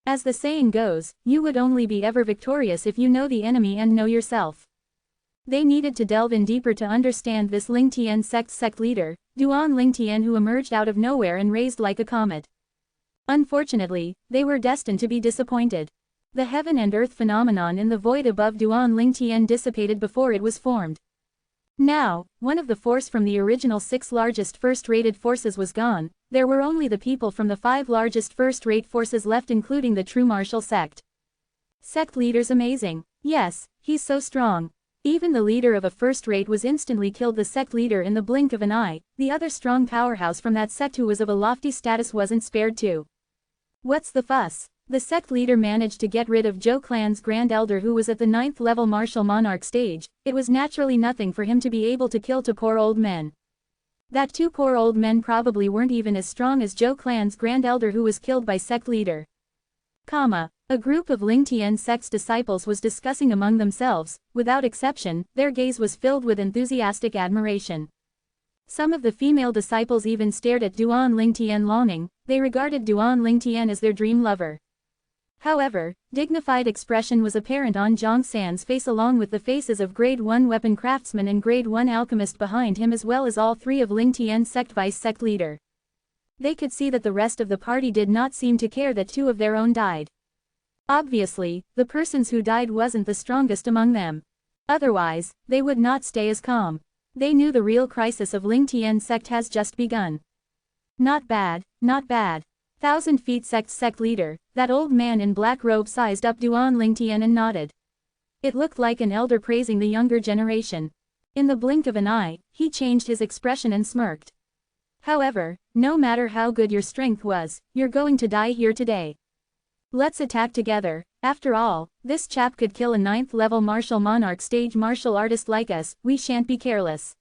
As the saying goes, you would only be ever victorious if you know the enemy and know yourself. They needed to delve in deeper to understand this Lingtian sect leader, Duan Lingtian, who emerged out of nowhere and raised like a comet. Unfortunately, they were destined to be disappointed. The heaven and earth phenomenon in the void above Duan Lingtian dissipated before it was formed. Now, one of the force from the original 6 largest first-rated forces was gone. There were only the people from the 5 largest first-rate forces left, including the true martial sect. Sect leader's amazing. Yes, he's so strong. Even the leader of a first-rate was instantly killed. The sect leader in the blink of an eye. The other strong powerhouse from that sect who was of a lofty status wasn't spared too. What's the fuss? The sect leader managed to get rid of Zhou clan's Grand Elder who was at the 9th level martial monarch stage. It was naturally nothing for him to be able to kill 2 poor old men. That 2 poor old men probably weren't even as strong as Zhou clan's Grand Elder who was killed by sect leader. A group of Lingtian sect's disciples was discussing among themselves. Without exception, their gaze was filled with enthusiastic admiration. Some of the female disciples even stared at Duan Lingtian longing. They regarded Duan Lingtian as their dream lover. However, dignified expression was apparent on Zhang San's face along with the faces of Grade 1 weapon craftsman and Grade 1 alchemist behind him as well as all 3 of Lingtian's sect vice sect leader. They could see that the rest of the party did not seem to care that 2 of their own died. Obviously, the persons who died wasn't the strongest among them. Otherwise, they would not stay as calm. They knew the real crisis of Lingtian sect has just begun. Not bad, not bad. 1,000 feet sect leader, that old man in black robe sized up Duan Lingtian and nodded. It looked like an elder praising the younger generation. In the blink of an eye, he changed his expression and smirked. However, no matter how good your strength was, you're going to die here today. Let's attack together. After all, this chap could kill a 9th level martial monarch stage martial artist like us. We shan't be careless.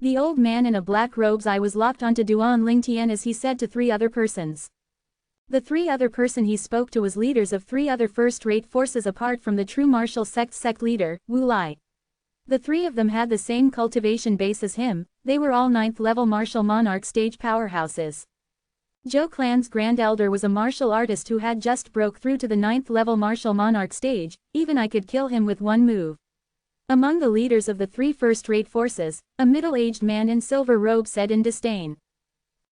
The old man in a black robe's eye was locked onto Duan Lingtian as he said to 3 other persons. The 3 other person he spoke to was leaders of 3 other first-rate forces apart from the true martial sect leader, Wu Lai. The 3 of them had the same cultivation base as him. They were all 9th level martial monarch stage powerhouses. Zhou clan's Grand Elder was a martial artist who had just broke through to the 9th level martial monarch stage. Even I could kill him with one move. Among the leaders of the 3 first-rate forces, a middle-aged man in silver robe said in disdain.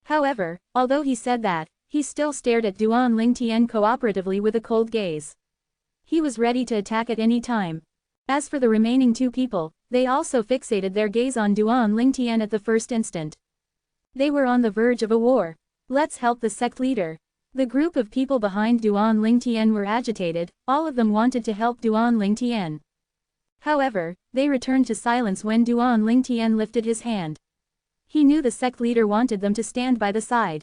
However, although he said that, he still stared at Duan Lingtian cooperatively with a cold gaze. He was ready to attack at any time. As for the remaining 2 people, they also fixated their gaze on Duan Lingtian at the first instant. They were on the verge of a war. Let's help the sect leader. The group of people behind Duan Lingtian were agitated. All of them wanted to help Duan Lingtian. However, they returned to silence when Duan Lingtian lifted his hand. He knew the sect leader wanted them to stand by the side.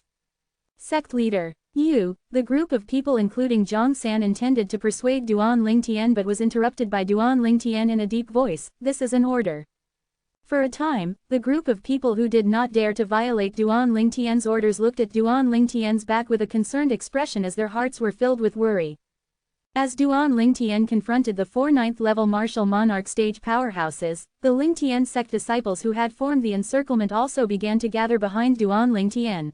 Sect leader. The group of people including Zhang San intended to persuade Duan Lingtian but was interrupted by Duan Lingtian in a deep voice. This is an order. For a time, the group of people who did not dare to violate Duan Lingtian's orders looked at Duan Lingtian's back with a concerned expression as their hearts were filled with worry. As Duan Lingtian confronted the 4 9th level martial monarch stage powerhouses, the Lingtian sect disciples who had formed the encirclement also began to gather behind Duan Lingtian.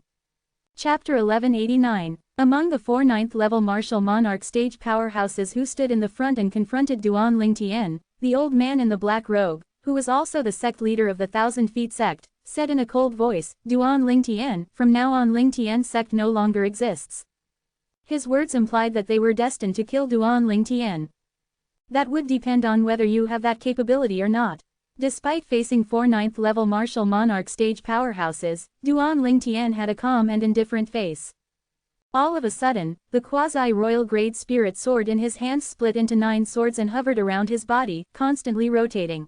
Chapter 1189. Among the 4 9th level martial monarch stage powerhouses who stood in the front and confronted Duan Lingtian, the old man in the black robe, who was also the sect leader of the 1,000 feet sect, said in a cold voice, Duan Lingtian, from now on Lingtian sect no longer exists. His words implied that they were destined to kill Duan Lingtian. That would depend on whether you have that capability or not. Despite facing 4 9th level martial monarch stage powerhouses, Duan Lingtian had a calm and indifferent face. All of a sudden, the quasi-royal grade spirit sword in his hands split into 9 swords and hovered around his body, constantly rotating.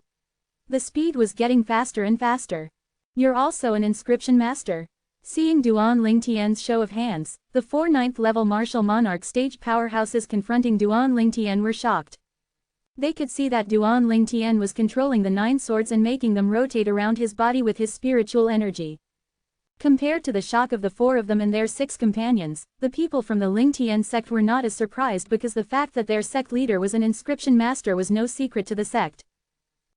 The speed was getting faster and faster. You're also an inscription master. Seeing Duan Lingtian's show of hands, the 4 9th level martial monarch stage powerhouses confronting Duan Lingtian were shocked. They could see that Duan Lingtian was controlling the 9 swords and making them rotate around his body with his spiritual energy. Compared to the shock of the 4 of them and their 6 companions, the people from the Lingtian sect were not as surprised because the fact that their sect leader was an inscription master was no secret to the sect.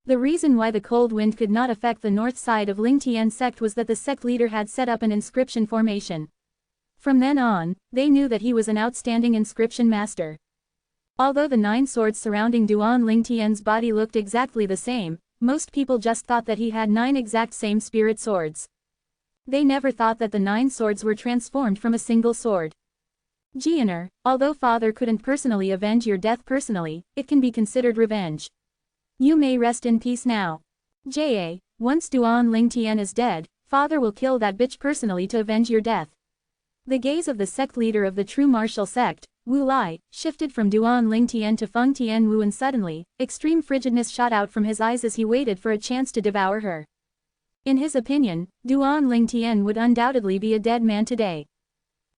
The reason why the cold wind could not affect the north side of Lingtian sect was that the sect leader had set up an inscription formation. From then on, they knew that he was an outstanding inscription master. Although the 9 swords surrounding Duan Lingtian's body looked exactly the same, most people just thought that he had 9 exact same spirit swords. They never thought that the 9 swords were transformed from a single sword. Jianer, although father couldn't personally avenge your death personally, it can be considered revenge. You may rest in peace now. Ja, once Duan Lingtian is dead, father will kill that bitch personally to avenge your death. The gaze of the sect leader of the true martial sect, Wu Lai, shifted from Duan Lingtian to Feng Tianwu, and suddenly, extreme frigidness shot out from his eyes as he waited for a chance to devour her. In his opinion, Duan Lingtian would undoubtedly be a dead man today.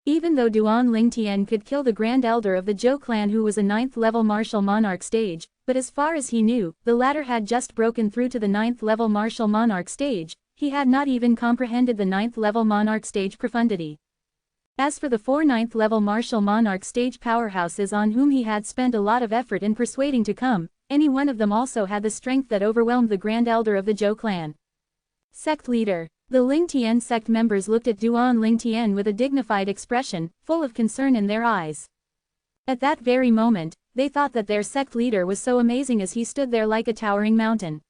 Even though Duan Lingtian could kill the Grand Elder of the Zhou clan who was a 9th level martial monarch stage, but as far as he knew, the latter had just broken through to the 9th level martial monarch stage, he had not even comprehended the 9th level monarch stage profundity. As for the 4 9th level martial monarch stage powerhouses on whom he had spent a lot of effort in persuading to come, any one of them also had the strength that overwhelmed the Grand Elder of the Zhou clan. Sect leader. The Lingtian sect members looked at Duan Lingtian with a dignified expression, full of concern in their eyes. At that very moment, they thought that their sect leader was so amazing as he stood there like a towering mountain.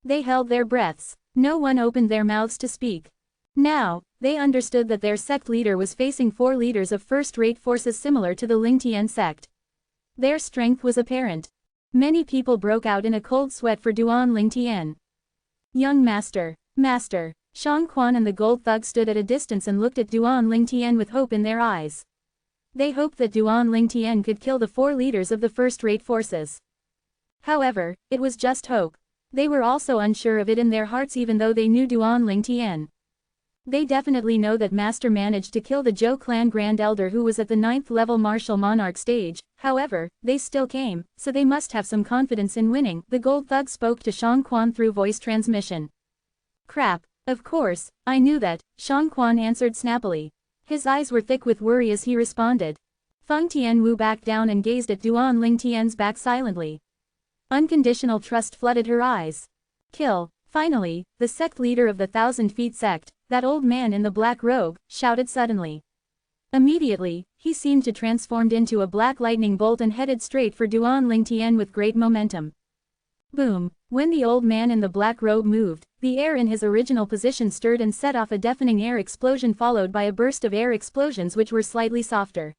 They held their breaths. No one opened their mouths to speak. Now, they understood that their sect leader was facing 4 leaders of first-rate forces similar to the Lingtian sect. Their strength was apparent. Many people broke out in a cold sweat for Duan Lingtian. Young master. Master. Shang Quan and the gold thug stood at a distance and looked at Duan Lingtian with hope in their eyes. They hoped that Duan Lingtian could kill the 4 leaders of the first-rate forces. However, it was just hope. They were also unsure of it in their hearts even though they knew Duan Lingtian. They definitely know that Master managed to kill the Zhou clan Grand Elder who was at the 9th level martial monarch stage, however, they still came, so they must have some confidence in winning. The gold thug spoke to Shang Quan through voice transmission. Crap, of course, I knew that, Shang Quan answered snappily. His eyes were thick with worry as he responded. Feng Tianwu backed down and gazed at Duan Lingtian's back silently. Unconditional trust flooded her eyes. Kill. Finally, the sect leader of the 1,000 Feet sect, that old man in the black robe, shouted suddenly. Immediately, he seemed to transformed into a black lightning bolt and headed straight for Duan Lingtian with great momentum. Boom! When the old man in the black robe moved, the air in his original position stirred and set off a deafening air explosion followed by a burst of air explosions which were slightly softer.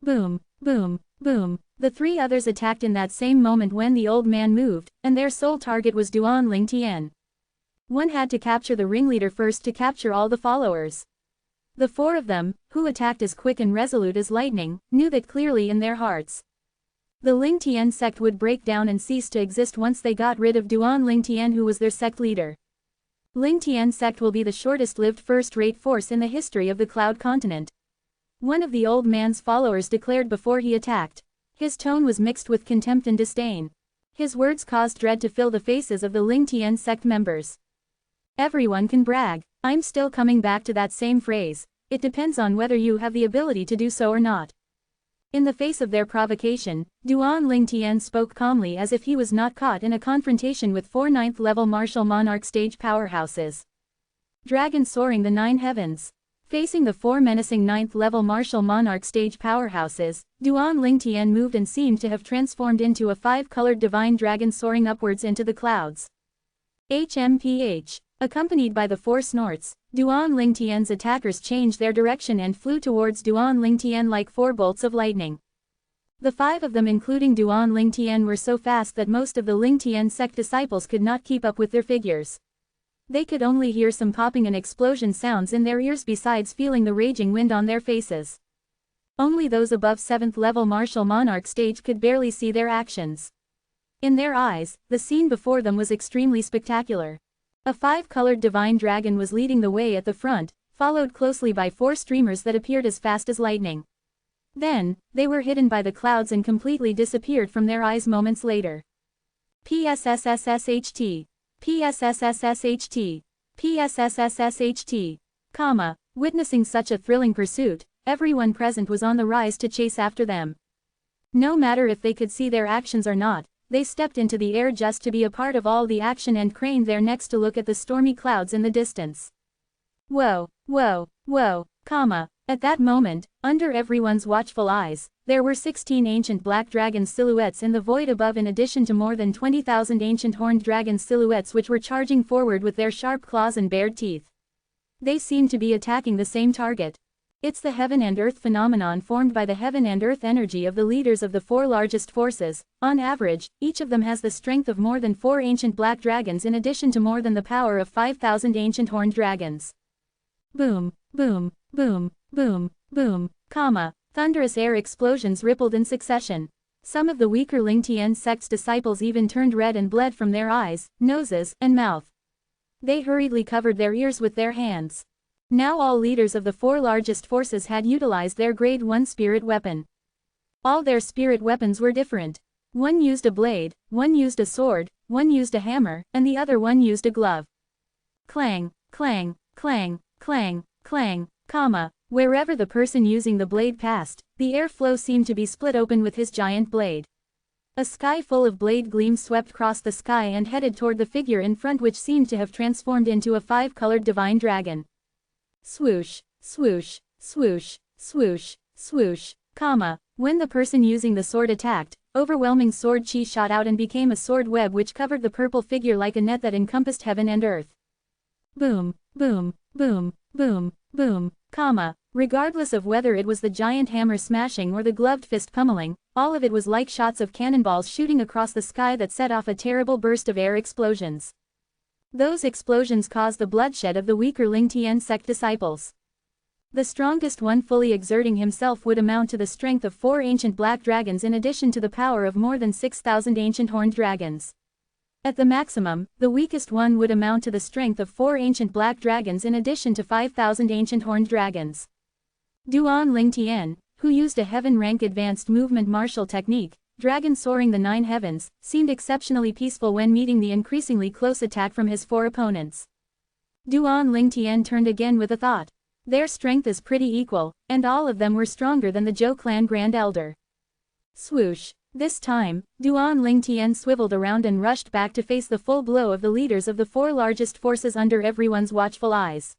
Boom! Boom! Boom! The 3 others attacked in that same moment when the old man moved, and their sole target was Duan Lingtian. One had to capture the ringleader first to capture all the followers. The 4 of them, who attacked as quick and resolute as lightning, knew that clearly in their hearts. The Lingtian sect would break down and cease to exist once they got rid of Duan Lingtian who was their sect leader. Lingtian sect will be the shortest-lived first-rate force in the history of the Cloud Continent. One of the old man's followers declared before he attacked. His tone was mixed with contempt and disdain. His words caused dread to fill the faces of the Lingtian sect members. Everyone can brag. I'm still coming back to that same phrase. It depends on whether you have the ability to do so or not. In the face of their provocation, Duan Lingtian spoke calmly as if he was not caught in a confrontation with 4 9th level martial monarch stage powerhouses. Dragon soaring the 9 heavens. Facing the 4 menacing 9th level martial monarch stage powerhouses, Duan Lingtian moved and seemed to have transformed into a 5-colored divine dragon soaring upwards into the clouds. HMPH. Accompanied by the 4 snorts, Duan Lingtian's attackers changed their direction and flew towards Duan Lingtian like 4 bolts of lightning. The 5 of them including Duan Lingtian were so fast that most of the Lingtian sect disciples could not keep up with their figures. They could only hear some popping and explosion sounds in their ears besides feeling the raging wind on their faces. Only those above 7th level martial monarch stage could barely see their actions. In their eyes, the scene before them was extremely spectacular. A 5-colored divine dragon was leading the way at the front, followed closely by 4 streamers that appeared as fast as lightning. Then, they were hidden by the clouds and completely disappeared from their eyes moments later. PSSSSHT. PSSSSHT. PSSSSHT. Witnessing such a thrilling pursuit, everyone present was on the rise to chase after them. No matter if they could see their actions or not, they stepped into the air just to be a part of all the action and craned their necks to look at the stormy clouds in the distance. Whoa, whoa, whoa, At that moment, under everyone's watchful eyes, there were 16 ancient black dragon silhouettes in the void above in addition to more than 20,000 ancient horned dragon silhouettes which were charging forward with their sharp claws and bared teeth. They seemed to be attacking the same target. It's the heaven and earth phenomenon formed by the heaven and earth energy of the leaders of the 4 largest forces. On average, each of them has the strength of more than 4 ancient black dragons in addition to more than the power of 5,000 ancient horned dragons. Boom, boom, boom, boom, boom, thunderous air explosions rippled in succession. Some of the weaker Ling Tian sect's disciples even turned red and bled from their eyes, noses, and mouth. They hurriedly covered their ears with their hands. Now all leaders of the 4 largest forces had utilized their grade 1 spirit weapon. All their spirit weapons were different. One used a blade, one used a sword, one used a hammer, and the other one used a glove. Clang, clang, clang, clang, clang, wherever the person using the blade passed, the airflow seemed to be split open with his giant blade. A sky full of blade gleams swept across the sky and headed toward the figure in front which seemed to have transformed into a 5-colored divine dragon. Swoosh, swoosh, swoosh, swoosh, swoosh, when the person using the sword attacked, overwhelming sword chi shot out and became a sword web which covered the purple figure like a net that encompassed heaven and earth. Boom, boom, boom, boom, boom, regardless of whether it was the giant hammer smashing or the gloved fist pummeling, all of it was like shots of cannonballs shooting across the sky that set off a terrible burst of air explosions. Those explosions caused the bloodshed of the weaker Ling Tian sect disciples. The strongest one fully exerting himself would amount to the strength of 4 ancient black dragons in addition to the power of more than 6,000 ancient horned dragons. At the maximum, the weakest one would amount to the strength of 4 ancient black dragons in addition to 5,000 ancient horned dragons. Duan Ling Tian, who used a heaven-rank advanced movement martial technique, Dragon Soaring the 9 Heavens, seemed exceptionally peaceful when meeting the increasingly close attack from his 4 opponents. Duan Ling Tian turned again with a thought. Their strength is pretty equal, and all of them were stronger than the Zhou clan Grand Elder. Swoosh. This time, Duan Ling Tian swiveled around and rushed back to face the full blow of the leaders of the 4 largest forces under everyone's watchful eyes.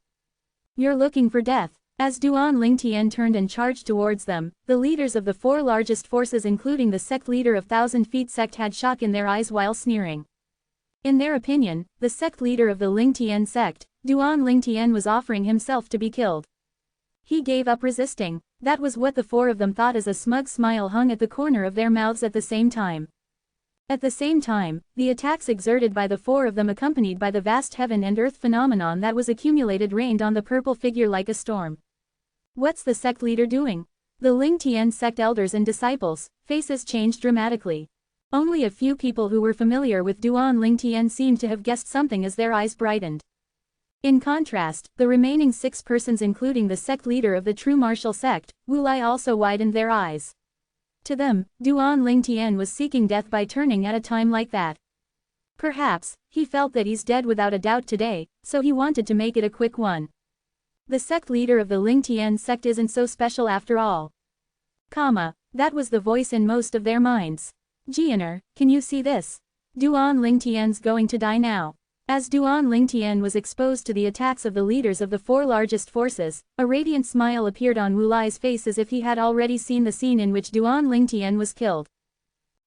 You're looking for death. As Duan Ling Tian turned and charged towards them, the leaders of the 4 largest forces including the sect leader of 1,000 Feet sect had shock in their eyes while sneering. In their opinion, the sect leader of the Ling Tian sect, Duan Ling Tian was offering himself to be killed. He gave up resisting. That was what the 4 of them thought as a smug smile hung at the corner of their mouths at the same time. At the same time, the attacks exerted by the 4 of them accompanied by the vast heaven and earth phenomenon that was accumulated rained on the purple figure like a storm. What's the sect leader doing? The Ling Tian sect elders and disciples' faces changed dramatically. Only a few people who were familiar with Duan Ling Tian seemed to have guessed something as their eyes brightened. In contrast, the remaining 6 persons including the sect leader of the true martial sect, Wu Lai also widened their eyes. To them, Duan Ling Tian was seeking death by turning at a time like that. Perhaps, he felt that he's dead without a doubt today, so he wanted to make it a quick one. The sect leader of the Ling Tian sect isn't so special after all. That was the voice in most of their minds. Jianer, can you see this? Duan Ling Tian's going to die now. As Duan Ling Tian was exposed to the attacks of the leaders of the 4 largest forces, a radiant smile appeared on Wu Lai's face as if he had already seen the scene in which Duan Ling Tian was killed.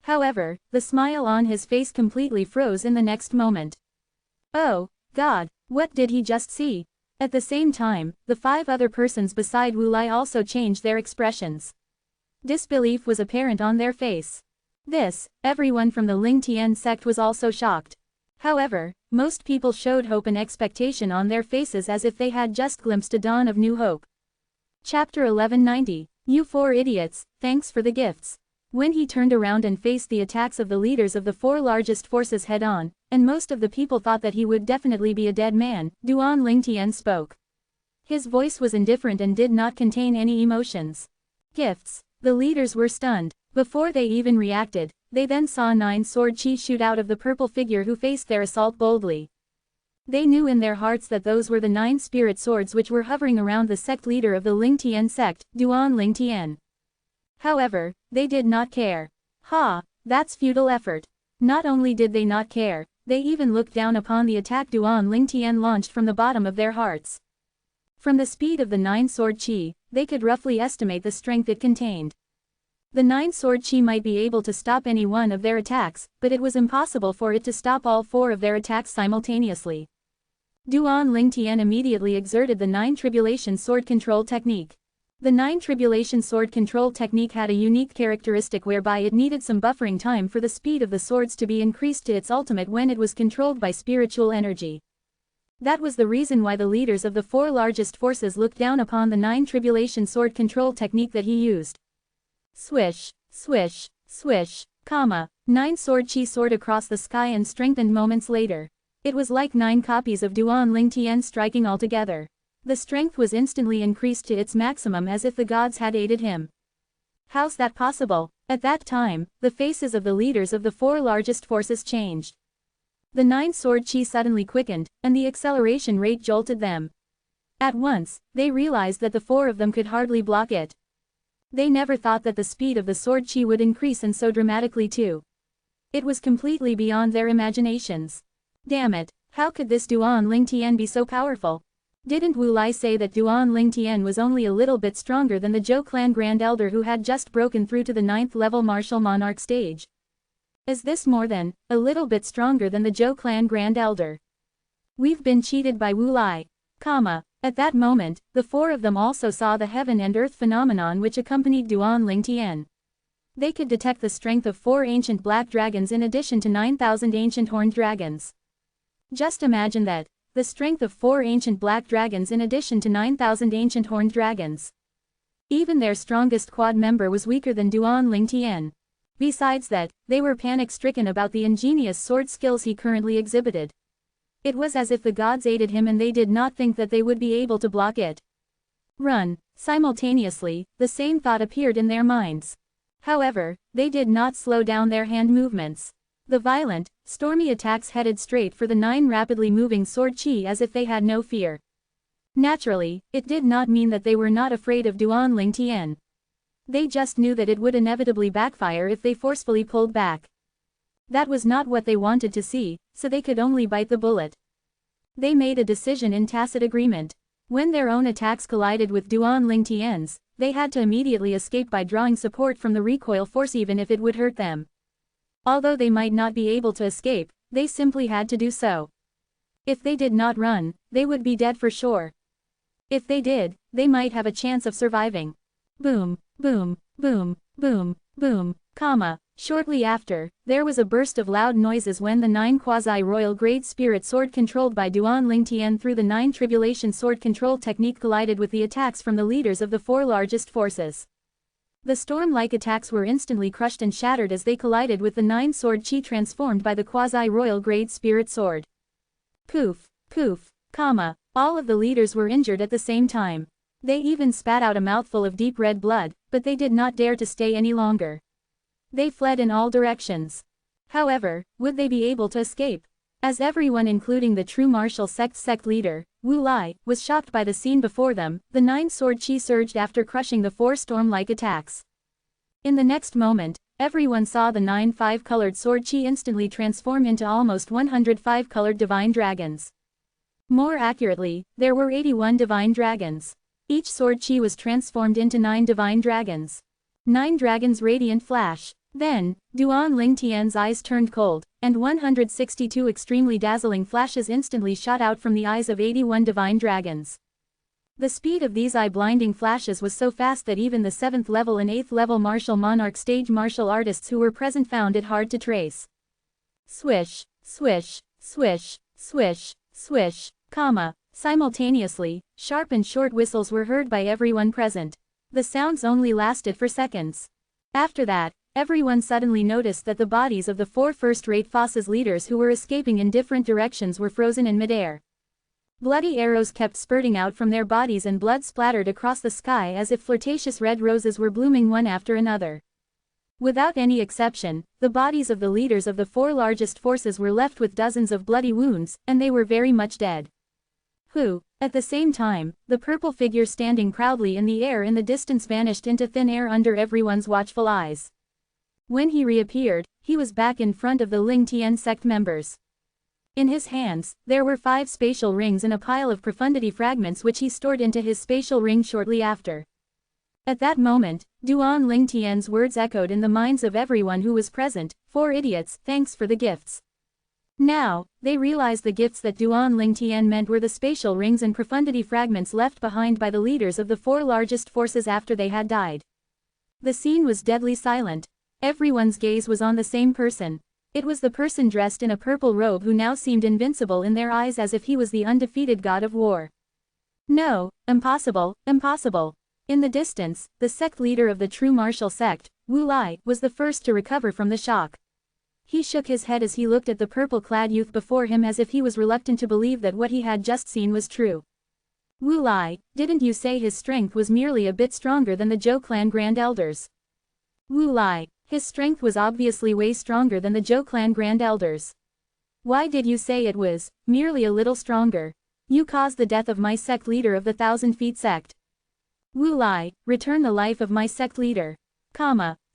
However, the smile on his face completely froze in the next moment. Oh, God, what did he just see? At the same time, the 5 other persons beside Wu Lai also changed their expressions. Disbelief was apparent on their face. Everyone from the Ling Tian sect was also shocked. However, most people showed hope and expectation on their faces as if they had just glimpsed a dawn of new hope. Chapter 1190. You 4 idiots, thanks for the gifts. When he turned around and faced the attacks of the leaders of the 4 largest forces head-on, and most of the people thought that he would definitely be a dead man, Duan Ling Tian spoke. His voice was indifferent and did not contain any emotions. Gifts. The leaders were stunned. Before they even reacted, they then saw 9 sword chi shoot out of the purple figure who faced their assault boldly. They knew in their hearts that those were the 9 spirit swords which were hovering around the sect leader of the Ling Tian sect, Duan Ling Tian. However, they did not care. Ha, that's futile effort. Not only did they not care, they even looked down upon the attack Duan Ling Tian launched from the bottom of their hearts. From the speed of the 9 sword chi, they could roughly estimate the strength it contained. The 9 sword chi might be able to stop any one of their attacks, but it was impossible for it to stop all 4 of their attacks simultaneously. Duan Ling Tian immediately exerted the 9 tribulation sword control technique. The 9 tribulation sword control technique had a unique characteristic whereby it needed some buffering time for the speed of the swords to be increased to its ultimate when it was controlled by spiritual energy. That was the reason why the leaders of the 4 largest forces looked down upon the 9 tribulation sword control technique that he used. Swish, swish, swish, 9 sword chi soared across the sky and strengthened moments later. It was like 9 copies of Duan Ling Tian striking all together. The strength was instantly increased to its maximum as if the gods had aided him. How's that possible? At that time, the faces of the leaders of the 4 largest forces changed. The 9 sword chi suddenly quickened, and the acceleration rate jolted them. At once, they realized that the 4 of them could hardly block it. They never thought that the speed of the sword chi would increase and so dramatically too. It was completely beyond their imaginations. Damn it, how could this Duan Ling Tian be so powerful? Didn't Wu Lai say that Duan Ling Tian was only a little bit stronger than the Zhou clan Grand Elder who had just broken through to the 9th level martial monarch stage? Is this more than a little bit stronger than the Zhou clan Grand Elder? We've been cheated by Wu Lai. At that moment, the 4 of them also saw the heaven and earth phenomenon which accompanied Duan Ling Tian. They could detect the strength of 4 ancient black dragons in addition to 9,000 ancient horned dragons. Just imagine that, the strength of 4 ancient black dragons in addition to 9,000 ancient horned dragons. Even their strongest quad member was weaker than Duan Ling Tian. Besides that, they were panic-stricken about the ingenious sword skills he currently exhibited. It was as if the gods aided him and they did not think that they would be able to block it. Run! Simultaneously, the same thought appeared in their minds. However, they did not slow down their hand movements. The violent, stormy attacks headed straight for the 9 rapidly moving sword chi as if they had no fear. Naturally, it did not mean that they were not afraid of Duan Ling Tian. They just knew that it would inevitably backfire if they forcefully pulled back. That was not what they wanted to see, so they could only bite the bullet. They made a decision in tacit agreement. When their own attacks collided with Duan Ling Tian's, they had to immediately escape by drawing support from the recoil force even if it would hurt them. Although they might not be able to escape, they simply had to do so. If they did not run, they would be dead for sure. If they did, they might have a chance of surviving. Boom, boom, boom, boom, boom, Shortly after, there was a burst of loud noises when the 9 quasi-royal grade spirit sword controlled by Duan Ling Tian through the 9 tribulation sword control technique collided with the attacks from the leaders of the 4 largest forces. The storm-like attacks were instantly crushed and shattered as they collided with the 9 sword chi transformed by the quasi-royal grade spirit sword. Poof, poof, all of the leaders were injured at the same time. They even spat out a mouthful of deep red blood, but they did not dare to stay any longer. They fled in all directions. However, would they be able to escape? As everyone including the true martial sect leader, Wu Lai, was shocked by the scene before them, the 9 sword chi surged after crushing the 4 storm-like attacks. In the next moment, everyone saw the 9 5-colored sword chi instantly transform into almost 100 5-colored divine dragons. More accurately, there were 81 divine dragons. Each sword chi was transformed into 9 divine dragons. 9 dragons' radiant flash. Then, Duan Ling Tian's eyes turned cold, and 162 extremely dazzling flashes instantly shot out from the eyes of 81 divine dragons. The speed of these eye-blinding flashes was so fast that even the 7th level and 8th level martial monarch stage martial artists who were present found it hard to trace. Swish, swish, swish, swish, swish, simultaneously, sharp and short whistles were heard by everyone present. The sounds only lasted for seconds. After that, everyone suddenly noticed that the bodies of the 4 first-rate forces leaders who were escaping in different directions were frozen in midair. Bloody arrows kept spurting out from their bodies and blood splattered across the sky as if flirtatious red roses were blooming one after another. Without any exception, the bodies of the leaders of the 4 largest forces were left with dozens of bloody wounds, and they were very much dead. At the same time, the purple figure standing proudly in the air in the distance vanished into thin air under everyone's watchful eyes. When he reappeared, he was back in front of the Ling Tian sect members. In his hands, there were 5 spatial rings and a pile of profundity fragments which he stored into his spatial ring shortly after. At that moment, Duan Ling Tian's words echoed in the minds of everyone who was present, 4 idiots, thanks for the gifts. Now, they realized the gifts that Duan Ling Tian meant were the spatial rings and profundity fragments left behind by the leaders of the 4 largest forces after they had died. The scene was deadly silent. Everyone's gaze was on the same person. It was the person dressed in a purple robe who now seemed invincible in their eyes as if he was the undefeated god of war. No, impossible, impossible. In the distance, the sect leader of the true martial sect, Wu Lai, was the first to recover from the shock. He shook his head as he looked at the purple-clad youth before him as if he was reluctant to believe that what he had just seen was true. Wu Lai, didn't you say his strength was merely a bit stronger than the Zhou clan Grand Elders? Wu Lai, his strength was obviously way stronger than the Zhou clan Grand Elders. Why did you say it was merely a little stronger? You caused the death of my sect leader of the 1,000 Feet sect. Wu Lai, return the life of my sect leader.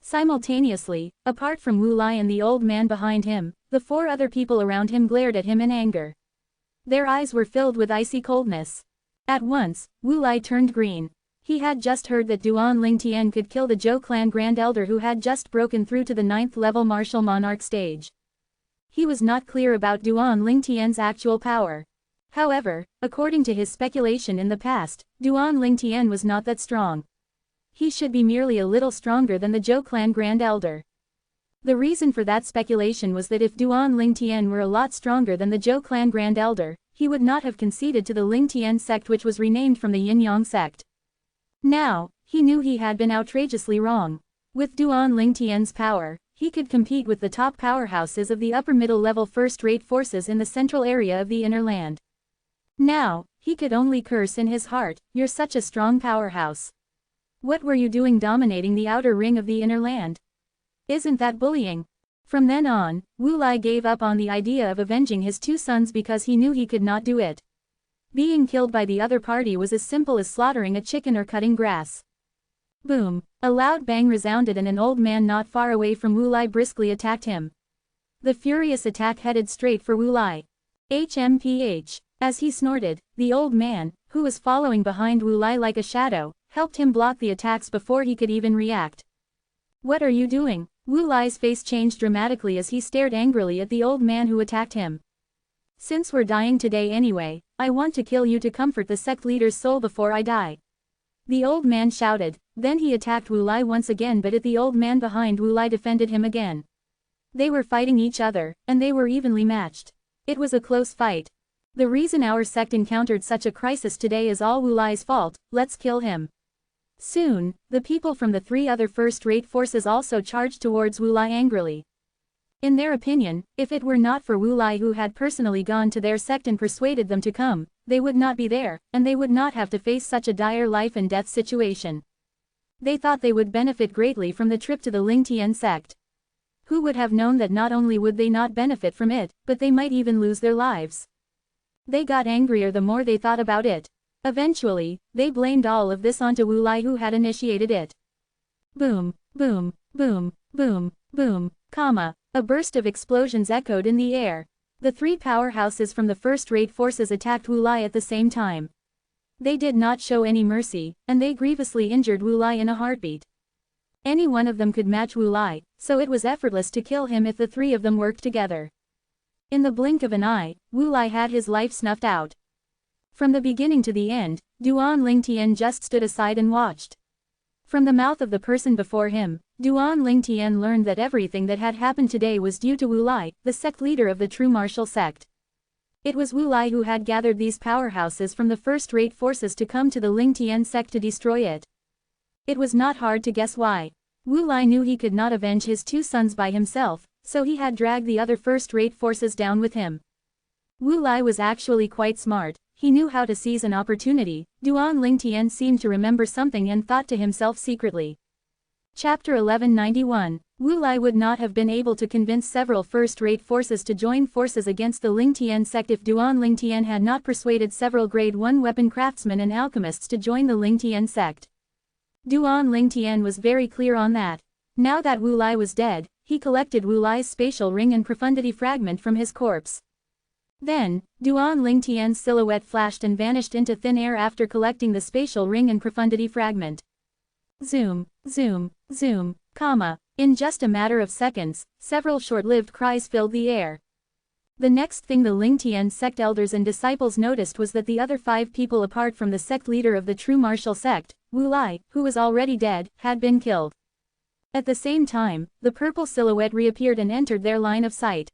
Simultaneously, apart from Wu Lai and the old man behind him, the 4 other people around him glared at him in anger. Their eyes were filled with icy coldness. At once, Wu Lai turned green. He had just heard that Duan Ling Tian could kill the Zhou clan Grand Elder who had just broken through to the 9th level martial monarch stage. He was not clear about Duan Ling Tian's actual power. However, according to his speculation in the past, Duan Ling Tian was not that strong. He should be merely a little stronger than the Zhou clan Grand Elder. The reason for that speculation was that if Duan Ling Tian were a lot stronger than the Zhou clan Grand Elder, he would not have conceded to the Ling Tian sect which was renamed from the Yin Yang sect. Now, he knew he had been outrageously wrong. With Duan Ling Tian's power, he could compete with the top powerhouses of the upper-middle level first-rate forces in the central area of the inner land. Now, he could only curse in his heart, "You're such a strong powerhouse. What were you doing dominating the outer ring of the inner land? Isn't that bullying?" From then on, Wu Lai gave up on the idea of avenging his 2 sons because he knew he could not do it. Being killed by the other party was as simple as slaughtering a chicken or cutting grass. Boom! A loud bang resounded and an old man not far away from Wu Lai briskly attacked him. The furious attack headed straight for Wu Lai. HMPH. As he snorted, the old man, who was following behind Wu Lai like a shadow, helped him block the attacks before he could even react. "What are you doing?" Wu Lai's face changed dramatically as he stared angrily at the old man who attacked him. "Since we're dying today anyway, I want to kill you to comfort the sect leader's soul before I die." The old man shouted, then he attacked Wu Lai once again but the old man behind Wu Lai defended him again. They were fighting each other, and they were evenly matched. It was a close fight. "The reason our sect encountered such a crisis today is all Wu Lai's fault, let's kill him." Soon, the people from the 3 other first-rate forces also charged towards Wu Lai angrily. In their opinion, if it were not for Wu Lai who had personally gone to their sect and persuaded them to come, they would not be there, and they would not have to face such a dire life-and-death situation. They thought they would benefit greatly from the trip to the Ling Tian sect. Who would have known that not only would they not benefit from it, but they might even lose their lives? They got angrier the more they thought about it. Eventually, they blamed all of this onto Wu Lai who had initiated it. Boom, boom, boom, boom, boom, a burst of explosions echoed in the air. The 3 powerhouses from the first-rate forces attacked Wu Lai at the same time. They did not show any mercy, and they grievously injured Wu Lai in a heartbeat. Any one of them could match Wu Lai, so it was effortless to kill him if the 3 of them worked together. In the blink of an eye, Wu Lai had his life snuffed out. From the beginning to the end, Duan Ling Tian just stood aside and watched. From the mouth of the person before him, Duan Ling Tian learned that everything that had happened today was due to Wu Lai, the sect leader of the true martial sect. It was Wu Lai who had gathered these powerhouses from the first-rate forces to come to the Ling Tian sect to destroy it. It was not hard to guess why. Wu Lai knew he could not avenge his 2 sons by himself, so he had dragged the other first-rate forces down with him. Wu Lai was actually quite smart. He knew how to seize an opportunity. Duan Lingtian seemed to remember something and thought to himself secretly. Chapter 1191. Wu Lai would not have been able to convince several first-rate forces to join forces against the Lingtian sect if Duan Lingtian had not persuaded several grade 1 weapon craftsmen and alchemists to join the Lingtian sect. Duan Lingtian was very clear on that. Now that Wu Lai was dead, he collected Wu Lai's spatial ring and profundity fragment from his corpse. Then, Duan Lingtian's silhouette flashed and vanished into thin air after collecting the spatial ring and profundity fragment. Zoom, zoom, zoom, comma. In just a matter of seconds, several short-lived cries filled the air. The next thing the Lingtian sect elders and disciples noticed was that the other 5 people apart from the sect leader of the true martial sect, Wu Lai, who was already dead, had been killed. At the same time, the purple silhouette reappeared and entered their line of sight.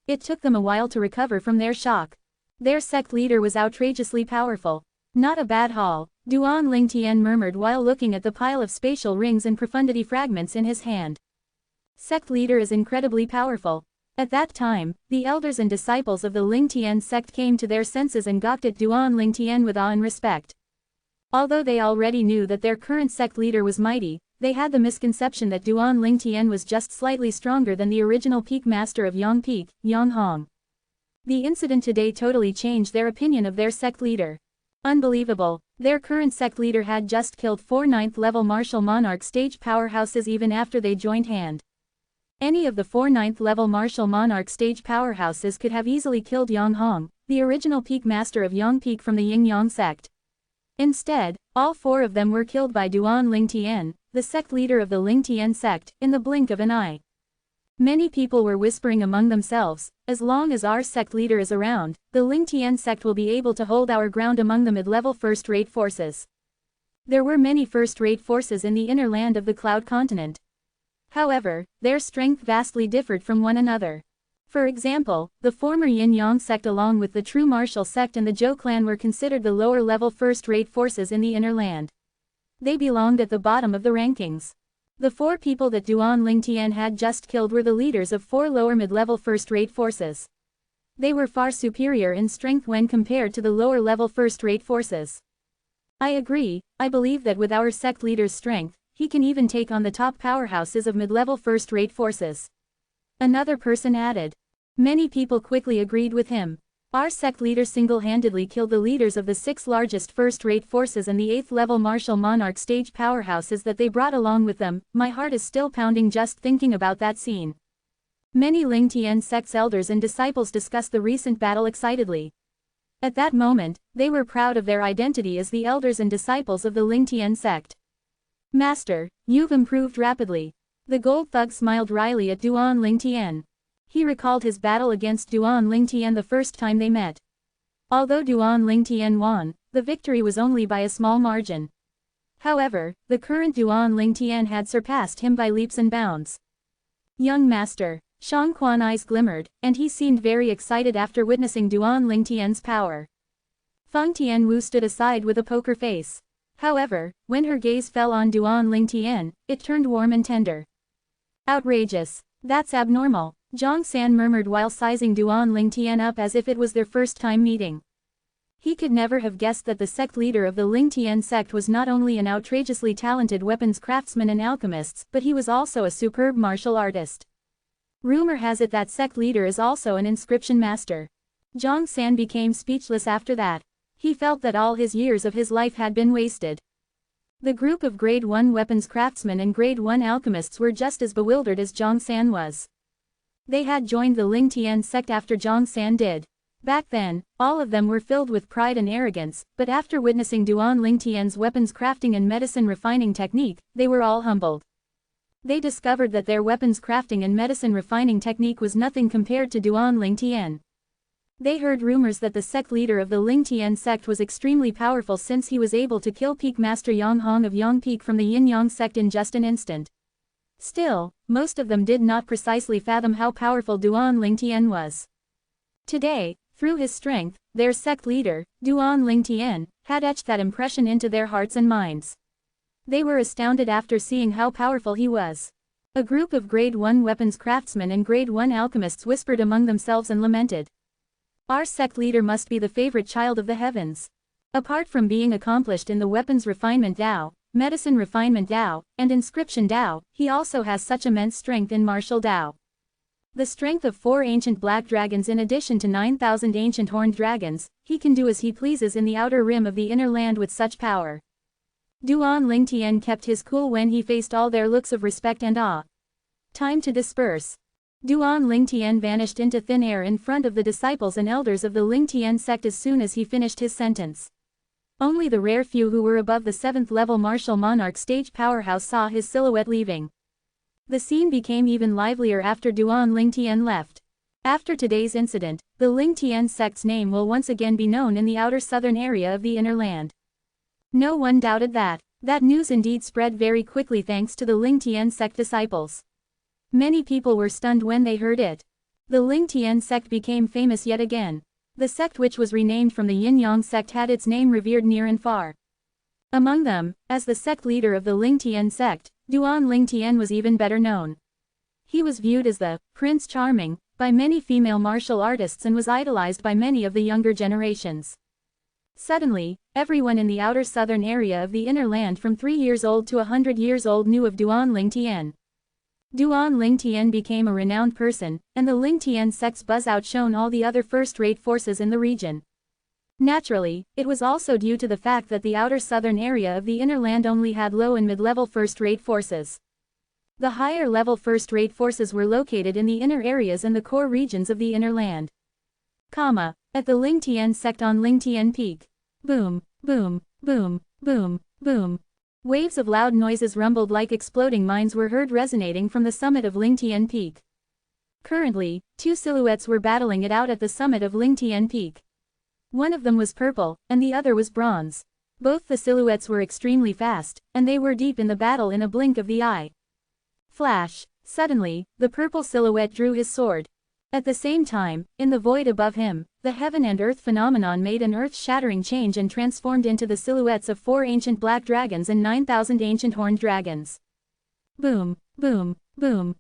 It took them a while to recover from their shock. Their sect leader was outrageously powerful. Not a bad haul, Duan Lingtian murmured while looking at the pile of spatial rings and profundity fragments in his hand. Sect leader is incredibly powerful. At that time, the elders and disciples of the Lingtian sect came to their senses and gawked at Duan Lingtian with awe and respect. Although they already knew that their current sect leader was mighty, they had the misconception that Duan Lingtian was just slightly stronger than the original peak master of Yang Peak, Yang Hong. The incident today totally changed their opinion of their sect leader. Unbelievable, their current sect leader had just killed 4 9th-level martial monarch stage powerhouses even after they joined hand. Any of the 4 9th-level martial monarch stage powerhouses could have easily killed Yang Hong, the original peak master of Yang Peak from the Yin-Yang sect. Instead, all 4 of them were killed by Duan Lingtian, the sect leader of the Lingtian sect, in the blink of an eye. Many people were whispering among themselves, as long as our sect leader is around, the Lingtian sect will be able to hold our ground among the mid-level first-rate forces. There were many first-rate forces in the inner land of the Cloud Continent. However, their strength vastly differed from one another. For example, the former Yin-Yang sect along with the true martial sect and the Zhou clan were considered the lower-level first-rate forces in the inner land. They belonged at the bottom of the rankings. The 4 people that Duan Lingtian had just killed were the leaders of 4 lower mid-level first-rate forces. They were far superior in strength when compared to the lower-level first-rate forces. I agree, I believe that with our sect leader's strength, he can even take on the top powerhouses of mid-level first-rate forces. Another person added. Many people quickly agreed with him. Our sect leader single-handedly killed the leaders of the 6 largest first-rate forces and the 8th-level martial monarch stage powerhouses that they brought along with them. My heart is still pounding just thinking about that scene. Many Lingtian sect's elders and disciples discussed the recent battle excitedly. At that moment, they were proud of their identity as the elders and disciples of the Lingtian sect. Master, you've improved rapidly. The gold thug smiled wryly at Duan Lingtian. He recalled his battle against Duan Lingtian the first time they met. Although Duan Lingtian won, the victory was only by a small margin. However, the current Duan Lingtian had surpassed him by leaps and bounds. Young master, Shang Quan's eyes glimmered, and he seemed very excited after witnessing Duan Lingtian's power. Feng Tianwu stood aside with a poker face. However, when her gaze fell on Duan Lingtian, it turned warm and tender. Outrageous. That's abnormal, Zhang San murmured while sizing Duan Lingtian up as if it was their first time meeting. He could never have guessed that the sect leader of the Lingtian sect was not only an outrageously talented weapons craftsman and alchemist, but he was also a superb martial artist. Rumor has it that sect leader is also an inscription master. Zhang San became speechless after that. He felt that all his years of his life had been wasted. The group of grade 1 weapons craftsmen and grade 1 alchemists were just as bewildered as Zhang San was. They had joined the Lingtian sect after Zhang San did. Back then, all of them were filled with pride and arrogance, but after witnessing Duan Lingtian's weapons crafting and medicine refining technique, they were all humbled. They discovered that their weapons crafting and medicine refining technique was nothing compared to Duan Lingtian. They heard rumors that the sect leader of the Lingtian sect was extremely powerful since he was able to kill Peak Master Yang Hong of Yang Peak from the Yin-Yang sect in just an instant. Still, most of them did not precisely fathom how powerful Duan Lingtian was. Today, through his strength, their sect leader, Duan Lingtian, had etched that impression into their hearts and minds. They were astounded after seeing how powerful he was. A group of grade 1 weapons craftsmen and grade 1 alchemists whispered among themselves and lamented. Our sect leader must be the favorite child of the heavens. Apart from being accomplished in the weapons refinement Dao, medicine refinement Dao, and inscription Dao, he also has such immense strength in martial Dao. The strength of 4 ancient black dragons in addition to 9,000 ancient horned dragons, he can do as he pleases in the outer rim of the inner land with such power. Duan Lingtian kept his cool when he faced all their looks of respect and awe. Time to disperse. Duan Lingtian vanished into thin air in front of the disciples and elders of the Lingtian sect as soon as he finished his sentence. Only the rare few who were above the 7th level martial monarch stage powerhouse saw his silhouette leaving. The scene became even livelier after Duan Lingtian left. After today's incident, the Lingtian sect's name will once again be known in the outer southern area of the inner land. No one doubted that. That news indeed spread very quickly thanks to the Lingtian sect disciples. Many people were stunned when they heard it. The Lingtian sect became famous yet again. The sect which was renamed from the Yin-Yang sect had its name revered near and far. Among them, as the sect leader of the Lingtian sect, Duan Lingtian was even better known. He was viewed as the Prince Charming by many female martial artists and was idolized by many of the younger generations. Suddenly, everyone in the outer southern area of the inner land from 3 years old to 100 years old knew of Duan Lingtian. Duan Lingtian became a renowned person, and the Lingtian sect's buzz outshone all the other first-rate forces in the region. Naturally, it was also due to the fact that the outer southern area of the inner land only had low and mid-level first-rate forces. The higher-level first-rate forces were located in the inner areas and the core regions of the inner land. At the Lingtian sect on Lingtian Peak. Boom, boom, boom, boom, boom. Waves of loud noises rumbled like exploding mines were heard resonating from the summit of Lingtian Peak. Currently, 2 silhouettes were battling it out at the summit of Lingtian Peak. One of them was purple, and the other was bronze. Both the silhouettes were extremely fast, and they were deep in the battle in a blink of the eye. Flash! Suddenly, the purple silhouette drew his sword. At the same time, in the void above him, the heaven and earth phenomenon made an earth-shattering change and transformed into the silhouettes of 4 ancient black dragons and 9,000 ancient horned dragons. Boom, boom, boom,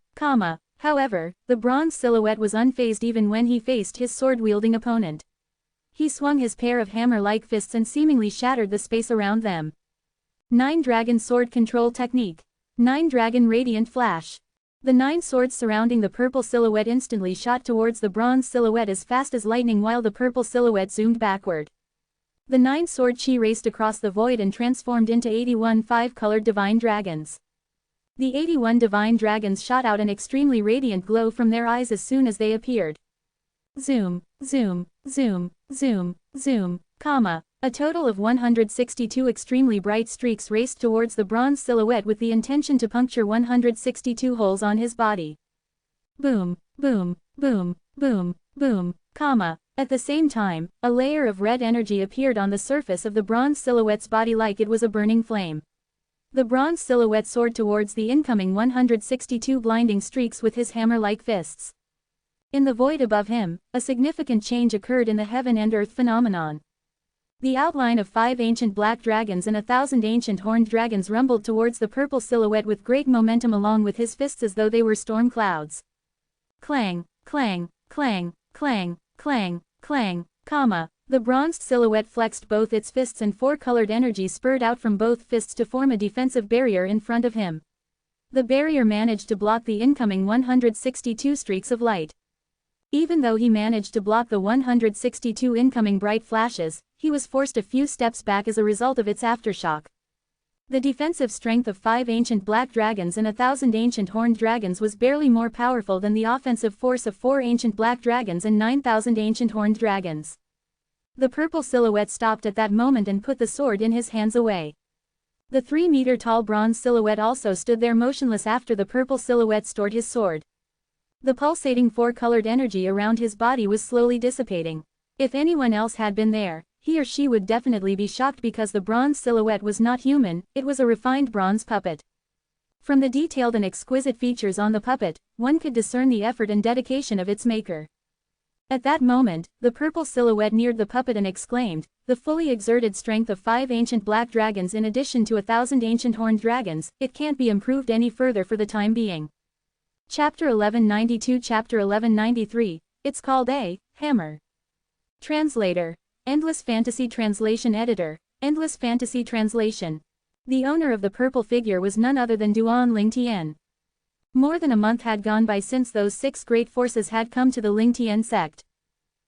However, the bronze silhouette was unfazed even when he faced his sword-wielding opponent. He swung his pair of hammer-like fists and seemingly shattered the space around them. 9 Dragon Sword Control Technique. 9 Dragon Radiant Flash. The 9 swords surrounding the purple silhouette instantly shot towards the bronze silhouette as fast as lightning while the purple silhouette zoomed backward. The 9 sword chi raced across the void and transformed into 81 5-colored divine dragons. The 81 divine dragons shot out an extremely radiant glow from their eyes as soon as they appeared. Zoom, zoom, zoom, zoom, zoom, A total of 162 extremely bright streaks raced towards the bronze silhouette with the intention to puncture 162 holes on his body. Boom, boom, boom, boom, boom, At the same time, a layer of red energy appeared on the surface of the bronze silhouette's body like it was a burning flame. The bronze silhouette soared towards the incoming 162 blinding streaks with his hammer-like fists. In the void above him, a significant change occurred in the heaven and earth phenomenon. The outline of 5 ancient black dragons and 1,000 ancient horned dragons rumbled towards the purple silhouette with great momentum along with his fists as though they were storm clouds. Clang, clang, clang, clang, clang, clang, The bronzed silhouette flexed both its fists and 4-colored energy spurred out from both fists to form a defensive barrier in front of him. The barrier managed to block the incoming 162 streaks of light. Even though he managed to block the 162 incoming bright flashes, he was forced a few steps back as a result of its aftershock. The defensive strength of 5 ancient black dragons and 1,000 ancient horned dragons was barely more powerful than the offensive force of 4 ancient black dragons and 9,000 ancient horned dragons. The purple silhouette stopped at that moment and put the sword in his hands away. The 3-meter-tall bronze silhouette also stood there motionless after the purple silhouette stored his sword. The pulsating 4-colored energy around his body was slowly dissipating. If anyone else had been there, he or she would definitely be shocked because the bronze silhouette was not human, it was a refined bronze puppet. From the detailed and exquisite features on the puppet, one could discern the effort and dedication of its maker. At that moment, the purple silhouette neared the puppet and exclaimed, "The fully exerted strength of 5 ancient black dragons in addition to 1,000 ancient horned dragons, it can't be improved any further for the time being." Chapter 1192 Chapter 1193, it's called a hammer. Translator. Endless Fantasy Translation Editor. Endless Fantasy Translation. The owner of the purple figure was none other than Duan Lingtian. More than a month had gone by since those 6 great forces had come to the Lingtian sect.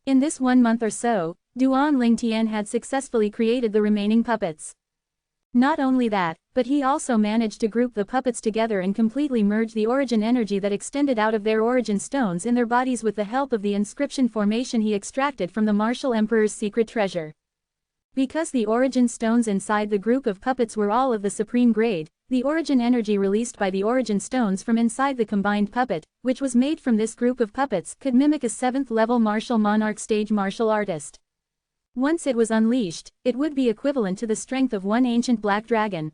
In this 1 month or so, Duan Lingtian had successfully created the remaining puppets. Not only that, but he also managed to group the puppets together and completely merge the origin energy that extended out of their origin stones in their bodies with the help of the inscription formation he extracted from the Martial Emperor's secret treasure. Because the origin stones inside the group of puppets were all of the supreme grade, the origin energy released by the origin stones from inside the combined puppet, which was made from this group of puppets, could mimic a 7th level martial monarch stage martial artist. Once it was unleashed, it would be equivalent to the strength of one ancient black dragon.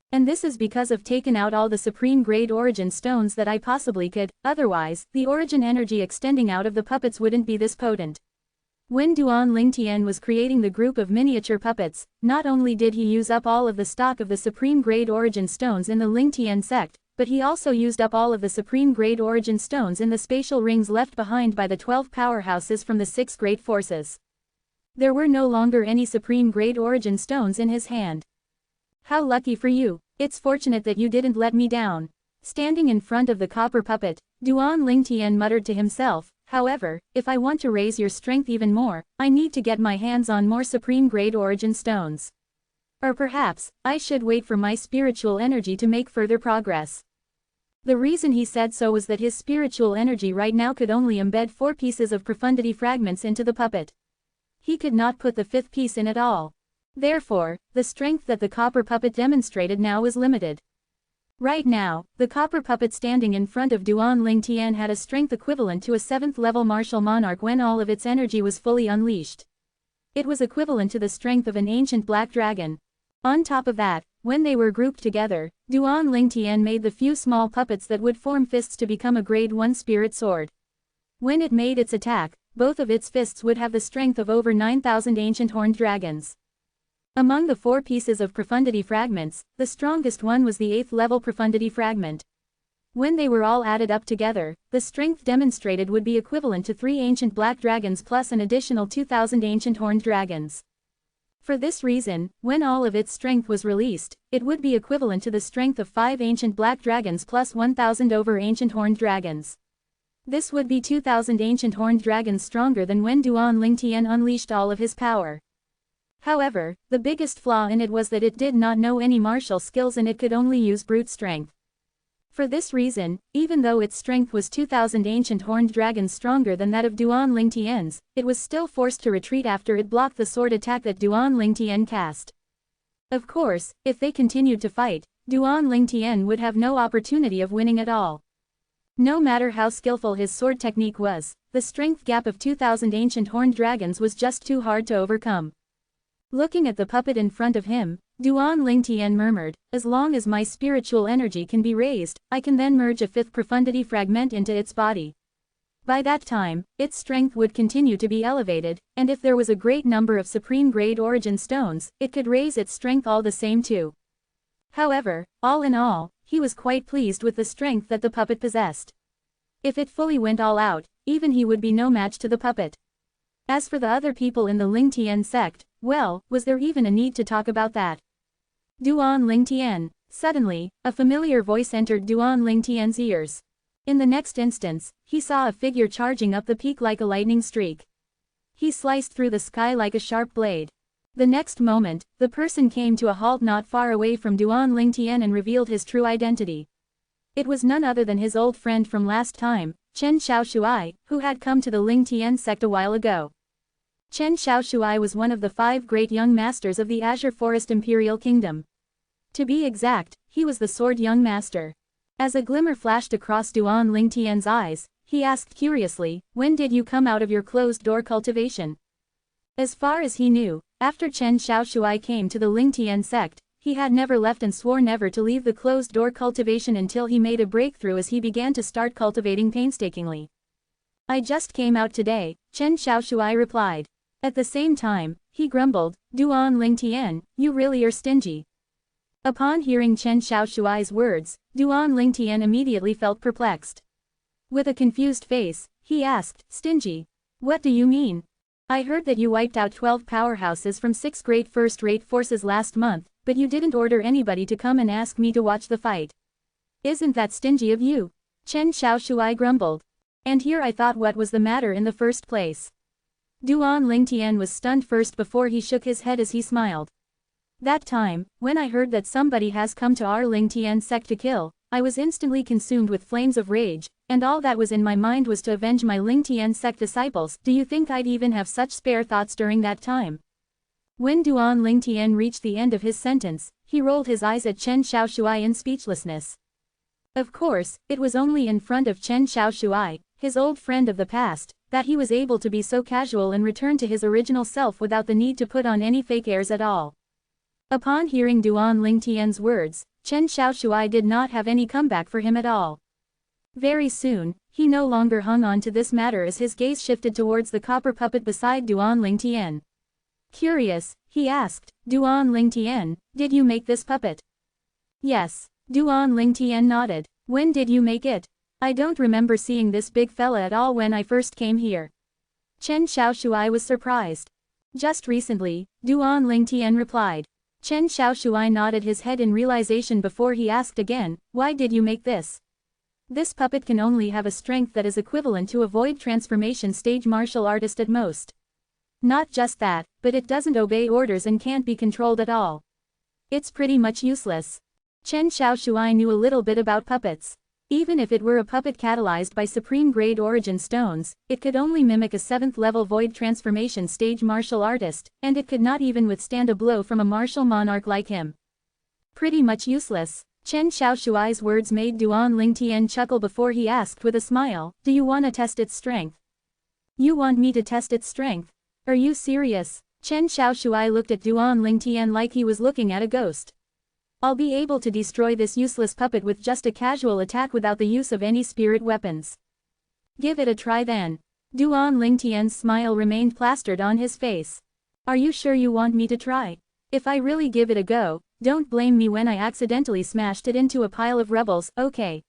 And this is because I've taken out all the supreme grade origin stones that I possibly could, otherwise, the origin energy extending out of the puppets wouldn't be this potent. When Duan Lingtian was creating the group of miniature puppets, not only did he use up all of the stock of the supreme grade origin stones in the Lingtian sect, but he also used up all of the supreme grade origin stones in the spatial rings left behind by the 12 powerhouses from the 6 great forces. There were no longer any supreme grade origin stones in his hand. How lucky for you. It's fortunate that you didn't let me down. Standing in front of the copper puppet, Duan Lingtian muttered to himself, however, if I want to raise your strength even more, I need to get my hands on more supreme grade origin stones. Or perhaps, I should wait for my spiritual energy to make further progress. The reason he said so was that his spiritual energy right now could only embed 4 pieces of profundity fragments into the puppet. He could not put the 5th piece in at all. Therefore, the strength that the copper puppet demonstrated now was limited. Right now, the copper puppet standing in front of Duan Lingtian had a strength equivalent to a 7th level martial monarch when all of its energy was fully unleashed. It was equivalent to the strength of an ancient black dragon. On top of that, when they were grouped together, Duan Lingtian made the few small puppets that would form fists to become a grade 1 spirit sword. When it made its attack, both of its fists would have the strength of over 9,000 ancient horned dragons. Among the 4 pieces of profundity fragments, the strongest one was the 8th level profundity fragment. When they were all added up together, the strength demonstrated would be equivalent to 3 ancient black dragons plus an additional 2,000 ancient horned dragons. For this reason, when all of its strength was released, it would be equivalent to the strength of 5 ancient black dragons plus 1,000 over ancient horned dragons. This would be 2,000 ancient horned dragons stronger than when Duan Lingtian unleashed all of his power. However, the biggest flaw in it was that it did not know any martial skills and it could only use brute strength. For this reason, even though its strength was 2,000 ancient horned dragons stronger than that of Duan Lingtian's, it was still forced to retreat after it blocked the sword attack that Duan Lingtian cast. Of course, if they continued to fight, Duan Lingtian would have no opportunity of winning at all. No matter how skillful his sword technique was, the strength gap of 2,000 ancient horned dragons was just too hard to overcome. Looking at the puppet in front of him, Duan Lingtian murmured, as long as my spiritual energy can be raised, I can then merge a 5th profundity fragment into its body. By that time, its strength would continue to be elevated, and if there was a great number of supreme grade origin stones, it could raise its strength all the same too. However, all in all, he was quite pleased with the strength that the puppet possessed. If it fully went all out, even he would be no match to the puppet. As for the other people in the Lingtian sect, well, was there even a need to talk about that? Duan Lingtian. Suddenly, a familiar voice entered Duan Lingtian's ears. In the next instance, he saw a figure charging up the peak like a lightning streak. He sliced through the sky like a sharp blade. The next moment, the person came to a halt not far away from Duan Lingtian and revealed his true identity. It was none other than his old friend from last time, Chen Xiaoshuai, who had come to the Lingtian sect a while ago. Chen Xiaoshuai was one of the 5 great young masters of the Azure Forest Imperial Kingdom. To be exact, he was the sword young master. As a glimmer flashed across Duan Lingtian's eyes, he asked curiously, when did you come out of your closed-door cultivation? As far as he knew, after Chen Xiaoshuai came to the Lingtian sect, he had never left and swore never to leave the closed-door cultivation until he made a breakthrough as he began to start cultivating painstakingly. I just came out today, Chen Xiaoshuai replied. At the same time, he grumbled, Duan Lingtian, you really are stingy. Upon hearing Chen Xiaoshuai's words, Duan Lingtian immediately felt perplexed. With a confused face, he asked, stingy? What do you mean? I heard that you wiped out 12 powerhouses from 6 great first-rate forces last month, but you didn't order anybody to come and ask me to watch the fight. Isn't that stingy of you? Chen Xiaoshui grumbled. And here I thought what was the matter in the first place. Duan Lingtian was stunned first before he shook his head as he smiled. That time, when I heard that somebody has come to our Lingtian sect to kill, I was instantly consumed with flames of rage, and all that was in my mind was to avenge my Lingtian sect disciples. Do you think I'd even have such spare thoughts during that time? When Duan Lingtian reached the end of his sentence, he rolled his eyes at Chen Xiaoshui in speechlessness. Of course, it was only in front of Chen Xiaoshui, his old friend of the past, that he was able to be so casual and return to his original self without the need to put on any fake airs at all. Upon hearing Duan Lingtian's words, Chen Xiaoshui did not have any comeback for him at all. Very soon, he no longer hung on to this matter as his gaze shifted towards the copper puppet beside Duan Lingtian. Curious, he asked, Duan Lingtian, did you make this puppet? Yes. Duan Lingtian nodded. When did you make it? I don't remember seeing this big fella at all when I first came here. Chen Xiaoshui was surprised. Just recently, Duan Lingtian replied. Chen Xiaoshui nodded his head in realization before he asked again, why did you make this? This puppet can only have a strength that is equivalent to a void transformation stage martial artist at most. Not just that, but it doesn't obey orders and can't be controlled at all. It's pretty much useless. Chen Xiaoshui knew a little bit about puppets. Even if it were a puppet catalyzed by supreme-grade origin stones, it could only mimic a 7th-level void transformation stage martial artist, and it could not even withstand a blow from a martial monarch like him. Pretty much useless. Chen Xiaoshui's words made Duan Lingtian chuckle before he asked with a smile, do you want to test its strength? You want me to test its strength? Are you serious? Chen Xiaoshui looked at Duan Lingtian like he was looking at a ghost. I'll be able to destroy this useless puppet with just a casual attack without the use of any spirit weapons. Give it a try then. Duan Lingtian's smile remained plastered on his face. Are you sure you want me to try? If I really give it a go, don't blame me when I accidentally smashed it into a pile of rebels, okay?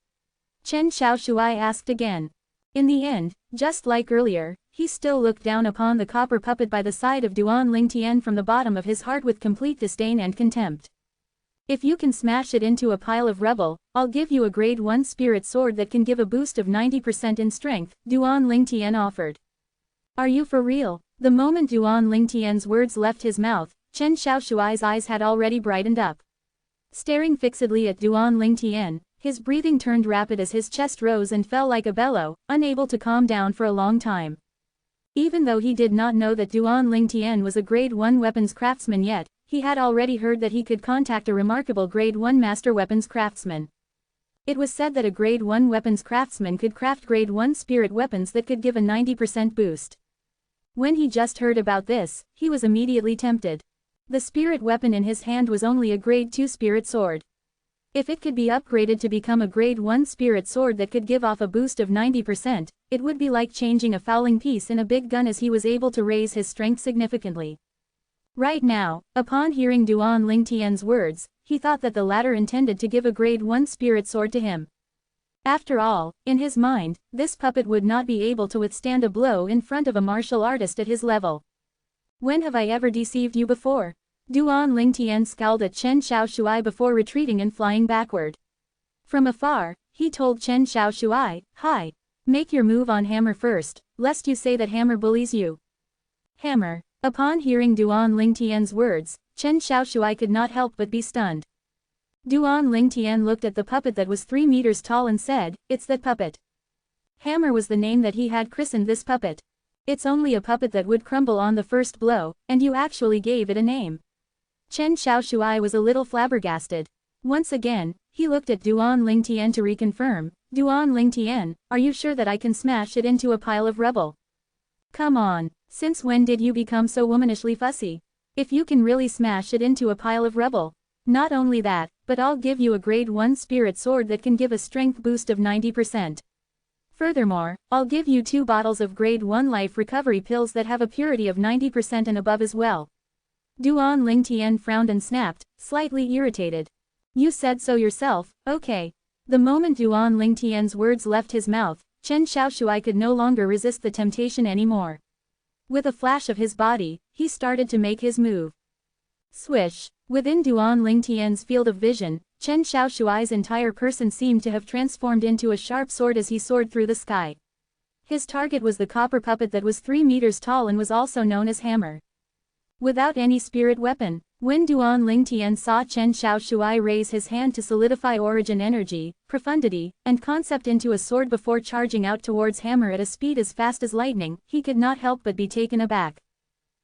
Chen Xiaoshui asked again. In the end, just like earlier, he still looked down upon the copper puppet by the side of Duan Lingtian from the bottom of his heart with complete disdain and contempt. If you can smash it into a pile of rubble, I'll give you a grade 1 spirit sword that can give a boost of 90% in strength, Duan Lingtian offered. Are you for real? The moment Duan Lingtian's words left his mouth, Chen Xiaoshui's eyes had already brightened up. Staring fixedly at Duan Lingtian, his breathing turned rapid as his chest rose and fell like a bellow, unable to calm down for a long time. Even though he did not know that Duan Lingtian was a grade 1 weapons craftsman yet, he had already heard that he could contact a remarkable grade 1 master weapons craftsman. It was said that a grade 1 weapons craftsman could craft grade 1 spirit weapons that could give a 90% boost. When he just heard about this, he was immediately tempted. The spirit weapon in his hand was only a grade 2 spirit sword. If it could be upgraded to become a grade 1 spirit sword that could give off a boost of 90%, it would be like changing a fowling piece in a big gun as he was able to raise his strength significantly. Right now, upon hearing Duan Lingtian's words, he thought that the latter intended to give a grade 1 spirit sword to him. After all, in his mind, this puppet would not be able to withstand a blow in front of a martial artist at his level. When have I ever deceived you before? Duan Lingtian scowled at Chen Xiaoshui before retreating and flying backward. From afar, he told Chen Xiaoshui, hi. Make your move on Hammer first, lest you say that Hammer bullies you. Hammer. Upon hearing Duan Lingtian's words, Chen Xiaoshui could not help but be stunned. Duan Lingtian looked at the puppet that was 3 meters tall and said, it's that puppet. Hammer was the name that he had christened this puppet. It's only a puppet that would crumble on the first blow, and you actually gave it a name. Chen Xiaoshui was a little flabbergasted. Once again, he looked at Duan Lingtian to reconfirm, Duan Lingtian, are you sure that I can smash it into a pile of rubble? Come on, since when did you become so womanishly fussy? If you can really smash it into a pile of rubble. Not only that, but I'll give you a grade 1 spirit sword that can give a strength boost of 90%. Furthermore, I'll give you 2 bottles of grade 1 life recovery pills that have a purity of 90% and above as well. Duan Lingtian frowned and snapped, slightly irritated. You said so yourself, okay. The moment Duan Lingtian's words left his mouth, Chen Xiaoshui could no longer resist the temptation anymore. With a flash of his body, he started to make his move. Swish! Within Duan Lingtian's field of vision, Chen Xiaoshuai's entire person seemed to have transformed into a sharp sword as he soared through the sky. His target was the copper puppet that was 3 meters tall and was also known as Hammer. Without any spirit weapon, when Duan Lingtian saw Chen Xiaoshuai raise his hand to solidify origin energy, profundity, and concept into a sword before charging out towards Hammer at a speed as fast as lightning, he could not help but be taken aback.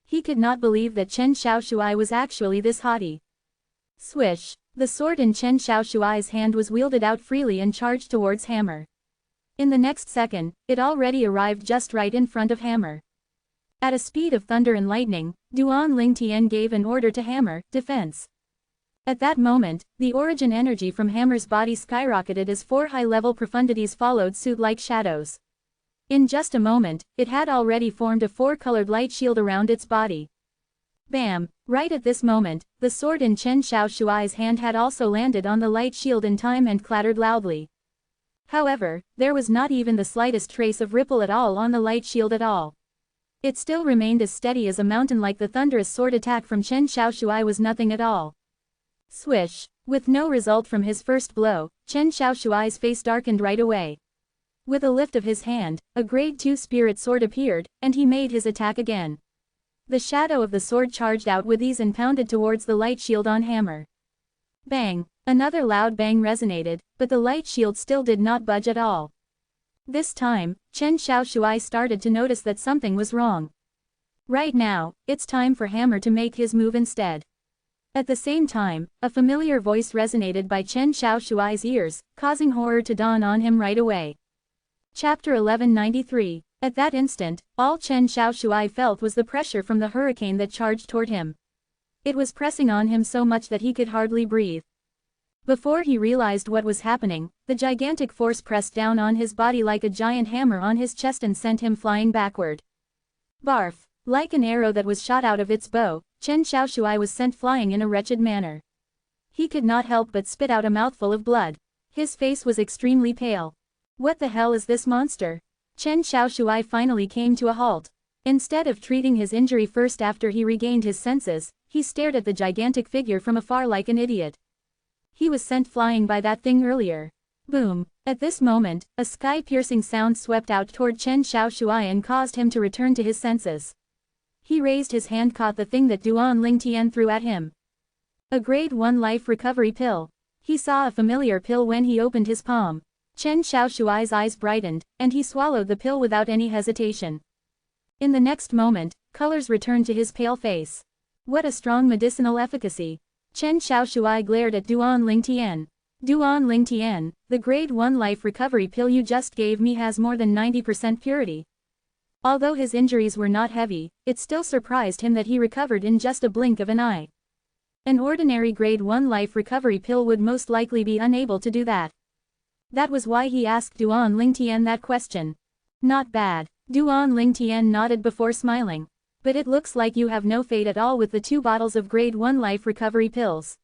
He could not believe that Chen Xiaoshuai was actually this haughty. Swish! The sword in Chen Xiaoshuai's hand was wielded out freely and charged towards Hammer. In the next second, it already arrived just right in front of Hammer. At a speed of thunder and lightning, Duan Lingtian gave an order to Hammer, defense. At that moment, the origin energy from Hammer's body skyrocketed as 4 high-level profundities followed suit like shadows. In just a moment, it had already formed a 4-colored light shield around its body. Bam! Right at this moment, the sword in Chen Xiaoshuai's hand had also landed on the light shield in time and clattered loudly. However, there was not even the slightest trace of ripple at all on the light shield at all. It still remained as steady as a mountain, like the thunderous sword attack from Chen Xiaoshuai was nothing at all. Swish! With no result from his first blow, Chen Xiaoshuai's face darkened right away. With a lift of his hand, a grade 2 spirit sword appeared, and he made his attack again. The shadow of the sword charged out with ease and pounded towards the light shield on Hammer. Bang! Another loud bang resonated, but the light shield still did not budge at all. This time, Chen Xiaoshuai started to notice that something was wrong. Right now, it's time for Hammer to make his move instead. At the same time, a familiar voice resonated by Chen Xiaoshuai's ears, causing horror to dawn on him right away. Chapter 1193. At that instant, all Chen Xiaoshuai felt was the pressure from the hurricane that charged toward him. It was pressing on him so much that he could hardly breathe. Before he realized what was happening, the gigantic force pressed down on his body like a giant hammer on his chest and sent him flying backward. Barf! Like an arrow that was shot out of its bow, Chen Xiaoshuai was sent flying in a wretched manner. He could not help but spit out a mouthful of blood. His face was extremely pale. What the hell is this monster? Chen Xiaoshuai finally came to a halt. Instead of treating his injury first after he regained his senses, he stared at the gigantic figure from afar like an idiot. He was sent flying by that thing earlier. Boom! At this moment, a sky-piercing sound swept out toward Chen Xiaoshuai and caused him to return to his senses. He raised his hand, caught the thing that Duan Lingtian threw at him. A grade 1 life recovery pill. He saw a familiar pill when he opened his palm. Chen Xiaoshuai's eyes brightened, and he swallowed the pill without any hesitation. In the next moment, colors returned to his pale face. What a strong medicinal efficacy! Chen Xiaoshuai glared at Duan Lingtian. Duan Lingtian, the grade 1 life recovery pill you just gave me has more than 90% purity. Although his injuries were not heavy, it still surprised him that he recovered in just a blink of an eye. An ordinary grade 1 life recovery pill would most likely be unable to do that. That was why he asked Duan Lingtian that question. Not bad. Duan Lingtian nodded before smiling. But it looks like you have no fate at all with the 2 bottles of grade 1 life recovery pills.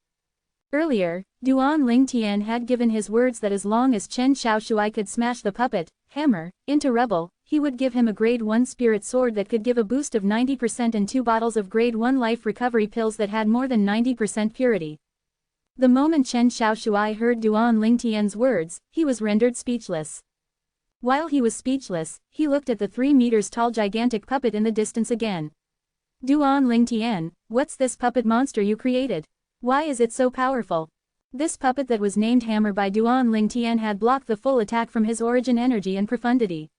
Earlier, Duan Lingtian had given his words that as long as Chen Xiaoshuai could smash the puppet, Hammer, into rubble, he would give him a grade 1 spirit sword that could give a boost of 90% and 2 bottles of grade 1 life recovery pills that had more than 90% purity. The moment Chen Xiaoshuai heard Duan Lingtian's words, he was rendered speechless. While he was speechless, he looked at the 3 meters tall gigantic puppet in the distance again. Duan Lingtian, what's this puppet monster you created? Why is it so powerful? This puppet that was named Hammer by Duan Lingtian had blocked the full attack from his origin energy and profundity.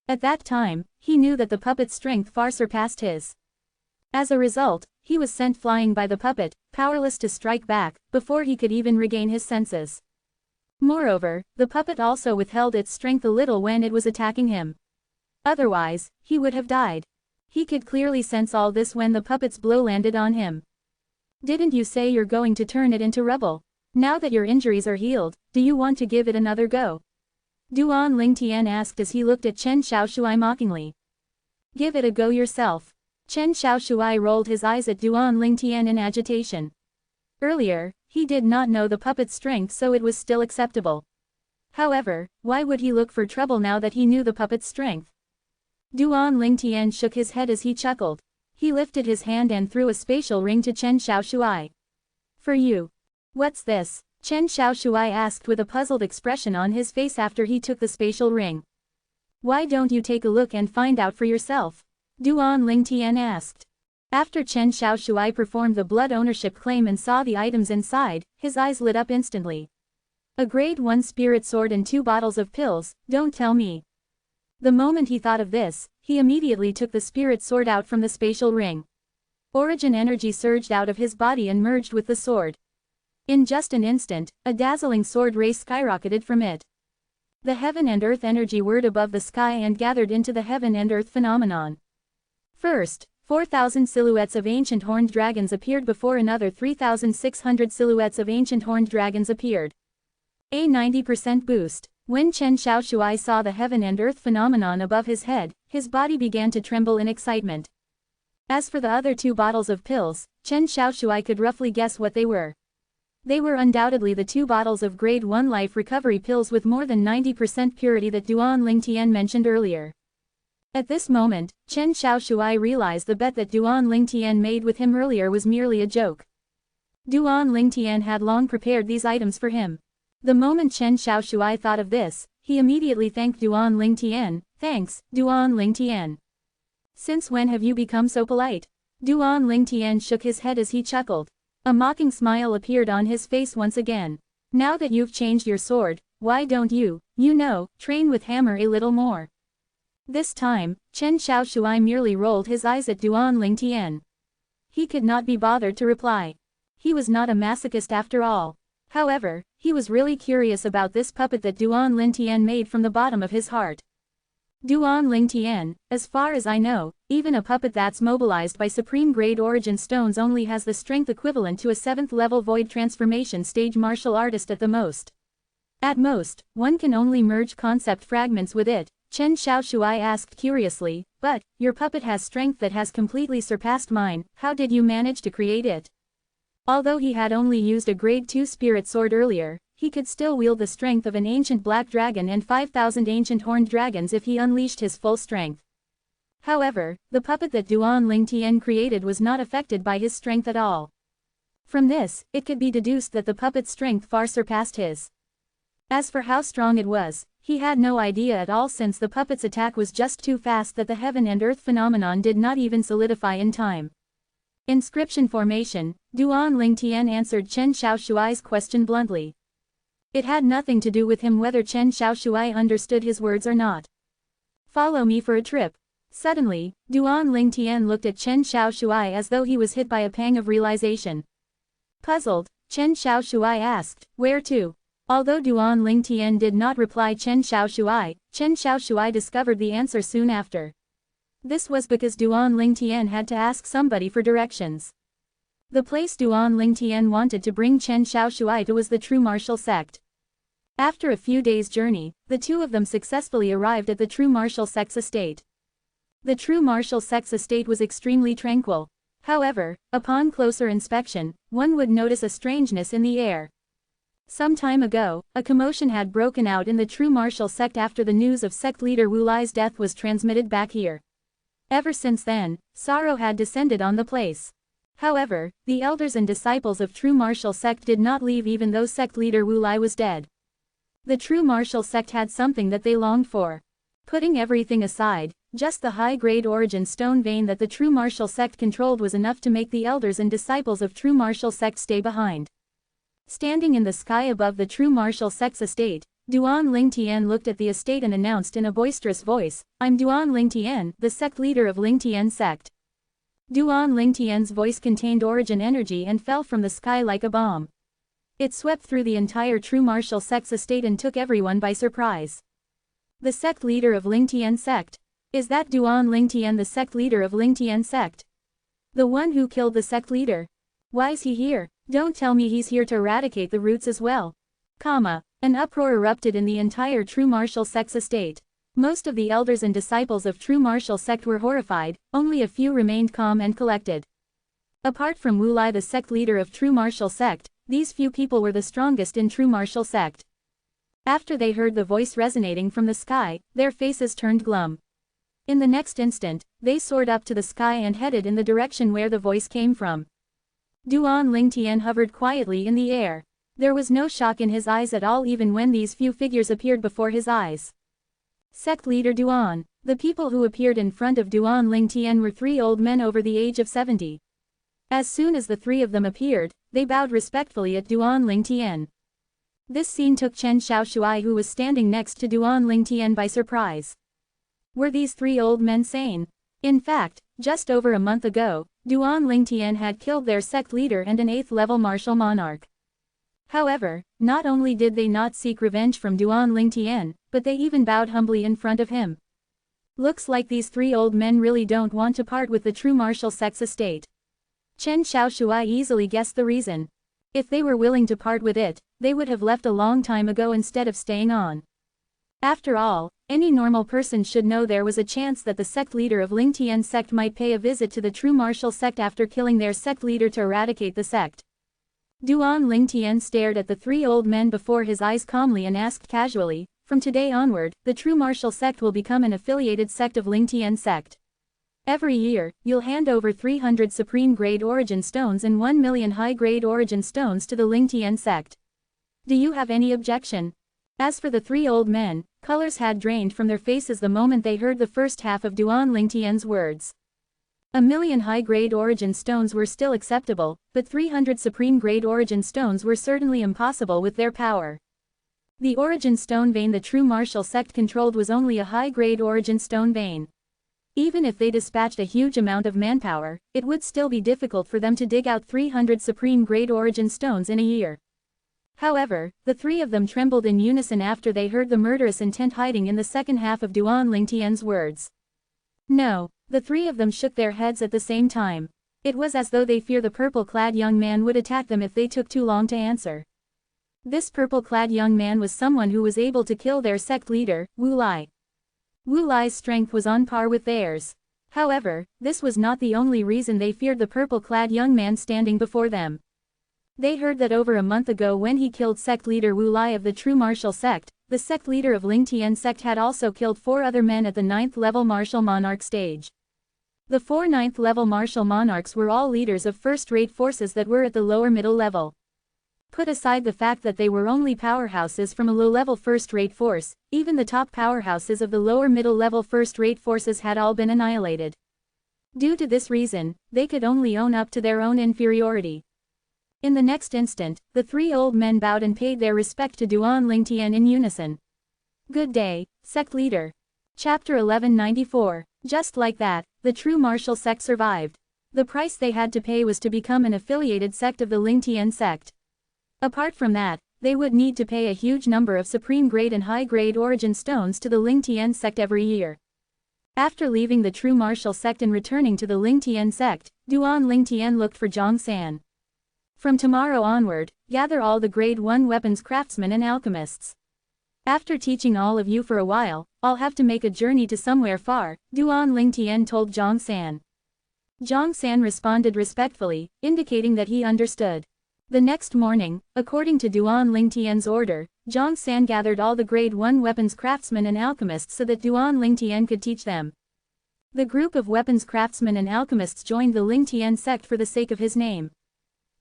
At that time, he knew that the puppet's strength far surpassed his. As a result, he was sent flying by the puppet, powerless to strike back, before he could even regain his senses. Moreover, the puppet also withheld its strength a little when it was attacking him. Otherwise, he would have died. He could clearly sense all this when the puppet's blow landed on him. Didn't you say you're going to turn it into rubble? Now that your injuries are healed, do you want to give it another go? Duan Lingtian asked as he looked at Chen Xiaoshuai mockingly. Give it a go yourself. Chen Xiaoshuai rolled his eyes at Duan Lingtian in agitation. Earlier, he did not know the puppet's strength, so it was still acceptable. However, why would he look for trouble now that he knew the puppet's strength? Duan Lingtian shook his head as he chuckled. He lifted his hand and threw a spatial ring to Chen Xiaoshui. For you. What's this? Chen Xiaoshui asked with a puzzled expression on his face after he took the spatial ring. Why don't you take a look and find out for yourself? Duan Lingtian asked. After Chen Xiaoshui performed the blood ownership claim and saw the items inside, his eyes lit up instantly. A grade 1 spirit sword and 2 bottles of pills, don't tell me. The moment he thought of this, he immediately took the spirit sword out from the spatial ring. Origin energy surged out of his body and merged with the sword. In just an instant, a dazzling sword ray skyrocketed from it. The heaven and earth energy whirred above the sky and gathered into the heaven and earth phenomenon. First, 4,000 silhouettes of ancient horned dragons appeared before another 3,600 silhouettes of ancient horned dragons appeared. A 90% boost. When Chen Xiaoshui saw the heaven and earth phenomenon above his head, his body began to tremble in excitement. As for the other 2 bottles of pills, Chen Xiaoshui could roughly guess what they were. They were undoubtedly the 2 bottles of grade 1 life recovery pills with more than 90% purity that Duan Lingtian mentioned earlier. At this moment, Chen Xiaoshui realized the bet that Duan Lingtian made with him earlier was merely a joke. Duan Lingtian had long prepared these items for him. The moment Chen Xiaoshui thought of this, he immediately thanked Duan Lingtian. Thanks, Duan Lingtian. Since when have you become so polite? Duan Lingtian shook his head as he chuckled. A mocking smile appeared on his face once again. Now that you've changed your sword, why don't you, train with hammer a little more? This time, Chen Xiaoshui merely rolled his eyes at Duan Lingtian. He could not be bothered to reply. He was not a masochist after all. However, he was really curious about this puppet that Duan Lingtian made from the bottom of his heart. Duan Lingtian, as far as I know, even a puppet that's mobilized by supreme grade origin stones only has the strength equivalent to a 7th level void transformation stage martial artist at the most. At most, one can only merge concept fragments with it. Chen Xiaoshui asked curiously, but, your puppet has strength that has completely surpassed mine, how did you manage to create it? Although he had only used a grade 2 spirit sword earlier, he could still wield the strength of an ancient black dragon and 5,000 ancient horned dragons if he unleashed his full strength. However, the puppet that Duan Lingtian created was not affected by his strength at all. From this, it could be deduced that the puppet's strength far surpassed his. As for how strong it was, he had no idea at all since the puppet's attack was just too fast that the heaven and earth phenomenon did not even solidify in time. Inscription formation, Duan Lingtian answered Chen Xiaoshui's question bluntly. It had nothing to do with him whether Chen Xiaoshui understood his words or not. Follow me for a trip. Suddenly, Duan Lingtian looked at Chen Xiaoshui as though he was hit by a pang of realization. Puzzled, Chen Xiaoshui asked, where to? Although Duan Lingtian did not reply Chen Xiaoshui discovered the answer soon after. This was because Duan Lingtian had to ask somebody for directions. The place Duan Lingtian wanted to bring Chen Xiaoshui to was the True Martial Sect. After a few days' journey, the two of them successfully arrived at the True Martial Sect's estate. The True Martial Sect's estate was extremely tranquil. However, upon closer inspection, one would notice a strangeness in the air. Some time ago, a commotion had broken out in the True Martial Sect after the news of sect leader Wu Lai's death was transmitted back here. Ever since then, sorrow had descended on the place. However, the elders and disciples of True Martial Sect did not leave even though sect leader Wu Lai was dead. The True Martial Sect had something that they longed for. Putting everything aside, just the high-grade origin stone vein that the True Martial Sect controlled was enough to make the elders and disciples of True Martial Sect stay behind. Standing in the sky above the True Martial Sect's estate, Duan Lingtian looked at the estate and announced in a boisterous voice, I'm Duan Lingtian, the sect leader of Lingtian Sect. Duan Lingtian's voice contained origin energy and fell from the sky like a bomb. It swept through the entire True Martial Sect's estate and took everyone by surprise. The sect leader of Lingtian Sect. Is that Duan Lingtian, the sect leader of Lingtian Sect? The one who killed the sect leader? Why's he here? Don't tell me he's here to eradicate the roots as well. An uproar erupted in the entire True Martial Sect's estate. Most of the elders and disciples of True Martial Sect were horrified, only a few remained calm and collected. Apart from Wu Lai, the sect leader of True Martial Sect, these few people were the strongest in True Martial Sect. After they heard the voice resonating from the sky, their faces turned glum. In the next instant, they soared up to the sky and headed in the direction where the voice came from. Duan Lingtian hovered quietly in the air. There was no shock in his eyes at all even when these few figures appeared before his eyes. Sect leader Duan. The people who appeared in front of Duan Lingtian were 3 old men over the age of 70. As soon as the 3 of them appeared, they bowed respectfully at Duan Lingtian. This scene took Chen Xiaoshuai, who was standing next to Duan Lingtian, by surprise. Were these 3 old men sane? In fact, just over a month ago, Duan Lingtian had killed their sect leader and an 8th-level martial monarch. However, not only did they not seek revenge from Duan Lingtian, but they even bowed humbly in front of him. Looks like these 3 old men really don't want to part with the true martial sect's estate. Chen Xiaoshuai easily guessed the reason. If they were willing to part with it, they would have left a long time ago instead of staying on. After all, any normal person should know there was a chance that the sect leader of Lingtian's sect might pay a visit to the true martial sect after killing their sect leader to eradicate the sect. Duan Lingtian stared at the 3 old men before his eyes calmly and asked casually, "From today onward, the true martial sect will become an affiliated sect of Lingtian sect. Every year, you'll hand over 300 supreme-grade origin stones and 1 million high-grade origin stones to the Lingtian sect. Do you have any objection?" As for the 3 old men, colors had drained from their faces the moment they heard the first half of Duan Lingtian's words. 1 million high-grade origin stones were still acceptable, but 300 supreme-grade origin stones were certainly impossible with their power. The origin stone vein the true martial sect controlled was only a high-grade origin stone vein. Even if they dispatched a huge amount of manpower, it would still be difficult for them to dig out 300 supreme-grade origin stones in a year. However, the 3 of them trembled in unison after they heard the murderous intent hiding in the second half of Duan Lingtian's words. No, the 3 of them shook their heads at the same time. It was as though they feared the purple-clad young man would attack them if they took too long to answer. This purple-clad young man was someone who was able to kill their sect leader, Wu Lai. Wu Lai's strength was on par with theirs. However, this was not the only reason they feared the purple-clad young man standing before them. They heard that over a month ago when he killed sect leader Wu Lai of the true martial sect, the sect leader of Lingtian sect had also killed 4 other men at the 9th-level martial monarch stage. The 4 9th-level martial monarchs were all leaders of first-rate forces that were at the lower middle level. Put aside the fact that they were only powerhouses from a low-level first-rate force, even the top powerhouses of the lower middle-level first-rate forces had all been annihilated. Due to this reason, they could only own up to their own inferiority. In the next instant, the 3 old men bowed and paid their respect to Duan Lingtian in unison. "Good day, sect leader." Chapter 1194. Just like that, the true martial sect survived. The price they had to pay was to become an affiliated sect of the Lingtian sect. Apart from that, they would need to pay a huge number of supreme-grade and high-grade origin stones to the Lingtian sect every year. After leaving the true martial sect and returning to the Lingtian sect, Duan Lingtian looked for Zhang San. "From tomorrow onward, gather all the grade 1 weapons craftsmen and alchemists. After teaching all of you for a while, I'll have to make a journey to somewhere far," Duan Lingtian told Zhang San. Zhang San responded respectfully, indicating that he understood. The next morning, according to Duan Lingtian's order, Zhang San gathered all the grade 1 weapons craftsmen and alchemists so that Duan Lingtian could teach them. The group of weapons craftsmen and alchemists joined the Lingtian sect for the sake of his name.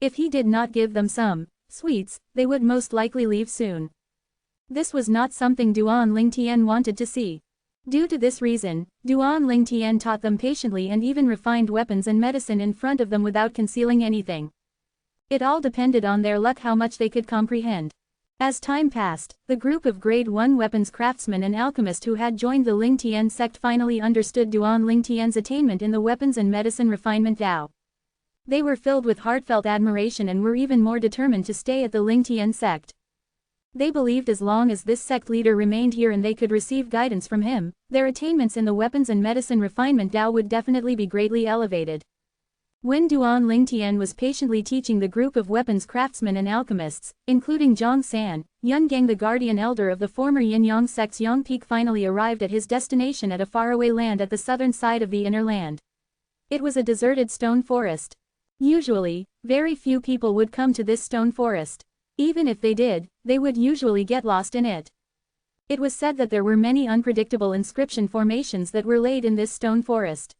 If he did not give them some sweets, they would most likely leave soon. This was not something Duan Lingtian wanted to see. Due to this reason, Duan Lingtian taught them patiently and even refined weapons and medicine in front of them without concealing anything. It all depended on their luck how much they could comprehend. As time passed, the group of grade 1 weapons craftsmen and alchemists who had joined the Lingtian sect finally understood Duan Lingtian's attainment in the weapons and medicine refinement Dao. They were filled with heartfelt admiration and were even more determined to stay at the Lingtian sect. They believed as long as this sect leader remained here and they could receive guidance from him, their attainments in the weapons and medicine refinement Dao would definitely be greatly elevated. When Duan Lingtian was patiently teaching the group of weapons craftsmen and alchemists, including Zhang San, Yun Gang the guardian elder of the former Yin-Yang sect's Yang Peak finally arrived at his destination at a faraway land at the southern side of the inner land. It was a deserted stone forest. Usually, very few people would come to this stone forest. Even if they did, they would usually get lost in it. It was said that there were many unpredictable inscription formations that were laid in this stone forest.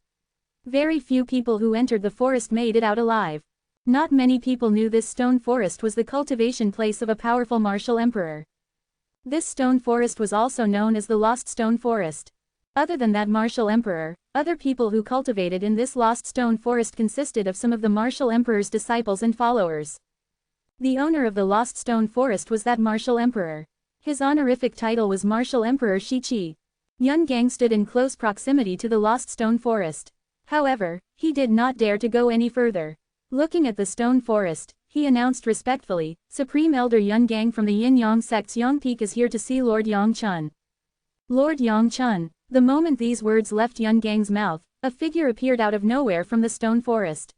Very few people who entered the forest made it out alive. Not many people knew this stone forest was the cultivation place of a powerful martial emperor. This stone forest was also known as the Lost Stone Forest. Other than that martial emperor, other people who cultivated in this lost stone forest consisted of some of the martial emperor's disciples and followers. The owner of the Lost Stone Forest was that martial emperor. His honorific title was Martial Emperor Shichi. Yun Gang stood in close proximity to the Lost Stone Forest. However, he did not dare to go any further. Looking at the stone forest, he announced respectfully, Supreme Elder Yun Gang from the Yin Yang sect's Yang Peak is here to see Lord Yang Chun. Lord Yang Chun. The moment these words left Yun Gang's mouth, a figure appeared out of nowhere from the stone forest.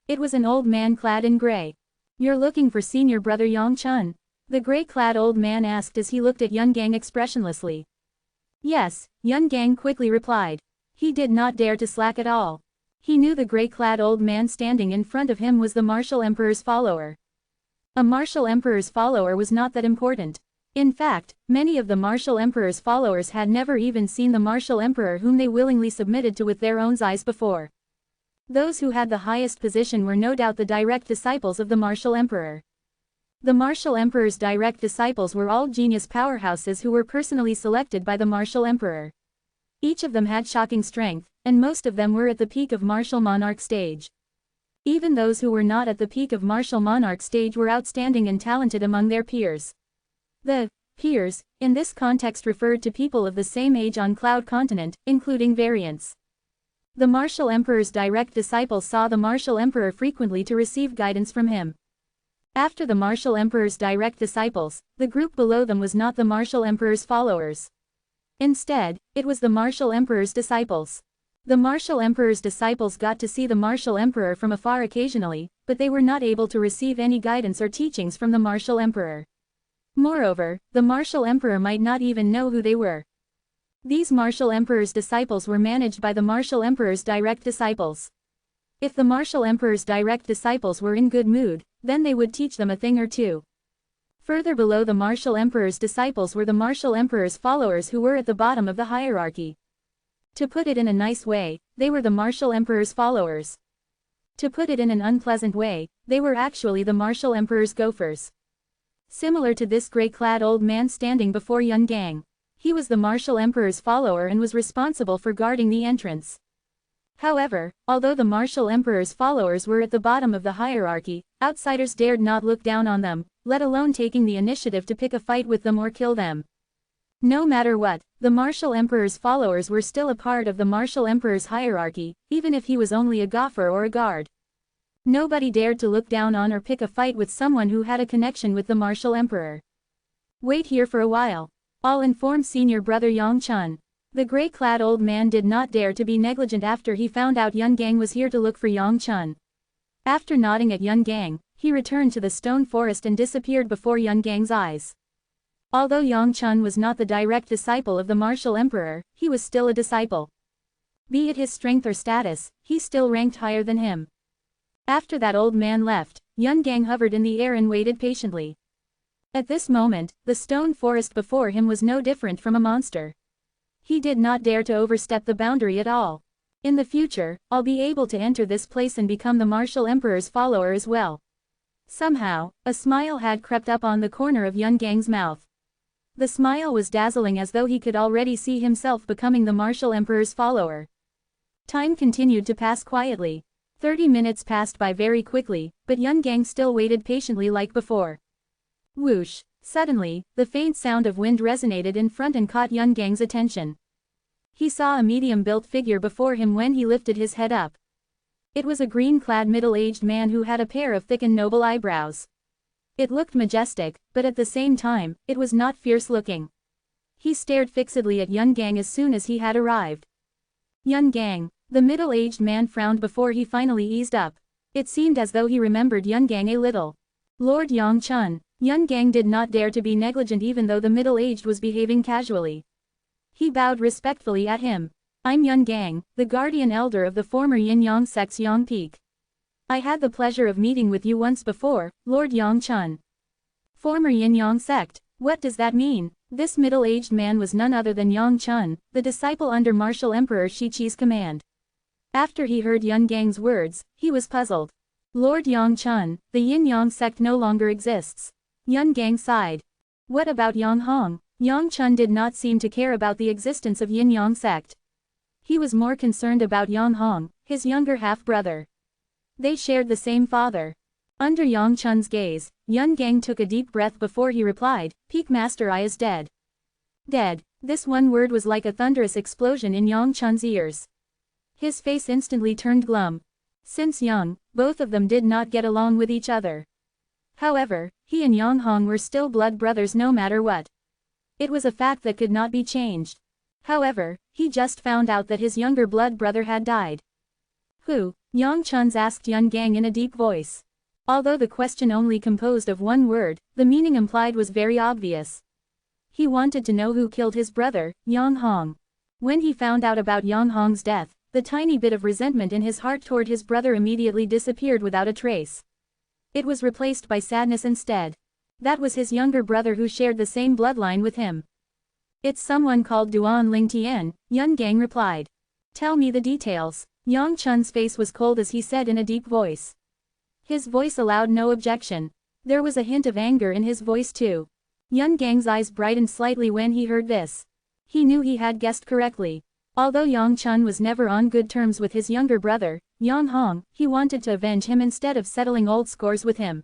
It was an old man clad in gray. You're looking for senior brother Yang Chun? The gray-clad old man asked as he looked at Yun Gang expressionlessly. Yes, Yun Gang quickly replied. He did not dare to slack at all. He knew the gray-clad old man standing in front of him was the martial emperor's follower. A martial emperor's follower was not that important. In fact, many of the martial emperor's followers had never even seen the martial emperor whom they willingly submitted to with their own eyes before. Those who had the highest position were no doubt the direct disciples of the martial emperor. The martial emperor's direct disciples were all genius powerhouses who were personally selected by the martial emperor. Each of them had shocking strength, and most of them were at the peak of martial monarch stage. Even those who were not at the peak of martial monarch stage were outstanding and talented among their peers. The peers, in this context referred to people of the same age on Cloud Continent, including variants. The martial emperor's direct disciples saw the martial emperor frequently to receive guidance from him. After the martial emperor's direct disciples, the group below them was not the martial emperor's followers. Instead, it was the martial emperor's disciples. The martial emperor's disciples got to see the martial emperor from afar occasionally, but they were not able to receive any guidance or teachings from the martial emperor. Moreover, the martial emperor might not even know who they were. These martial emperor's disciples were managed by the martial emperor's direct disciples. If the martial emperor's direct disciples were in good mood, then they would teach them a thing or two. Further below the martial emperor's disciples were the martial emperor's followers who were at the bottom of the hierarchy. To put it in a nice way, they were the martial emperor's followers. To put it in an unpleasant way, they were actually the martial emperor's gophers. Similar to this gray-clad old man standing before Yun Gang. He was the martial emperor's follower and was responsible for guarding the entrance. However, although the martial emperor's followers were at the bottom of the hierarchy, outsiders dared not look down on them, let alone taking the initiative to pick a fight with them or kill them. No matter what, the martial emperor's followers were still a part of the martial emperor's hierarchy, even if he was only a gopher or a guard. Nobody dared to look down on or pick a fight with someone who had a connection with the martial emperor. Wait here for a while. I'll inform senior brother Yang Chun. The gray-clad old man did not dare to be negligent after he found out Yun Gang was here to look for Yang Chun. After nodding at Yun Gang, he returned to the stone forest and disappeared before Yun Gang's eyes. Although Yang Chun was not the direct disciple of the martial emperor, he was still a disciple. Be it his strength or status, he still ranked higher than him. After that old man left, Yun Gang hovered in the air and waited patiently. At this moment, the stone forest before him was no different from a monster. He did not dare to overstep the boundary at all. In the future, I'll be able to enter this place and become the martial emperor's follower as well. Somehow, a smile had crept up on the corner of Yun Gang's mouth. The smile was dazzling as though he could already see himself becoming the martial emperor's follower. Time continued to pass quietly. 30 minutes passed by very quickly, but Yun Gang still waited patiently like before. Whoosh! Suddenly, the faint sound of wind resonated in front and caught Yun Gang's attention. He saw a medium-built figure before him when he lifted his head up. It was a green-clad middle-aged man who had a pair of thick and noble eyebrows. It looked majestic, but at the same time, it was not fierce-looking. He stared fixedly at Yun Gang as soon as he had arrived. Yun Gang. The middle-aged man frowned before he finally eased up. It seemed as though he remembered Yun Gang a little. Lord Yang Chun. Yun Gang did not dare to be negligent even though the middle-aged was behaving casually. He bowed respectfully at him. I'm Yun Gang, the guardian elder of the former Yin Yang sect's Yang Peak. I had the pleasure of meeting with you once before, Lord Yang Chun. Former Yin Yang sect, what does that mean? This middle-aged man was none other than Yang Chun, the disciple under martial Emperor Shichi's command. After he heard Yun Gang's words, he was puzzled. Lord Yang Chun, the Yin-Yang sect no longer exists. Yun Gang sighed. What about Yang Hong? Yang Chun did not seem to care about the existence of Yin-Yang sect. He was more concerned about Yang Hong, his younger half-brother. They shared the same father. Under Yang Chun's gaze, Yun Gang took a deep breath before he replied, Peak Master I is dead. Dead. This one word was like a thunderous explosion in Yang Chun's ears. His face instantly turned glum. Since young, both of them did not get along with each other. However, he and Yang Hong were still blood brothers no matter what. It was a fact that could not be changed. However, he just found out that his younger blood brother had died. Who? Yang Chun asked Yun Gang in a deep voice. Although the question only composed of one word, the meaning implied was very obvious. He wanted to know who killed his brother, Yang Hong. When he found out about Yang Hong's death, the tiny bit of resentment in his heart toward his brother immediately disappeared without a trace. It was replaced by sadness instead. That was his younger brother who shared the same bloodline with him. It's someone called Duan Ling Tian, Yun Gang replied. Tell me the details. Yang Chun's face was cold as he said in a deep voice. His voice allowed no objection. There was a hint of anger in his voice too. Yun Gang's eyes brightened slightly when he heard this. He knew he had guessed correctly. Although Yang Chun was never on good terms with his younger brother, Yang Hong, he wanted to avenge him instead of settling old scores with him.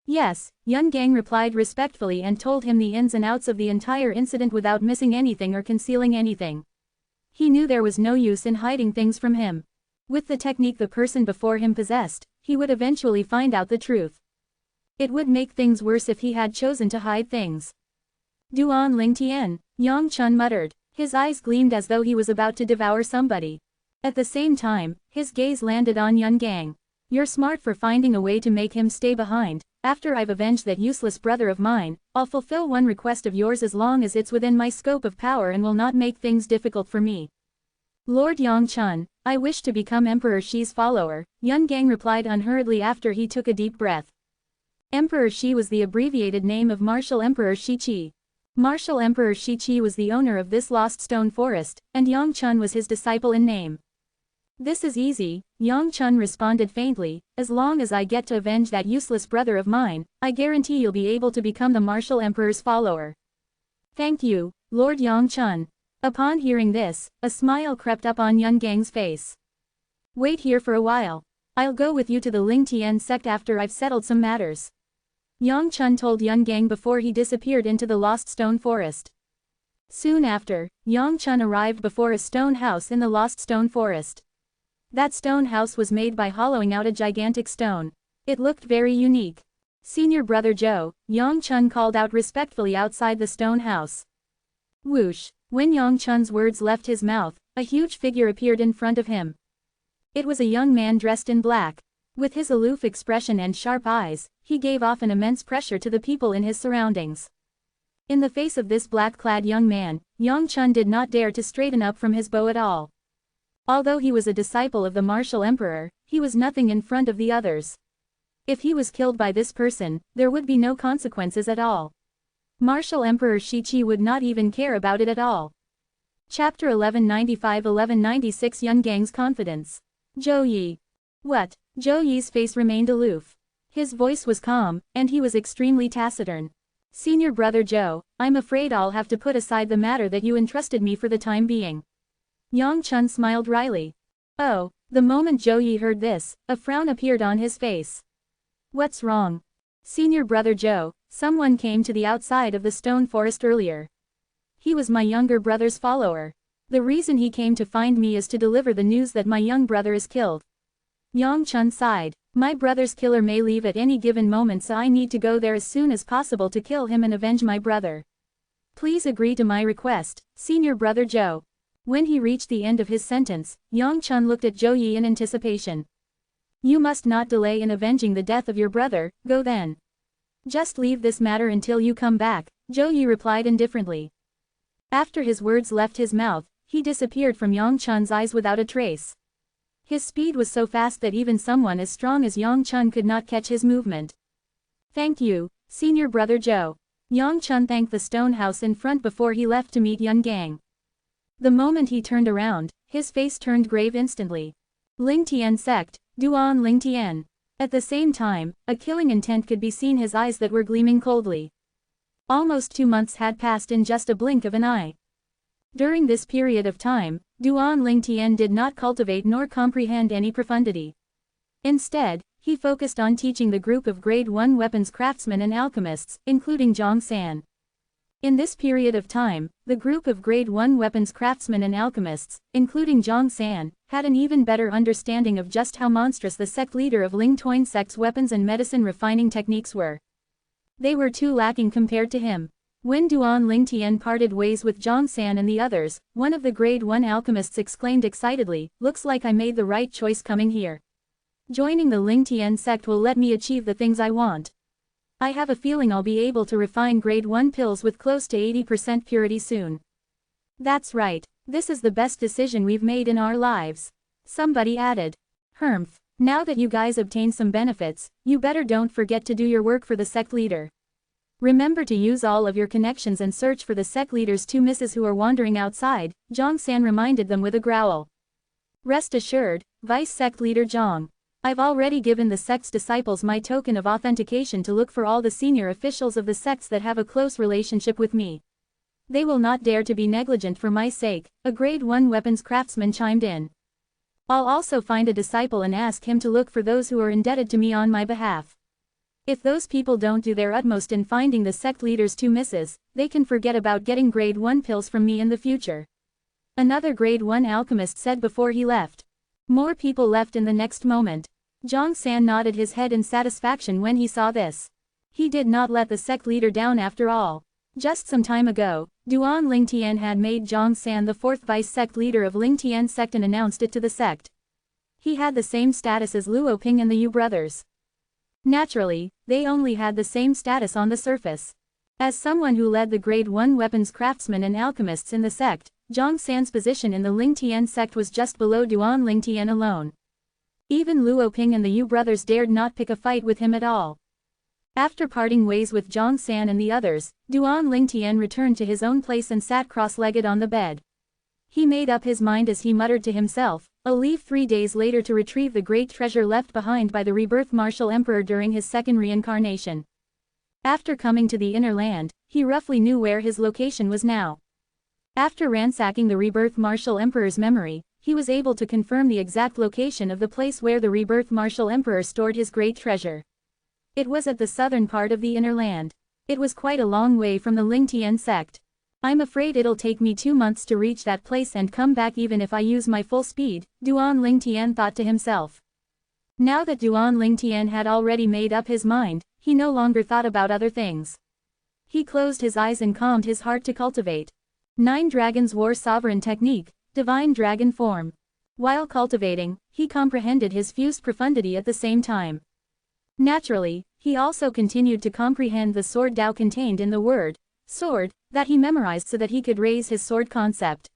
Yes, Yun Gang replied respectfully and told him the ins and outs of the entire incident without missing anything or concealing anything. He knew there was no use in hiding things from him. With the technique the person before him possessed, he would eventually find out the truth. It would make things worse if he had chosen to hide things. Duan Ling Tian, Yang Chun muttered. His eyes gleamed as though he was about to devour somebody. At the same time, his gaze landed on Yun Gang. You're smart for finding a way to make him stay behind. After I've avenged that useless brother of mine, I'll fulfill one request of yours as long as it's within my scope of power and will not make things difficult for me. Lord Yang Chun, I wish to become Emperor Shi's follower, Yun Gang replied unhurriedly after he took a deep breath. Emperor Shi was the abbreviated name of Martial Emperor Shichi. Martial Emperor Shichi was the owner of this lost stone forest, and Yang Chun was his disciple in name. This is easy, Yang Chun responded faintly, as long as I get to avenge that useless brother of mine, I guarantee you'll be able to become the Martial Emperor's follower. Thank you, Lord Yang Chun. Upon hearing this, a smile crept up on Yun Gang's face. Wait here for a while. I'll go with you to the Ling Tian sect after I've settled some matters. Yang Chun told Yun Gang before he disappeared into the lost stone forest. Soon after, Yang Chun arrived before a stone house in the lost stone forest. That stone house was made by hollowing out a gigantic stone. It looked very unique. Senior brother Joe, Yang Chun called out respectfully outside the stone house. Whoosh! When Yang Chun's words left his mouth, a huge figure appeared in front of him. It was a young man dressed in black. With his aloof expression and sharp eyes, he gave off an immense pressure to the people in his surroundings. In the face of this black-clad young man, Yang Chun did not dare to straighten up from his bow at all. Although he was a disciple of the martial emperor, he was nothing in front of the others. If he was killed by this person, there would be no consequences at all. Martial Emperor Shichi would not even care about it at all. Chapter 1195-1196 Yun Gang's Confidence. Zhou Yi. What? Zhou Yi's face remained aloof. His voice was calm, and he was extremely taciturn. Senior brother Zhou, I'm afraid I'll have to put aside the matter that you entrusted me for the time being. Yang Chun smiled wryly. Oh, the moment Zhou Yi heard this, a frown appeared on his face. What's wrong? Senior brother Zhou, someone came to the outside of the stone forest earlier. He was my younger brother's follower. The reason he came to find me is to deliver the news that my young brother is killed. Yang Chun sighed. My brother's killer may leave at any given moment, so I need to go there as soon as possible to kill him and avenge my brother. Please agree to my request, Senior brother Zhou. When he reached the end of his sentence, Yang Chun looked at Zhou Yi in anticipation. You must not delay in avenging the death of your brother, go then. Just leave this matter until you come back, Zhou Yi replied indifferently. After his words left his mouth, he disappeared from Yang Chun's eyes without a trace. His speed was so fast that even someone as strong as Yang Chun could not catch his movement. Thank you, Senior brother Zhou. Yang Chun thanked the stone house in front before he left to meet Yun Gang. The moment he turned around, his face turned grave instantly. Ling Tian sect, Duan Ling Tian. At the same time, a killing intent could be seen his eyes that were gleaming coldly. Almost 2 months had passed in just a blink of an eye. During this period of time, Duan Ling Tian did not cultivate nor comprehend any profundity. Instead, he focused on teaching the group of Grade 1 weapons craftsmen and alchemists, including Zhang San. In this period of time, the group of Grade 1 weapons craftsmen and alchemists, including Zhang San, had an even better understanding of just how monstrous the sect leader of Ling Toin sect's weapons and medicine refining techniques were. They were too lacking compared to him. When Duan Ling Tian parted ways with Zhang San and the others, one of the Grade 1 alchemists exclaimed excitedly, "Looks like I made the right choice coming here. Joining the Ling Tian sect will let me achieve the things I want. I have a feeling I'll be able to refine Grade 1 pills with close to 80% purity soon." "That's right. This is the best decision we've made in our lives," somebody added. "Humph. Now that you guys obtain some benefits, you better don't forget to do your work for the sect leader. Remember to use all of your connections and search for the sect leader's 2 misses who are wandering outside," Zhang San reminded them with a growl. "Rest assured, Vice Sect Leader Zhang. I've already given the sect's disciples my token of authentication to look for all the senior officials of the sects that have a close relationship with me. They will not dare to be negligent for my sake," a Grade 1 weapons craftsman chimed in. "I'll also find a disciple and ask him to look for those who are indebted to me on my behalf. If those people don't do their utmost in finding the sect leader's 2 misses, they can forget about getting Grade 1 pills from me in the future," another Grade 1 alchemist said before he left. More people left in the next moment. Zhang San nodded his head in satisfaction when he saw this. He did not let the sect leader down after all. Just some time ago, Duan Ling Tian had made Zhang San the 4th vice sect leader of Ling Tian sect and announced it to the sect. He had the same status as Luo Ping and the Yu brothers. Naturally, they only had the same status on the surface. As someone who led the Grade 1 weapons craftsmen and alchemists in the sect, Zhang San's position in the Ling Tian sect was just below Duan Ling Tian alone. Even Luo Ping and the Yu brothers dared not pick a fight with him at all. After parting ways with Zhang San and the others, Duan Ling Tian returned to his own place and sat cross-legged on the bed. He made up his mind as he muttered to himself, "I'll leave 3 days later to retrieve the great treasure left behind by the rebirth martial emperor during his 2nd reincarnation." After coming to the inner land, he roughly knew where his location was now. After ransacking the rebirth martial emperor's memory, he was able to confirm the exact location of the place where the rebirth martial emperor stored his great treasure. It was at the southern part of the inner land. It was quite a long way from the Ling Tian sect. "I'm afraid it'll take me 2 months to reach that place and come back even if I use my full speed," Duan Ling Tian thought to himself. Now that Duan Ling Tian had already made up his mind, he no longer thought about other things. He closed his eyes and calmed his heart to cultivate 9 Dragons War Sovereign Technique, Divine Dragon Form. While cultivating, he comprehended his fused profundity at the same time. Naturally, he also continued to comprehend the sword Tao contained in the word sword that he memorized so that he could raise his sword concept.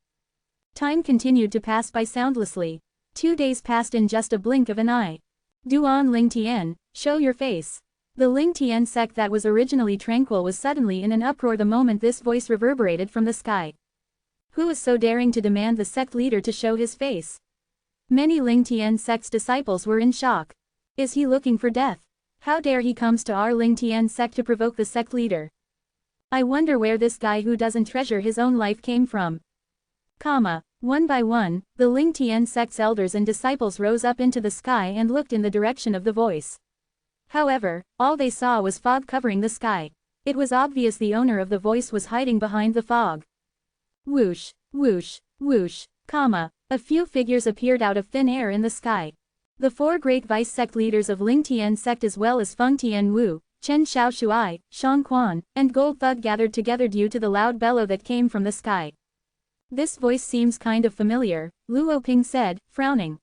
Time continued to pass by soundlessly. 2 days passed in just a blink of an eye. "Duan Ling Tian, show your face." The Ling Tian sect that was originally tranquil was suddenly in an uproar the moment this voice reverberated from the sky. Who was so daring to demand the sect leader to show his face? Many Ling Tian sect's disciples were in shock. Is he looking for death? How dare he comes to our Ling Tian sect to provoke the sect leader? I wonder where this guy who doesn't treasure his own life came from. One by one, the Ling Tian sect's elders and disciples rose up into the sky and looked in the direction of the voice. However, all they saw was fog covering the sky. It was obvious the owner of the voice was hiding behind the fog. Whoosh, whoosh, whoosh, a few figures appeared out of thin air in the sky. The 4 great vice sect leaders of Ling Tian sect as well as Feng Tian Wu, Chen Xiaoshuai, Shang Quan, and Gold Thud gathered together due to the loud bellow that came from the sky. "This voice seems kind of familiar," Luo Ping said, frowning.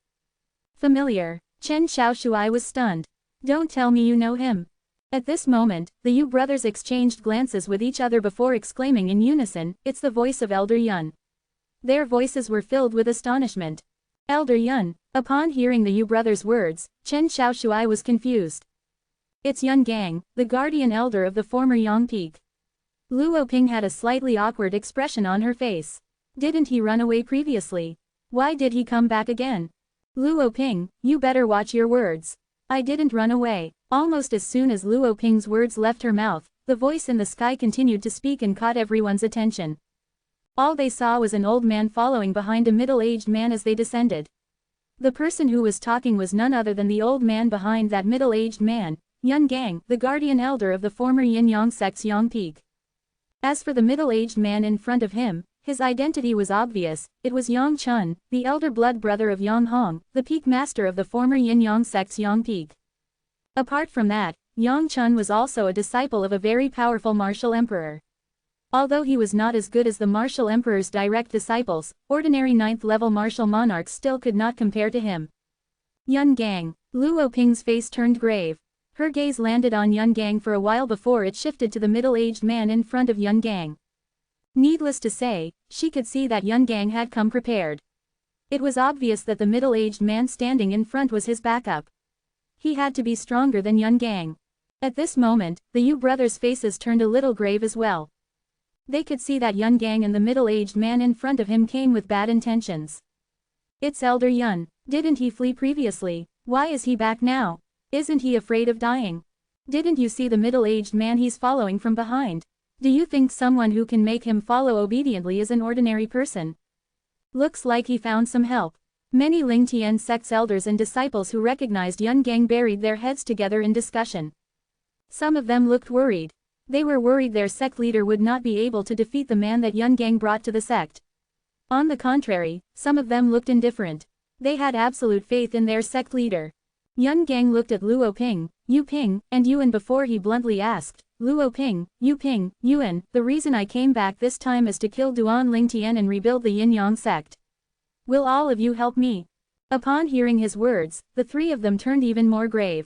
"Familiar?" Chen Xiaoshuai was stunned. "Don't tell me you know him." At this moment, the Yu brothers exchanged glances with each other before exclaiming in unison, "It's the voice of Elder Yun." Their voices were filled with astonishment. Elder Yun. Upon hearing the Yu brothers' words, Chen Xiaoshuai was confused. "It's Yun Gang, the guardian elder of the former Yang Peak." Luo Ping had a slightly awkward expression on her face. Didn't he run away previously? Why did he come back again? Luo Ping, you better watch your words. I didn't run away. Almost as soon as Luo Ping's words left her mouth, the voice in the sky continued to speak and caught everyone's attention. All they saw was an old man following behind a middle-aged man as they descended. The person who was talking was none other than the old man behind that middle-aged man, Yun Gang, the guardian elder of the former Yin-Yang sect's Yang Peak. As for the middle-aged man in front of him, his identity was obvious. It was Yang Chun, the elder blood brother of Yang Hong, the peak master of the former Yin-Yang sect's Yang Peak. Apart from that, Yang Chun was also a disciple of a very powerful martial emperor. Although he was not as good as the martial emperor's direct disciples, ordinary 9th-level martial monarchs still could not compare to him. Yun Gang. Luo Ping's face turned grave. Her gaze landed on Yun Gang for a while before it shifted to the middle-aged man in front of Yun Gang. Needless to say, she could see that Yun Gang had come prepared. It was obvious that the middle-aged man standing in front was his backup. He had to be stronger than Yun Gang. At this moment, the Yu brothers' faces turned a little grave as well. They could see that Yun Gang and the middle-aged man in front of him came with bad intentions. It's Elder Yun. Didn't he flee previously? Why is he back now? Isn't he afraid of dying? Didn't you see the middle-aged man he's following from behind? Do you think someone who can make him follow obediently is an ordinary person? Looks like he found some help. Many Ling Tian sect's elders and disciples who recognized Yun Gang buried their heads together in discussion. Some of them looked worried. They were worried their sect leader would not be able to defeat the man that Yun Gang brought to the sect. On the contrary, some of them looked indifferent. They had absolute faith in their sect leader. Yun Gang looked at Luo Ping, Yu Ping, and Yuan before he bluntly asked, Luo Ping, Yuan, the reason I came back this time is to kill Duan Ling Tian and rebuild the Yin-Yang sect. Will all of you help me? Upon hearing his words, the three of them turned even more grave.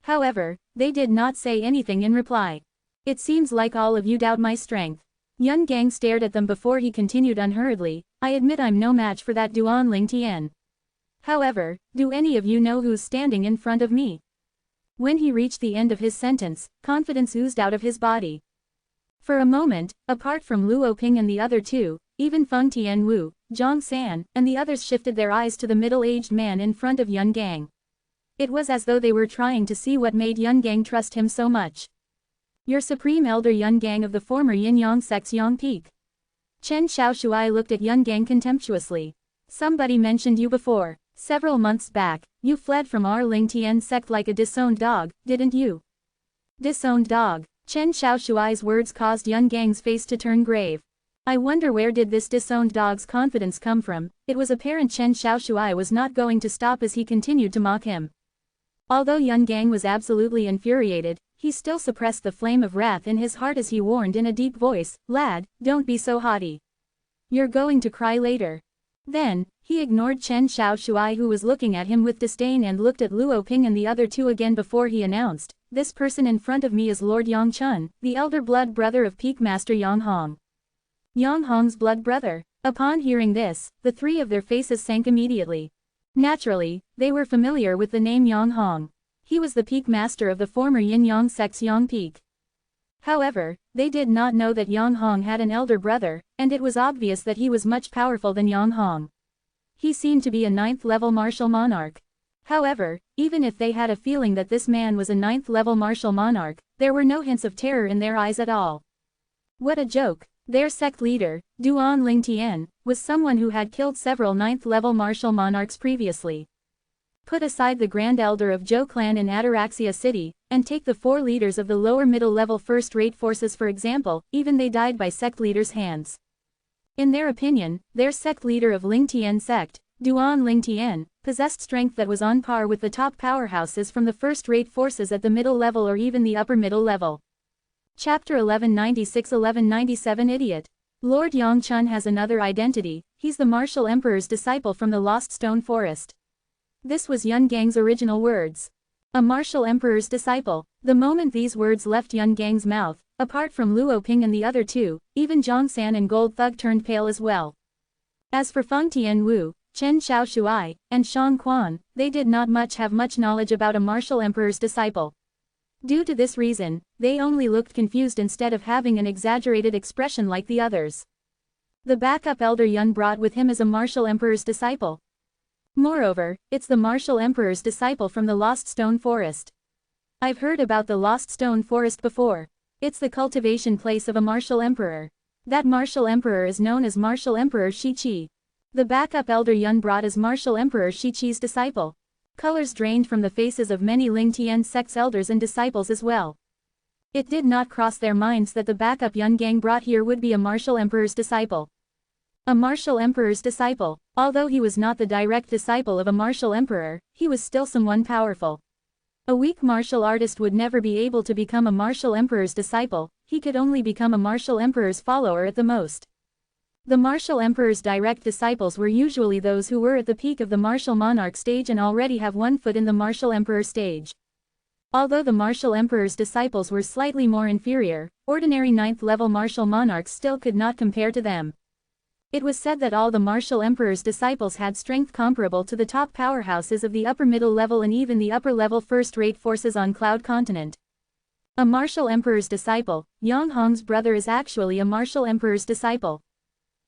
However, they did not say anything in reply. It seems like all of you doubt my strength. Yun Gang stared at them before he continued unhurriedly, I admit I'm no match for that Duan Ling Tian. However, do any of you know who's standing in front of me? When he reached the end of his sentence, confidence oozed out of his body. For a moment, apart from Luo Ping and the other two, even Feng Tianwu, Zhang San, and the others shifted their eyes to the middle-aged man in front of Yun Gang. It was as though they were trying to see what made Yun Gang trust him so much. Your supreme elder Yun Gang of the former Yin-Yang sect's Yang Peak. Chen Xiaoshuai looked at Yun Gang contemptuously. Somebody mentioned you before. Several months back, you fled from our Ling Tian sect like a disowned dog, didn't you? Disowned dog. Chen Xiaoshuai's words caused Yun Gang's face to turn grave. I wonder where did this disowned dog's confidence come from. It was apparent Chen Xiaoshuai was not going to stop as he continued to mock him. Although Yun Gang was absolutely infuriated, he still suppressed the flame of wrath in his heart as he warned in a deep voice, Lad, don't be so haughty. You're going to cry later. Then, he ignored Chen Xiaoshuai who was looking at him with disdain and looked at Luo Ping and the other two again before he announced, this person in front of me is Lord Yang Chun, the elder blood brother of Peak Master Yang Hong. Yang Hong's blood brother. Upon hearing this, the three of their faces sank immediately. Naturally, they were familiar with the name Yang Hong. He was the Peak Master of the former Yin-Yang sect's Yang Peak. However, they did not know that Yang Hong had an elder brother, and it was obvious that he was much powerful than Yang Hong. He seemed to be a 9th-level martial monarch. However, even if they had a feeling that this man was a 9th-level martial monarch, there were no hints of terror in their eyes at all. What a joke. Their sect leader, Duan Ling Tian, was someone who had killed several 9th-level martial monarchs previously. Put aside the Grand Elder of Zhou clan in Ataraxia City, and take the 4 leaders of the lower middle-level first-rate forces for example, even they died by sect leaders' hands. In their opinion, their sect leader of Ling Tian sect, Duan Ling Tian, possessed strength that was on par with the top powerhouses from the first-rate forces at the middle level or even the upper middle level. Chapter 1196-1197 Idiot. Lord Yang Chun has another identity, he's the martial emperor's disciple from the Lost Stone Forest. This was Yun Gang's original words. A martial emperor's disciple. The moment these words left Yun Gang's mouth, apart from Luo Ping and the other two, even Zhang San and Gold Thug turned pale as well. As for Feng Tianwu, Chen Xiaoshuai, and Shang Quan, they did not have much knowledge about a martial emperor's disciple. Due to this reason, they only looked confused instead of having an exaggerated expression like the others. The backup elder Yun brought with him is a martial emperor's disciple. Moreover, it's the martial emperor's disciple from the Lost Stone Forest. I've heard about the Lost Stone Forest before. It's the cultivation place of a martial emperor. That martial emperor is known as Martial Emperor Shiqi. The backup elder Yun brought is Martial Emperor Shiqi's disciple. Colors drained from the faces of many Ling Tian sect's elders and disciples as well. It did not cross their minds that the backup Yun gang brought here would be a martial emperor's disciple. A martial emperor's disciple. Although he was not the direct disciple of a martial emperor, he was still someone powerful. A weak martial artist would never be able to become a martial emperor's disciple, he could only become a martial emperor's follower at the most. The martial emperor's direct disciples were usually those who were at the peak of the martial monarch stage and already have one foot in the martial emperor stage. Although the martial emperor's disciples were slightly more inferior, ordinary 9th level martial monarchs still could not compare to them. It was said that all the martial emperor's disciples had strength comparable to the top powerhouses of the upper middle level and even the upper level first-rate forces on Cloud Continent. A martial emperor's disciple, Yang Hong's brother, is actually a martial emperor's disciple.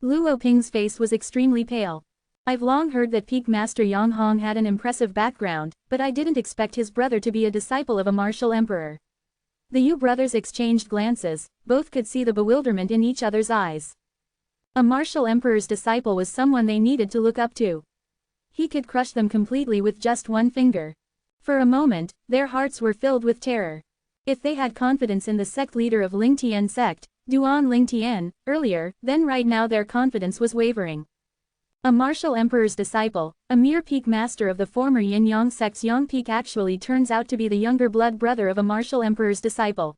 Luo Ping's face was extremely pale. I've long heard that Peak Master Yang Hong had an impressive background, but I didn't expect his brother to be a disciple of a martial emperor. The Yu brothers exchanged glances, both could see the bewilderment in each other's eyes. A martial emperor's disciple was someone they needed to look up to. He could crush them completely with just one finger. For a moment, their hearts were filled with terror. If they had confidence in the sect leader of Ling Tian sect, Duan Ling Tian, earlier, then right now their confidence was wavering. A martial emperor's disciple, a mere peak master of the former Yin Yang sect's Yang Peak, actually turns out to be the younger blood brother of a martial emperor's disciple.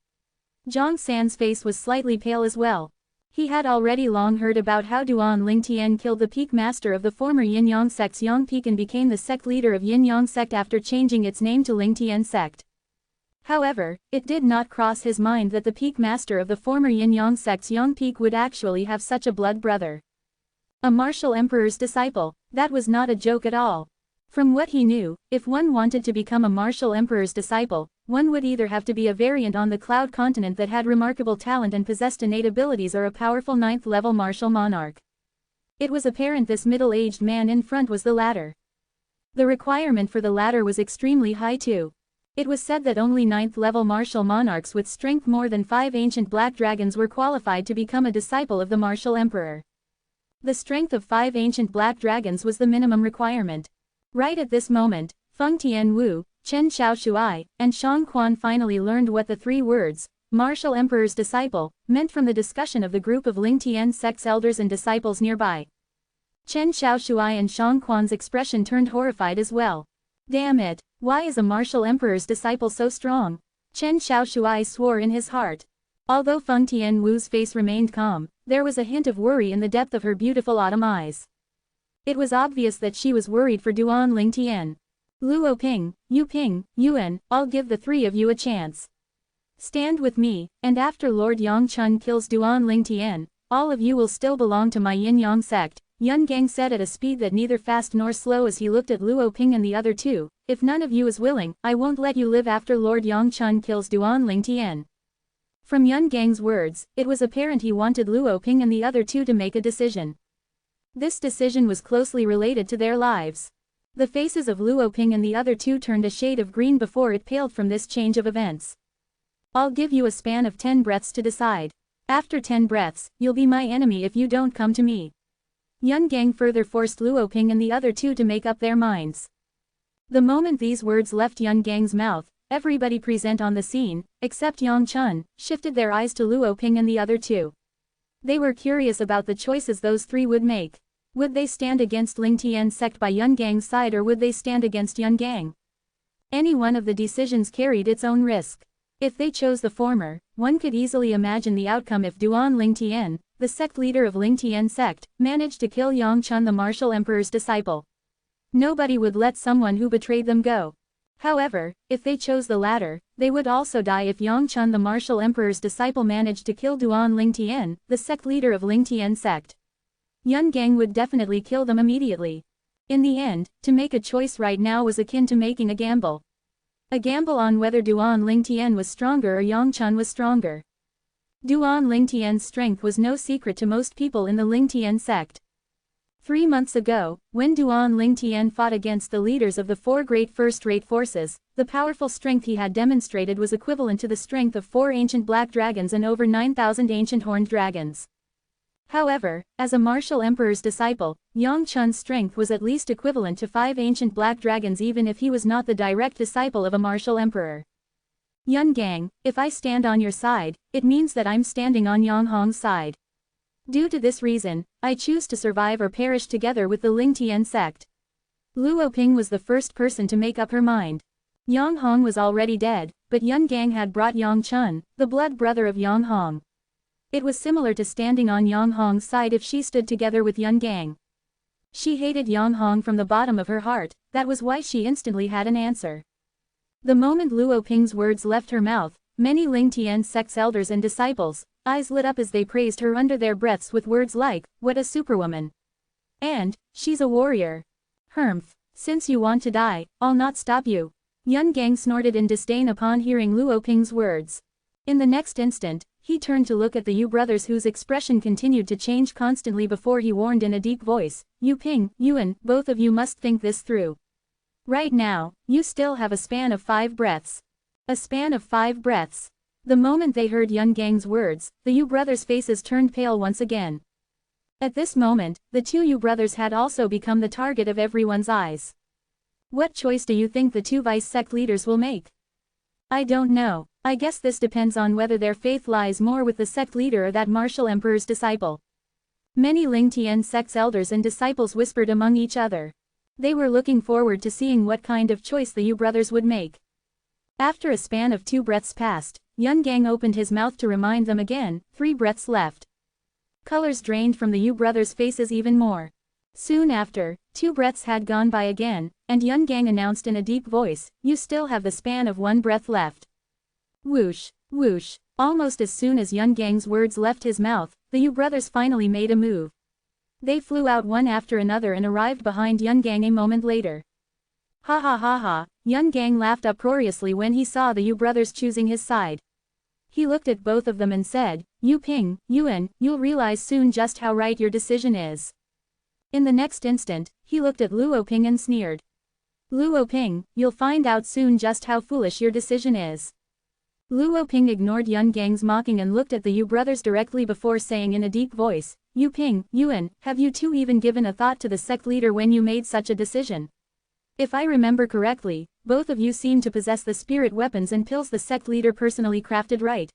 Zhang San's face was slightly pale as well. He had already long heard about how Duan Ling Tian killed the peak master of the former Yin Yang sect's Yang Peak and became the sect leader of Yin Yang sect after changing its name to Ling Tian sect. However, it did not cross his mind that the peak master of the former Yin Yang sect's Yang Peak would actually have such a blood brother. A martial emperor's disciple, that was not a joke at all. From what he knew, if one wanted to become a martial emperor's disciple, one would either have to be a variant on the Cloud Continent that had remarkable talent and possessed innate abilities or a powerful 9th level martial monarch. It was apparent this middle-aged man in front was the latter. The requirement for the latter was extremely high too. It was said that only 9th level martial monarchs with strength more than 5 ancient black dragons were qualified to become a disciple of the martial emperor. The strength of 5 ancient black dragons was the minimum requirement. Right at this moment, Feng Tianwu, Chen Xiaoshuai, and Shang Quan finally learned what the 3 words, martial emperor's disciple, meant from the discussion of the group of Ling Tian sect's elders and disciples nearby. Chen Xiaoshuai and Shang Quan's expression turned horrified as well. Damn it, why is a martial emperor's disciple so strong? Chen Xiaoshuai swore in his heart. Although Feng Tianwu's face remained calm, there was a hint of worry in the depth of her beautiful autumn eyes. It was obvious that she was worried for Duan Ling Tian. Luo Ping, Yu Ping, Yuan, I'll give the 3 of you a chance. Stand with me, and after Lord Yang Chun kills Duan Ling Tian, all of you will still belong to my Yin Yang sect, Yun Gang said at a speed that neither fast nor slow as he looked at Luo Ping and the other 2, if none of you is willing, I won't let you live after Lord Yang Chun kills Duan Ling Tian. From Yun Gang's words, it was apparent he wanted Luo Ping and the other 2 to make a decision. This decision was closely related to their lives. The faces of Luo Ping and the other 2 turned a shade of green before it paled from this change of events. I'll give you a span of 10 breaths to decide. After 10 breaths, you'll be my enemy if you don't come to me. Yun Gang further forced Luo Ping and the other 2 to make up their minds. The moment these words left Yun Gang's mouth, everybody present on the scene, except Yang Chun, shifted their eyes to Luo Ping and the other 2. They were curious about the choices those 3 would make. Would they stand against Ling Tian's sect by Yun Gang's side or would they stand against Yun Gang? Any one of the decisions carried its own risk. If they chose the former, one could easily imagine the outcome if Duan Ling Tian, the sect leader of Ling Tian sect, managed to kill Yang Chun, the martial emperor's disciple. Nobody would let someone who betrayed them go. However, if they chose the latter, they would also die if Yang Chun, the martial emperor's disciple, managed to kill Duan Ling Tian, the sect leader of Ling Tian sect. Yun Gang would definitely kill them immediately. In the end, to make a choice right now was akin to making a gamble. A gamble on whether Duan Lingtian was stronger or Yang Chun was stronger. Duan Lingtian's strength was no secret to most people in the Lingtian sect. 3 months ago, when Duan Lingtian fought against the leaders of the 4 great first-rate forces, the powerful strength he had demonstrated was equivalent to the strength of 4 ancient black dragons and over 9,000 ancient horned dragons. However, as a martial emperor's disciple, Yang Chun's strength was at least equivalent to 5 ancient black dragons even if he was not the direct disciple of a martial emperor. Yun Gang, if I stand on your side, it means that I'm standing on Yang Hong's side. Due to this reason, I choose to survive or perish together with the Lingtian sect. Luo Ping was the first person to make up her mind. Yang Hong was already dead, but Yun Gang had brought Yang Chun, the blood brother of Yang Hong. It was similar to standing on Yang Hong's side if she stood together with Yun Gang. She hated Yang Hong from the bottom of her heart, that was why she instantly had an answer. The moment Luo Ping's words left her mouth, many Lingtian sect's elders and disciples' eyes lit up as they praised her under their breaths with words like, "What a superwoman!" and, "She's a warrior." "Humph, since you want to die, I'll not stop you." Yun Gang snorted in disdain upon hearing Luo Ping's words. In the next instant, he turned to look at the Yu brothers whose expression continued to change constantly before he warned in a deep voice, "Yu Ping, Yuan, both of you must think this through. Right now, you still have a span of 5 breaths. A span of 5 breaths. The moment they heard Yun Gang's words, the Yu brothers' faces turned pale once again. At this moment, the 2 Yu brothers had also become the target of everyone's eyes. What choice do you think the 2 vice sect leaders will make? I don't know. I guess this depends on whether their faith lies more with the sect leader or that martial emperor's disciple. Many Lingtian sect's elders and disciples whispered among each other. They were looking forward to seeing what kind of choice the Yu brothers would make. After a span of 2 breaths passed, Yun Gang opened his mouth to remind them again, 3 breaths left. Colors drained from the Yu brothers' faces even more. Soon after, 2 breaths had gone by again, and Yun Gang announced in a deep voice, "You still have the span of 1 breath left." Whoosh, whoosh, almost as soon as Yun Gang's words left his mouth, the Yu brothers finally made a move. They flew out one after another and arrived behind Yun Gang a moment later. Ha ha ha ha, Yun Gang laughed uproariously when he saw the Yu brothers choosing his side. He looked at both of them and said, "Yu Ping, Yuan, you'll realize soon just how right your decision is." In the next instant, he looked at Luo Ping and sneered. "Luo Ping, you'll find out soon just how foolish your decision is." Luo Ping ignored Yun Gang's mocking and looked at the Yu brothers directly before saying in a deep voice, "Yu Ping, Yuan, have you 2 even given a thought to the sect leader when you made such a decision? If I remember correctly, both of you seem to possess the spirit weapons and pills the sect leader personally crafted, right?"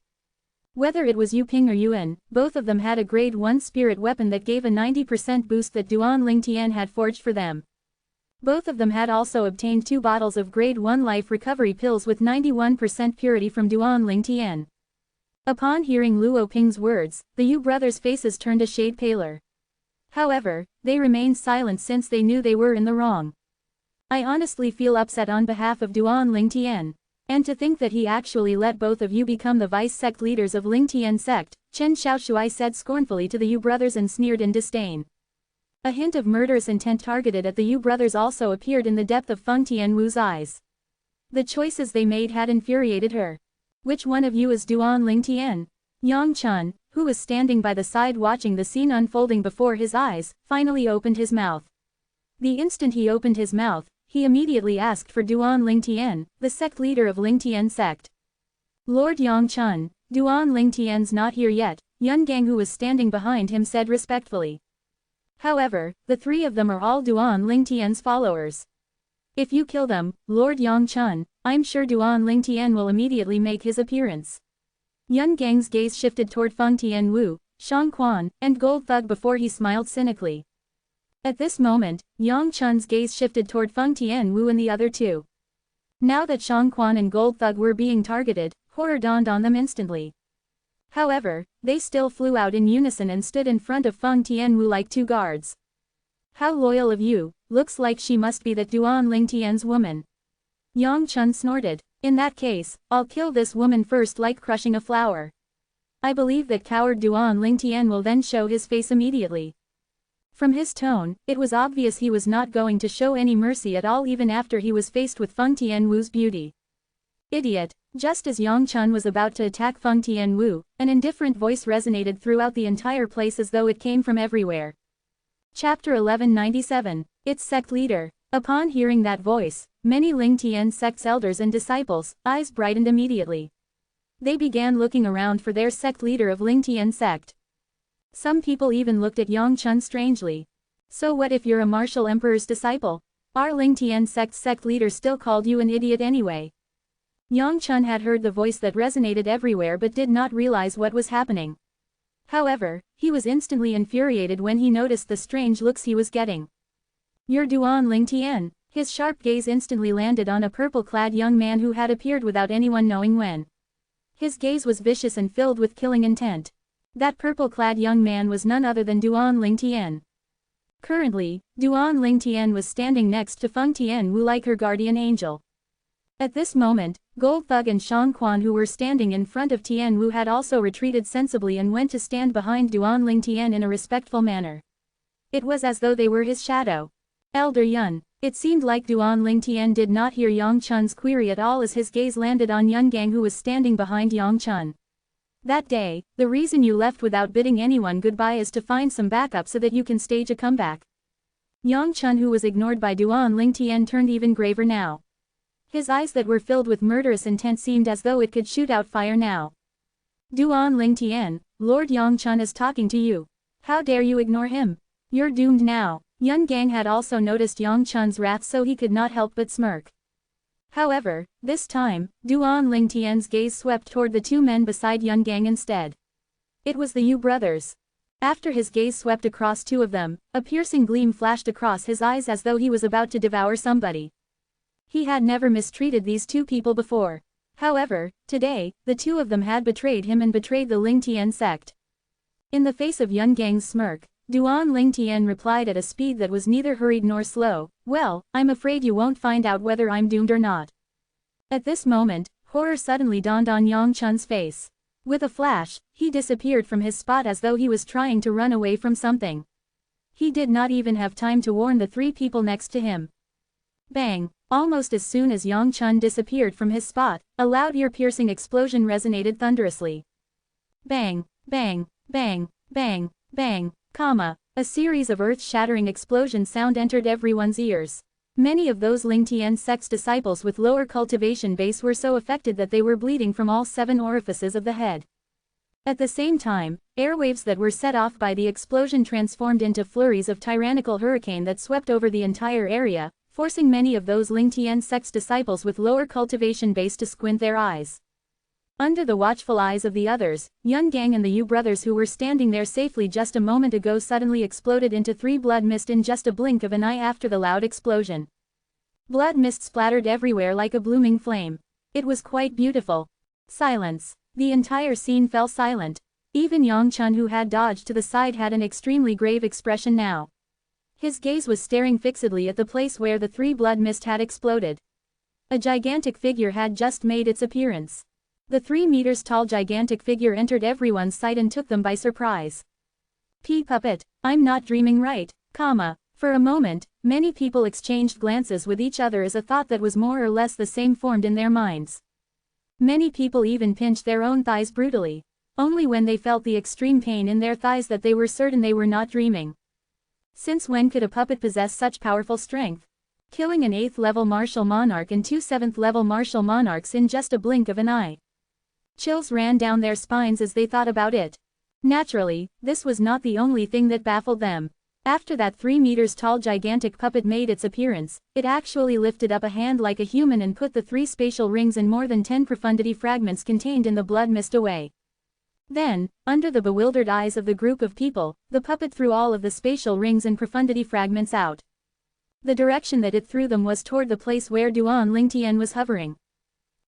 Whether it was Yu Ping or Yuan, both of them had a grade 1 spirit weapon that gave a 90% boost that Duan Lingtian had forged for them. Both of them had also obtained 2 bottles of grade 1 life recovery pills with 91% purity from Duan Lingtian. Upon hearing Luo Ping's words, the Yu brothers' faces turned a shade paler. However, they remained silent since they knew they were in the wrong. "I honestly feel upset on behalf of Duan Lingtian. And to think that he actually let both of you become the vice sect leaders of Lingtian sect," Chen Xiaoshui said scornfully to the Yu brothers and sneered in disdain. A hint of murderous intent targeted at the Yu brothers also appeared in the depth of Feng Tianwu's eyes. The choices they made had infuriated her. "Which one of you is Duan Lingtian?" Yang Chun, who was standing by the side watching the scene unfolding before his eyes, finally opened his mouth. The instant he opened his mouth, he immediately asked for Duan Lingtian, the sect leader of Lingtian sect. "Lord Yang Chun, Duan Lingtian's not here yet," Yun Gang, who was standing behind him, said respectfully. "However, the 3 of them are all Duan Lingtian's followers. If you kill them, Lord Yang Chun, I'm sure Duan Lingtian will immediately make his appearance." Yun Gang's gaze shifted toward Feng Tianwu, Shang Quan, and Gold Thug before he smiled cynically. At this moment, Yang Chun's gaze shifted toward Feng Tianwu and the other 2. Now that Shang Quan and Gold Thug were being targeted, horror dawned on them instantly. However, they still flew out in unison and stood in front of Feng Tianwu like 2 guards. "How loyal of you, looks like she must be that Duan Lingtian's woman." Yang Chun snorted. "In that case, I'll kill this woman first like crushing a flower. I believe that coward Duan Lingtian will then show his face immediately." From his tone, it was obvious he was not going to show any mercy at all even after he was faced with Feng Tianwu's beauty. Idiot. Just as Yang Chun was about to attack Feng Tianwu, an indifferent voice resonated throughout the entire place as though it came from everywhere. Chapter 1197. Its Sect Leader. Upon hearing that voice, many Ling Tian sect's elders and disciples' eyes brightened immediately. They began looking around for their sect leader of Ling Tian sect. Some people even looked at Yang Chun strangely. So what if you're a martial emperor's disciple? Our Ling Tian sect's sect leader still called you an idiot anyway. Yang Chun had heard the voice that resonated everywhere but did not realize what was happening. However, he was instantly infuriated when he noticed the strange looks he was getting. You're Duan Ling Tian. His sharp gaze instantly landed on a purple-clad young man who had appeared without anyone knowing when. His gaze was vicious and filled with killing intent. That purple-clad young man was none other than Duan Ling Tian. Currently, Duan Ling Tian was standing next to Feng Tianwu like her guardian angel. At this moment, Gold Thug and Shang Quan who were standing in front of Tianwu had also retreated sensibly and went to stand behind Duan Ling Tian in a respectful manner. It was as though they were his shadow. Elder Yun. It seemed like Duan Ling Tian did not hear Yang Chun's query at all as his gaze landed on Yun Gang who was standing behind Yang Chun. That day, the reason you left without bidding anyone goodbye is to find some backup so that you can stage a comeback. Yang Chun who was ignored by Duan Ling Tian turned even graver now. His eyes that were filled with murderous intent seemed as though it could shoot out fire now. Duan Ling Tian, Lord Yang Chun is talking to you. How dare you ignore him? You're doomed now. Yun Gang had also noticed Yang Chun's wrath so he could not help but smirk. However, this time, Duan Ling Tian's gaze swept toward the two men beside Yun Gang instead. It was the Yu brothers. After his gaze swept across two of them, a piercing gleam flashed across his eyes as though he was about to devour somebody. He had never mistreated these two people before. However, today, the two of them had betrayed him and betrayed the Ling Tian sect. In the face of Yun Gang's smirk, Duan Ling Tian replied at a speed that was neither hurried nor slow, "Well, I'm afraid you won't find out whether I'm doomed or not." At this moment, horror suddenly dawned on Yang Chun's face. With a flash, he disappeared from his spot as though he was trying to run away from something. He did not even have time to warn the three people next to him. Bang! Almost as soon as Yang Chun disappeared from his spot, a loud ear-piercing explosion resonated thunderously. Bang! Bang! Bang! Bang! Bang! A series of earth-shattering explosion sound entered everyone's ears. Many of those Ling Tian sect's disciples with lower cultivation base were so affected that they were bleeding from all 7 orifices of the head. At the same time, airwaves that were set off by the explosion transformed into flurries of tyrannical hurricane that swept over the entire area, forcing many of those Ling Tian sect's disciples with lower cultivation base to squint their eyes. Under the watchful eyes of the others, Yun Gang and the Yu brothers who were standing there safely just a moment ago suddenly exploded into 3 blood mist in just a blink of an eye after the loud explosion. Blood mist splattered everywhere like a blooming flame. It was quite beautiful. Silence. The entire scene fell silent. Even Yang Chun who had dodged to the side had an extremely grave expression now. His gaze was staring fixedly at the place where the 3 blood mist had exploded. A gigantic figure had just made its appearance. The 3 meters tall gigantic figure entered everyone's sight and took them by surprise. Puppet, I'm not dreaming right, For a moment, many people exchanged glances with each other as a thought that was more or less the same formed in their minds. Many people even pinched their own thighs brutally. Only when they felt the extreme pain in their thighs that they were certain they were not dreaming. Since when could a puppet possess such powerful strength? Killing an 8th level martial monarch and 2 7th level martial monarchs in just a blink of an eye. Chills ran down their spines as they thought about it. Naturally, this was not the only thing that baffled them. After that 3 meters tall gigantic puppet made its appearance, it actually lifted up a hand like a human and put the 3 spatial rings and more than 10 profundity fragments contained in the blood mist away. Then, under the bewildered eyes of the group of people, the puppet threw all of the spatial rings and profundity fragments out. The direction that it threw them was toward the place where Duan Ling Tian was hovering.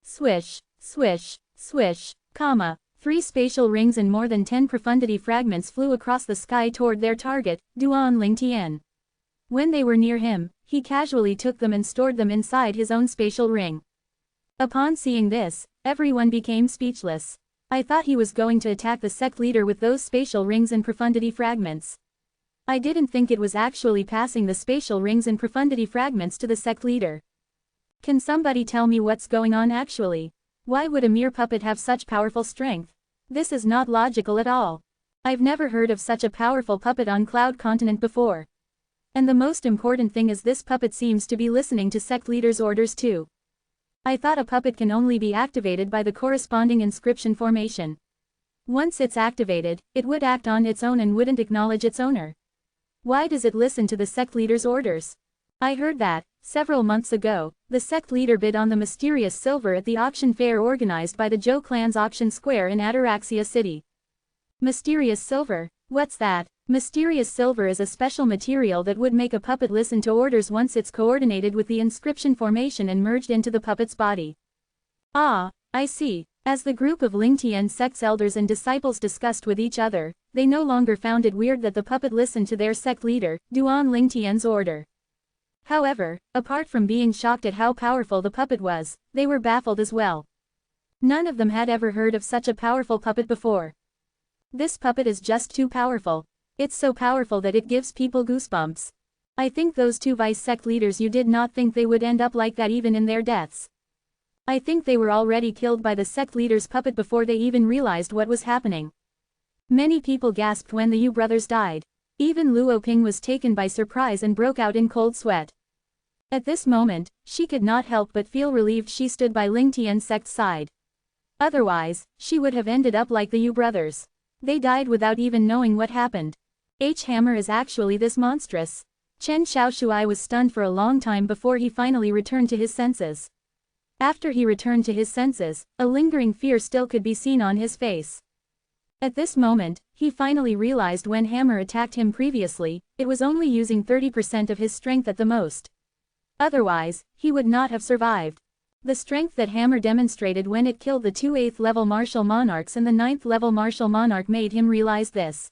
Swish, swish. Swish, 3 spatial rings and more than 10 profundity fragments flew across the sky toward their target, Duan Ling Tian. When they were near him, he casually took them and stored them inside his own spatial ring. Upon seeing this, everyone became speechless. I thought he was going to attack the sect leader with those spatial rings and profundity fragments. I didn't think it was actually passing the spatial rings and profundity fragments to the sect leader. Can somebody tell me what's going on actually? Why would a mere puppet have such powerful strength? This is not logical at all. I've never heard of such a powerful puppet on Cloud Continent before. And the most important thing is this puppet seems to be listening to sect leaders' orders too. I thought a puppet can only be activated by the corresponding inscription formation. Once it's activated, it would act on its own and wouldn't acknowledge its owner. Why does it listen to the sect leader's orders? I heard that, several months ago, the sect leader bid on the mysterious silver at the auction fair organized by the Zhou clan's auction square in Ataraxia City. Mysterious silver? What's that? Mysterious silver is a special material that would make a puppet listen to orders once it's coordinated with the inscription formation and merged into the puppet's body. Ah, I see. As the group of Lingtian sect's elders and disciples discussed with each other, they no longer found it weird that the puppet listened to their sect leader, Duan Lingtian's order. However, apart from being shocked at how powerful the puppet was, they were baffled as well. None of them had ever heard of such a powerful puppet before. This puppet is just too powerful. It's so powerful that it gives people goosebumps. I think those two vice sect leaders, you did not think they would end up like that even in their deaths. I think they were already killed by the sect leader's puppet before they even realized what was happening. Many people gasped when the Yu brothers died. Even Luo Ping was taken by surprise and broke out in cold sweat. At this moment, she could not help but feel relieved she stood by Lingtian's sect's side. Otherwise, she would have ended up like the Yu brothers. They died without even knowing what happened. Hammer is actually this monstrous. Chen Xiaoshuai was stunned for a long time before he finally returned to his senses. After he returned to his senses, a lingering fear still could be seen on his face. At this moment, he finally realized when Hammer attacked him previously, it was only using 30% of his strength at the most. Otherwise, he would not have survived. The strength that Hammer demonstrated when it killed the two 8th level martial monarchs and the 9th level martial monarch made him realize this.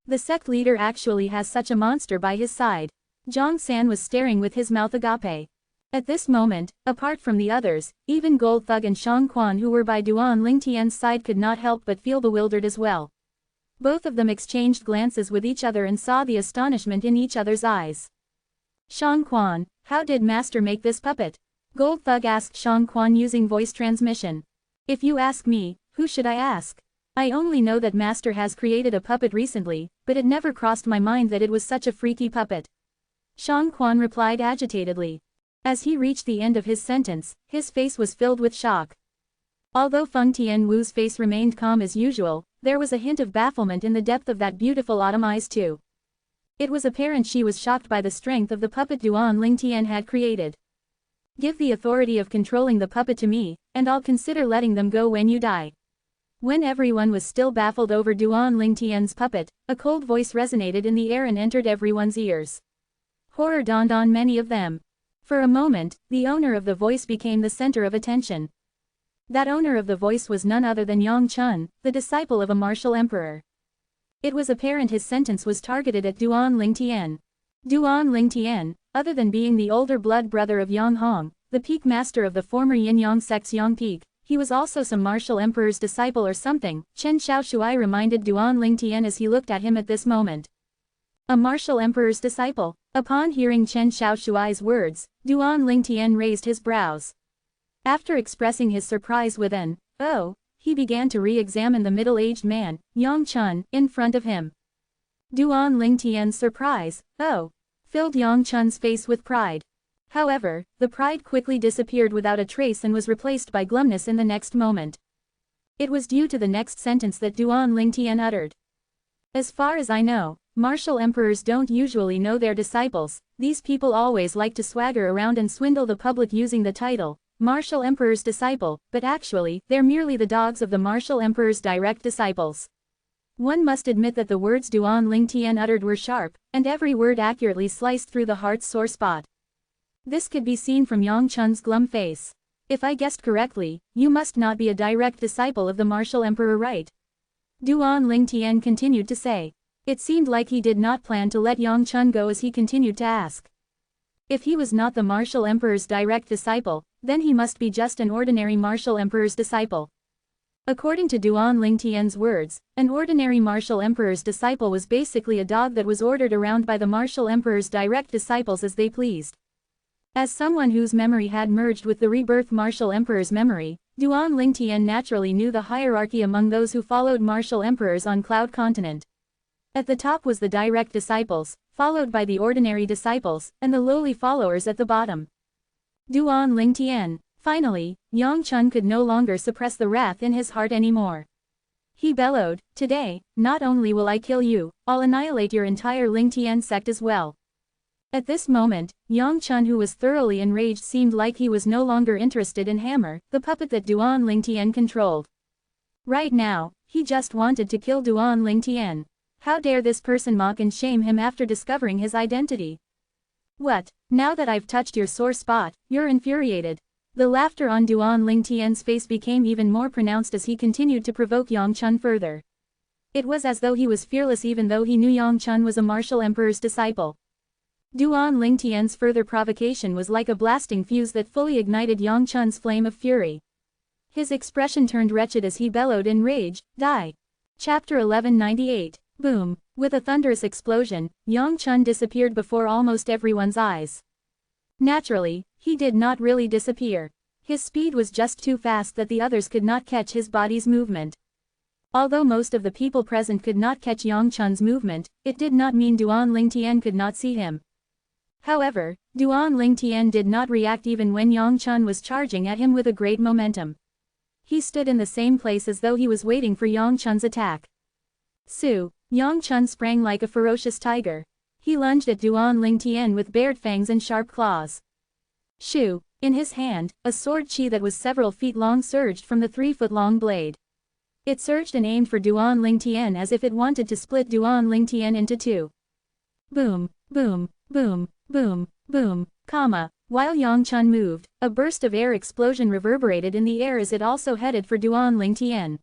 The sect leader actually has such a monster by his side. Zhang San was staring with his mouth agape. At this moment, apart from the others, even Gold Thug and Shang Quan who were by Duan Lingtian's side could not help but feel bewildered as well. Both of them exchanged glances with each other and saw the astonishment in each other's eyes. Shang Quan, how did Master make this puppet? Gold Thug asked Shang Quan using voice transmission. If you ask me, who should I ask? I only know that Master has created a puppet recently, but it never crossed my mind that it was such a freaky puppet. Shang Quan replied agitatedly. As he reached the end of his sentence, his face was filled with shock. Although Feng Tianwu's face remained calm as usual, there was a hint of bafflement in the depth of that beautiful autumn eyes too. It was apparent she was shocked by the strength of the puppet Duan Lingtian had created. Give the authority of controlling the puppet to me, and I'll consider letting them go when you die. When everyone was still baffled over Duan Lingtian's puppet, a cold voice resonated in the air and entered everyone's ears. Horror dawned on many of them. For a moment, the owner of the voice became the center of attention. That owner of the voice was none other than Yang Chun, the disciple of a martial emperor. It was apparent his sentence was targeted at Duan Lingtian. Duan Lingtian, other than being the older blood brother of Yang Hong, the peak master of the former Yin-Yang sect's Yang Peak, he was also some martial emperor's disciple or something, Chen Xiaoshuai reminded Duan Lingtian as he looked at him at this moment. A martial emperor's disciple? Upon hearing Chen Xiaoshuai's words, Duan Lingtian raised his brows. After expressing his surprise with an, "Oh," he began to re-examine the middle-aged man, Yang Chun, in front of him. Duan Lingtian's surprise, "Oh," filled Yang Chun's face with pride. However, the pride quickly disappeared without a trace and was replaced by glumness in the next moment. It was due to the next sentence that Duan Lingtian uttered. As far as I know, martial emperors don't usually know their disciples. These people always like to swagger around and swindle the public using the title, martial emperor's disciple, but actually, they're merely the dogs of the martial emperor's direct disciples. One must admit that the words Duan Lingtian uttered were sharp, and every word accurately sliced through the heart's sore spot. This could be seen from Yang Chun's glum face. If I guessed correctly, you must not be a direct disciple of the martial emperor, right? Duan Lingtian continued to say. It seemed like he did not plan to let Yang Chun go as he continued to ask. If he was not the martial emperor's direct disciple, then he must be just an ordinary martial emperor's disciple. According to Duan Lingtian's words, an ordinary martial emperor's disciple was basically a dog that was ordered around by the martial emperor's direct disciples as they pleased. As someone whose memory had merged with the rebirth martial emperor's memory, Duan Lingtian naturally knew the hierarchy among those who followed martial emperors on Cloud Continent. At the top was the direct disciples, followed by the ordinary disciples, and the lowly followers at the bottom. Duan Lingtian. Finally, Yang Chun could no longer suppress the wrath in his heart anymore. He bellowed, "Today, not only will I kill you, I'll annihilate your entire Lingtian sect as well." At this moment, Yang Chun, who was thoroughly enraged, seemed like he was no longer interested in Hammer, the puppet that Duan Lingtian controlled. Right now, he just wanted to kill Duan Lingtian. How dare this person mock and shame him after discovering his identity? What, now that I've touched your sore spot, you're infuriated? The laughter on Duan Lingtian's face became even more pronounced as he continued to provoke Yang Chun further. It was as though he was fearless even though he knew Yang Chun was a martial emperor's disciple. Duan Lingtian's further provocation was like a blasting fuse that fully ignited Yang Chun's flame of fury. His expression turned wretched as he bellowed in rage, "Die!" Chapter 1198. Boom! With a thunderous explosion, Yang Chun disappeared before almost everyone's eyes. Naturally, he did not really disappear. His speed was just too fast that the others could not catch his body's movement. Although most of the people present could not catch Yang Chun's movement, it did not mean Duan Lingtian could not see him. However, Duan Lingtian did not react even when Yang Chun was charging at him with a great momentum. He stood in the same place as though he was waiting for Yang Chun's attack. Su! Yang Chun sprang like a ferocious tiger. He lunged at Duan Lingtian with bared fangs and sharp claws. Shu! In his hand, a sword chi that was several feet long surged from the 3-foot-long blade. It surged and aimed for Duan Lingtian as if it wanted to split Duan Lingtian into two. Boom! Boom! Boom! Boom! Boom! While Yang Chun moved, a burst of air explosion reverberated in the air as it also headed for Duan Lingtian.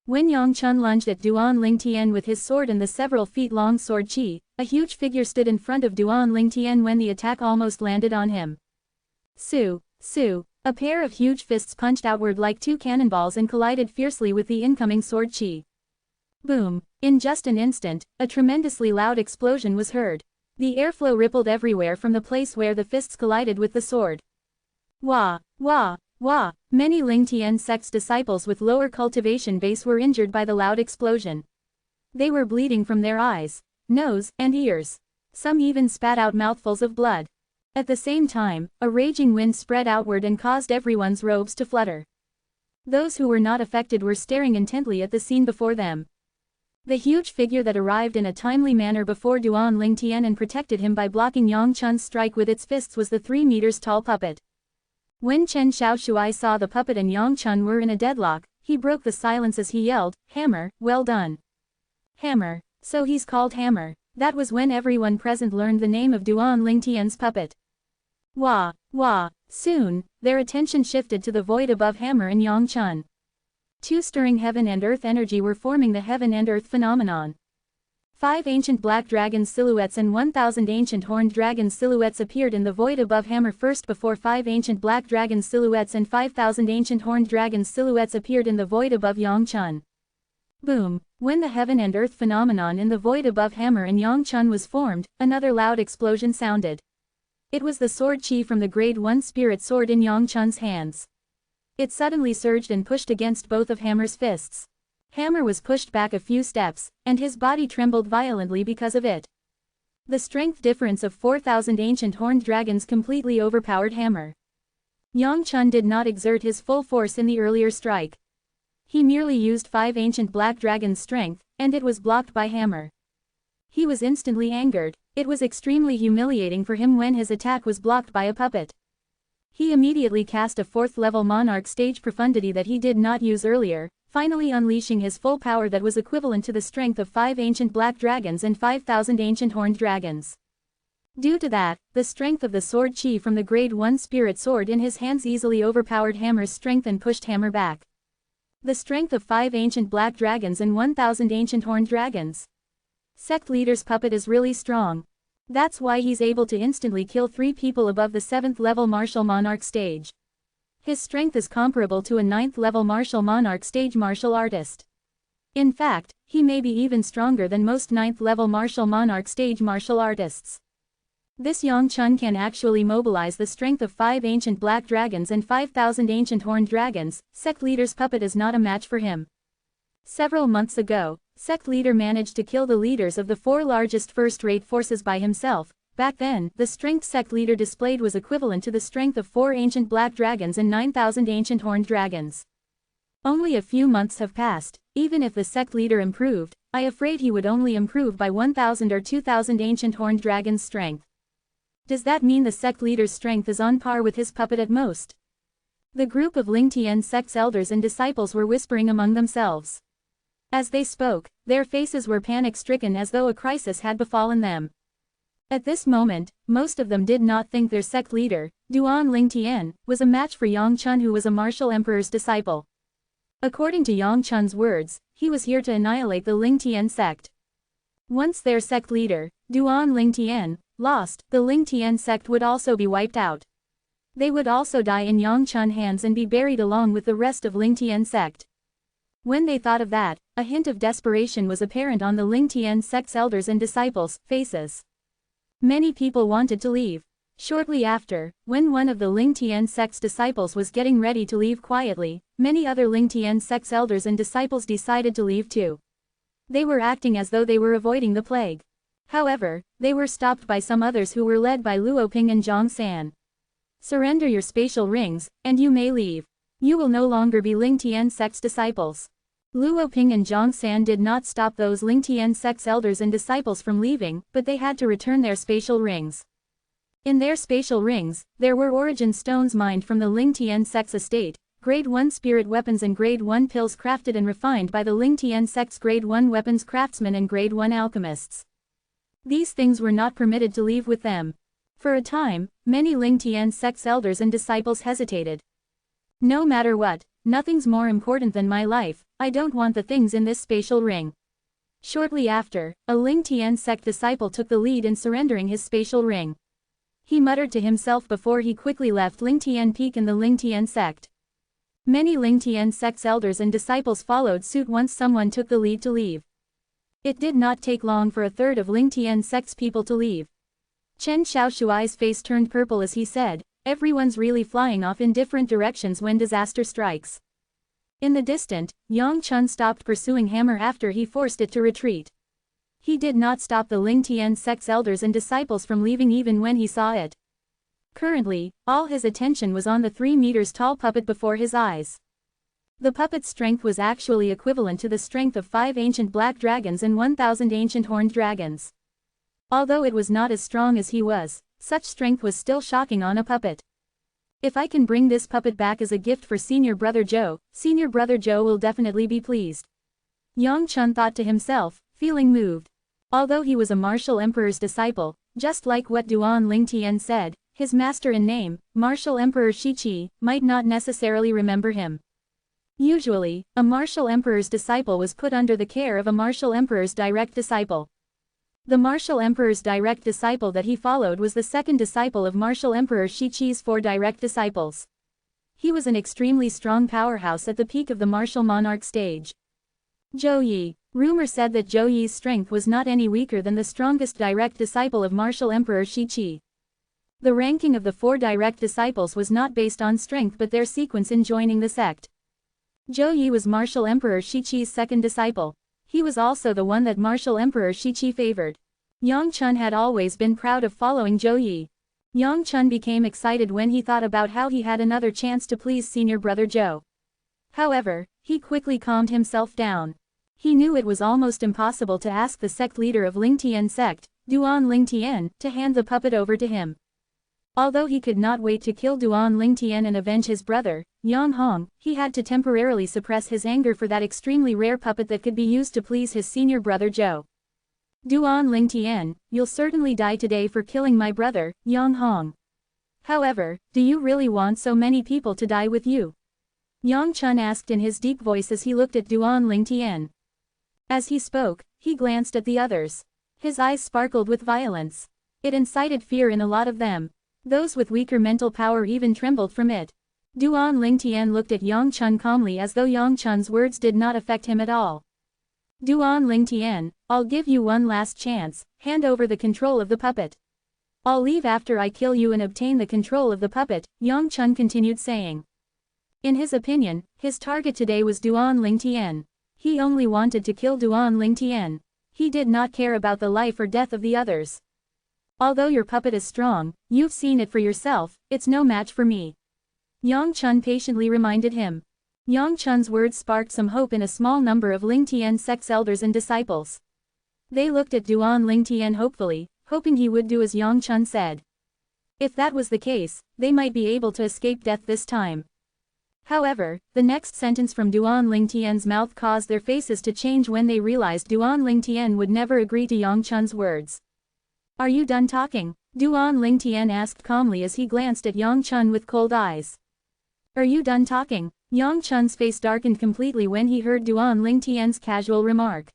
When Yang Chun lunged at Duan Lingtian with his sword and the several feet-long sword chi, a huge figure stood in front of Duan Lingtian when the attack almost landed on him. Su! Su! A pair of huge fists punched outward like two cannonballs and collided fiercely with the incoming sword chi. Boom! In just an instant, a tremendously loud explosion was heard. The airflow rippled everywhere from the place where the fists collided with the sword. Wah! Wah! Wah! Many Lingtian sect's disciples with lower cultivation base were injured by the loud explosion. They were bleeding from their eyes, nose, and ears. Some even spat out mouthfuls of blood. At the same time, a raging wind spread outward and caused everyone's robes to flutter. Those who were not affected were staring intently at the scene before them. The huge figure that arrived in a timely manner before Duan Lingtian and protected him by blocking Yang Chun's strike with its fists was the 3 meters tall puppet. When Chen Xiaoshuai saw the puppet and Yang Chun were in a deadlock, he broke the silence as he yelled, "Hammer, well done." Hammer. So he's called Hammer. That was when everyone present learned the name of Duan Lingtian's puppet. Wah! Wah! Soon, their attention shifted to the void above Hammer and Yang Chun. Two stirring heaven and earth energy were forming the heaven and earth phenomenon. 5 ancient black dragon silhouettes and 1,000 ancient horned dragon silhouettes appeared in the void above Hammer first before 5 ancient black dragon silhouettes and 5,000 ancient horned dragon silhouettes appeared in the void above Yang Chun. Boom! When the heaven and earth phenomenon in the void above Hammer and Yang Chun was formed, another loud explosion sounded. It was the sword chi from the Grade 1 spirit sword in Yang Chun's hands. It suddenly surged and pushed against both of Hammer's fists. Hammer was pushed back a few steps, and his body trembled violently because of it. The strength difference of 4,000 ancient horned dragons completely overpowered Hammer. Yang Chun did not exert his full force in the earlier strike. He merely used 5 ancient black dragons' strength, and it was blocked by Hammer. He was instantly angered. It was extremely humiliating for him when his attack was blocked by a puppet. He immediately cast a 4th-level monarch stage profundity that he did not use earlier, finally unleashing his full power that was equivalent to the strength of 5 ancient black dragons and 5,000 ancient horned dragons. Due to that, the strength of the sword chi from the Grade 1 spirit sword in his hands easily overpowered Hammer's strength and pushed Hammer back. The strength of 5 ancient black dragons and 1,000 ancient horned dragons. Sect leader's puppet is really strong. That's why he's able to instantly kill 3 people above the 7th level martial monarch stage. His strength is comparable to a 9th level martial monarch stage martial artist. In fact, he may be even stronger than most 9th level martial monarch stage martial artists. This Yang Chun can actually mobilize the strength of 5 ancient black dragons and 5,000 ancient horned dragons. Sect leader's puppet is not a match for him. Several months ago, sect leader managed to kill the leaders of the 4 largest first-rate forces by himself. Back then, the strength sect leader displayed was equivalent to the strength of 4 ancient black dragons and 9,000 ancient horned dragons. Only a few months have passed. Even if the sect leader improved, I afraid he would only improve by 1,000 or 2,000 ancient horned dragons' strength. Does that mean the sect leader's strength is on par with his puppet at most? The group of Lingtian sect's elders and disciples were whispering among themselves. As they spoke, their faces were panic-stricken as though a crisis had befallen them. At this moment, most of them did not think their sect leader, Duan Lingtian, was a match for Yang Chun, who was a martial emperor's disciple. According to Yang Chun's words, he was here to annihilate the Lingtian sect. Once their sect leader, Duan Lingtian, lost, the Lingtian sect would also be wiped out. They would also die in Yang Chun hands and be buried along with the rest of Lingtian sect. When they thought of that, a hint of desperation was apparent on the Lingtian sect's elders and disciples' faces. Many people wanted to leave. Shortly after, when one of the Lingtian sect's disciples was getting ready to leave quietly, many other Lingtian sect's elders and disciples decided to leave too. They were acting as though they were avoiding the plague. However, they were stopped by some others who were led by Luoping and Zhang San. Surrender your spatial rings, and you may leave. You will no longer be Lingtian sect's disciples. Luoping and Zhang San did not stop those Lingtian sect's elders and disciples from leaving, but they had to return their spatial rings. In their spatial rings, there were origin stones mined from the Lingtian sect's estate, Grade 1 spirit weapons and Grade 1 pills crafted and refined by the Lingtian sect's Grade 1 weapons craftsmen and Grade 1 alchemists. These things were not permitted to leave with them. For a time, many Lingtian sect's elders and disciples hesitated. No matter what, nothing's more important than my life. I don't want the things in this spatial ring. Shortly after, a Lingtian sect disciple took the lead in surrendering his spatial ring. He muttered to himself before he quickly left Lingtian Peak in the Lingtian sect. Many Lingtian sect's elders and disciples followed suit once someone took the lead to leave. It did not take long for a third of Lingtian sect's people to leave. Chen Xiaoshuai's face turned purple as he said, "Everyone's really flying off in different directions when disaster strikes." In the distant, Yang Chun stopped pursuing Hammer after he forced it to retreat. He did not stop the Lingtian sect's elders and disciples from leaving even when he saw it. Currently, all his attention was on the 3 meters tall puppet before his eyes. The puppet's strength was actually equivalent to the strength of 5 ancient black dragons and 1,000 ancient horned dragons. Although it was not as strong as he was, such strength was still shocking on a puppet. If I can bring this puppet back as a gift for Senior Brother Joe will definitely be pleased. Yang Chun thought to himself, feeling moved. Although he was a martial emperor's disciple, just like what Duan Lingtian said, his master in name, Martial Emperor Shiqi, might not necessarily remember him. Usually, a martial emperor's disciple was put under the care of a martial emperor's direct disciple. The martial emperor's direct disciple that he followed was the second disciple of martial emperor Shiqi's 4 direct disciples. He was an extremely strong powerhouse at the peak of the martial monarch stage. Zhou Yi. Rumor said that Zhou Yi's strength was not any weaker than the strongest direct disciple of martial emperor Shiqi. The ranking of the 4 direct disciples was not based on strength but their sequence in joining the sect. Zhou Yi was martial emperor Shiqi's second disciple. He was also the one that martial emperor Shiqi favored. Yang Chun had always been proud of following Zhou Yi. Yang Chun became excited when he thought about how he had another chance to please Senior Brother Joe. However, he quickly calmed himself down. He knew it was almost impossible to ask the sect leader of Lingtian sect, Duan Lingtian, to hand the puppet over to him. Although he could not wait to kill Duan Lingtian and avenge his brother, Yang Hong, he had to temporarily suppress his anger for that extremely rare puppet that could be used to please his senior brother Joe. Duan Lingtian, you'll certainly die today for killing my brother, Yang Hong. However, do you really want so many people to die with you? Yang Chun asked in his deep voice as he looked at Duan Lingtian. As he spoke, he glanced at the others. His eyes sparkled with violence. It incited fear in a lot of them. Those with weaker mental power even trembled from it. Duan Lingtian looked at Yang Chun calmly as though Yang Chun's words did not affect him at all. Duan Lingtian, I'll give you one last chance, hand over the control of the puppet. I'll leave after I kill you and obtain the control of the puppet, Yang Chun continued saying. In his opinion, his target today was Duan Lingtian. He only wanted to kill Duan Lingtian. He did not care about the life or death of the others. Although your puppet is strong, you've seen it for yourself, it's no match for me. Yang Chun patiently reminded him. Yang Chun's words sparked some hope in a small number of Lingtian sect's elders and disciples. They looked at Duan Lingtian hopefully, hoping he would do as Yang Chun said. If that was the case, they might be able to escape death this time. However, the next sentence from Duan Lingtian's mouth caused their faces to change when they realized Duan Lingtian would never agree to Yang Chun's words. Are you done talking? Duan Lingtian asked calmly as he glanced at Yang Chun with cold eyes. Are you done talking? Yang Chun's face darkened completely when he heard Duan Lingtian's casual remark.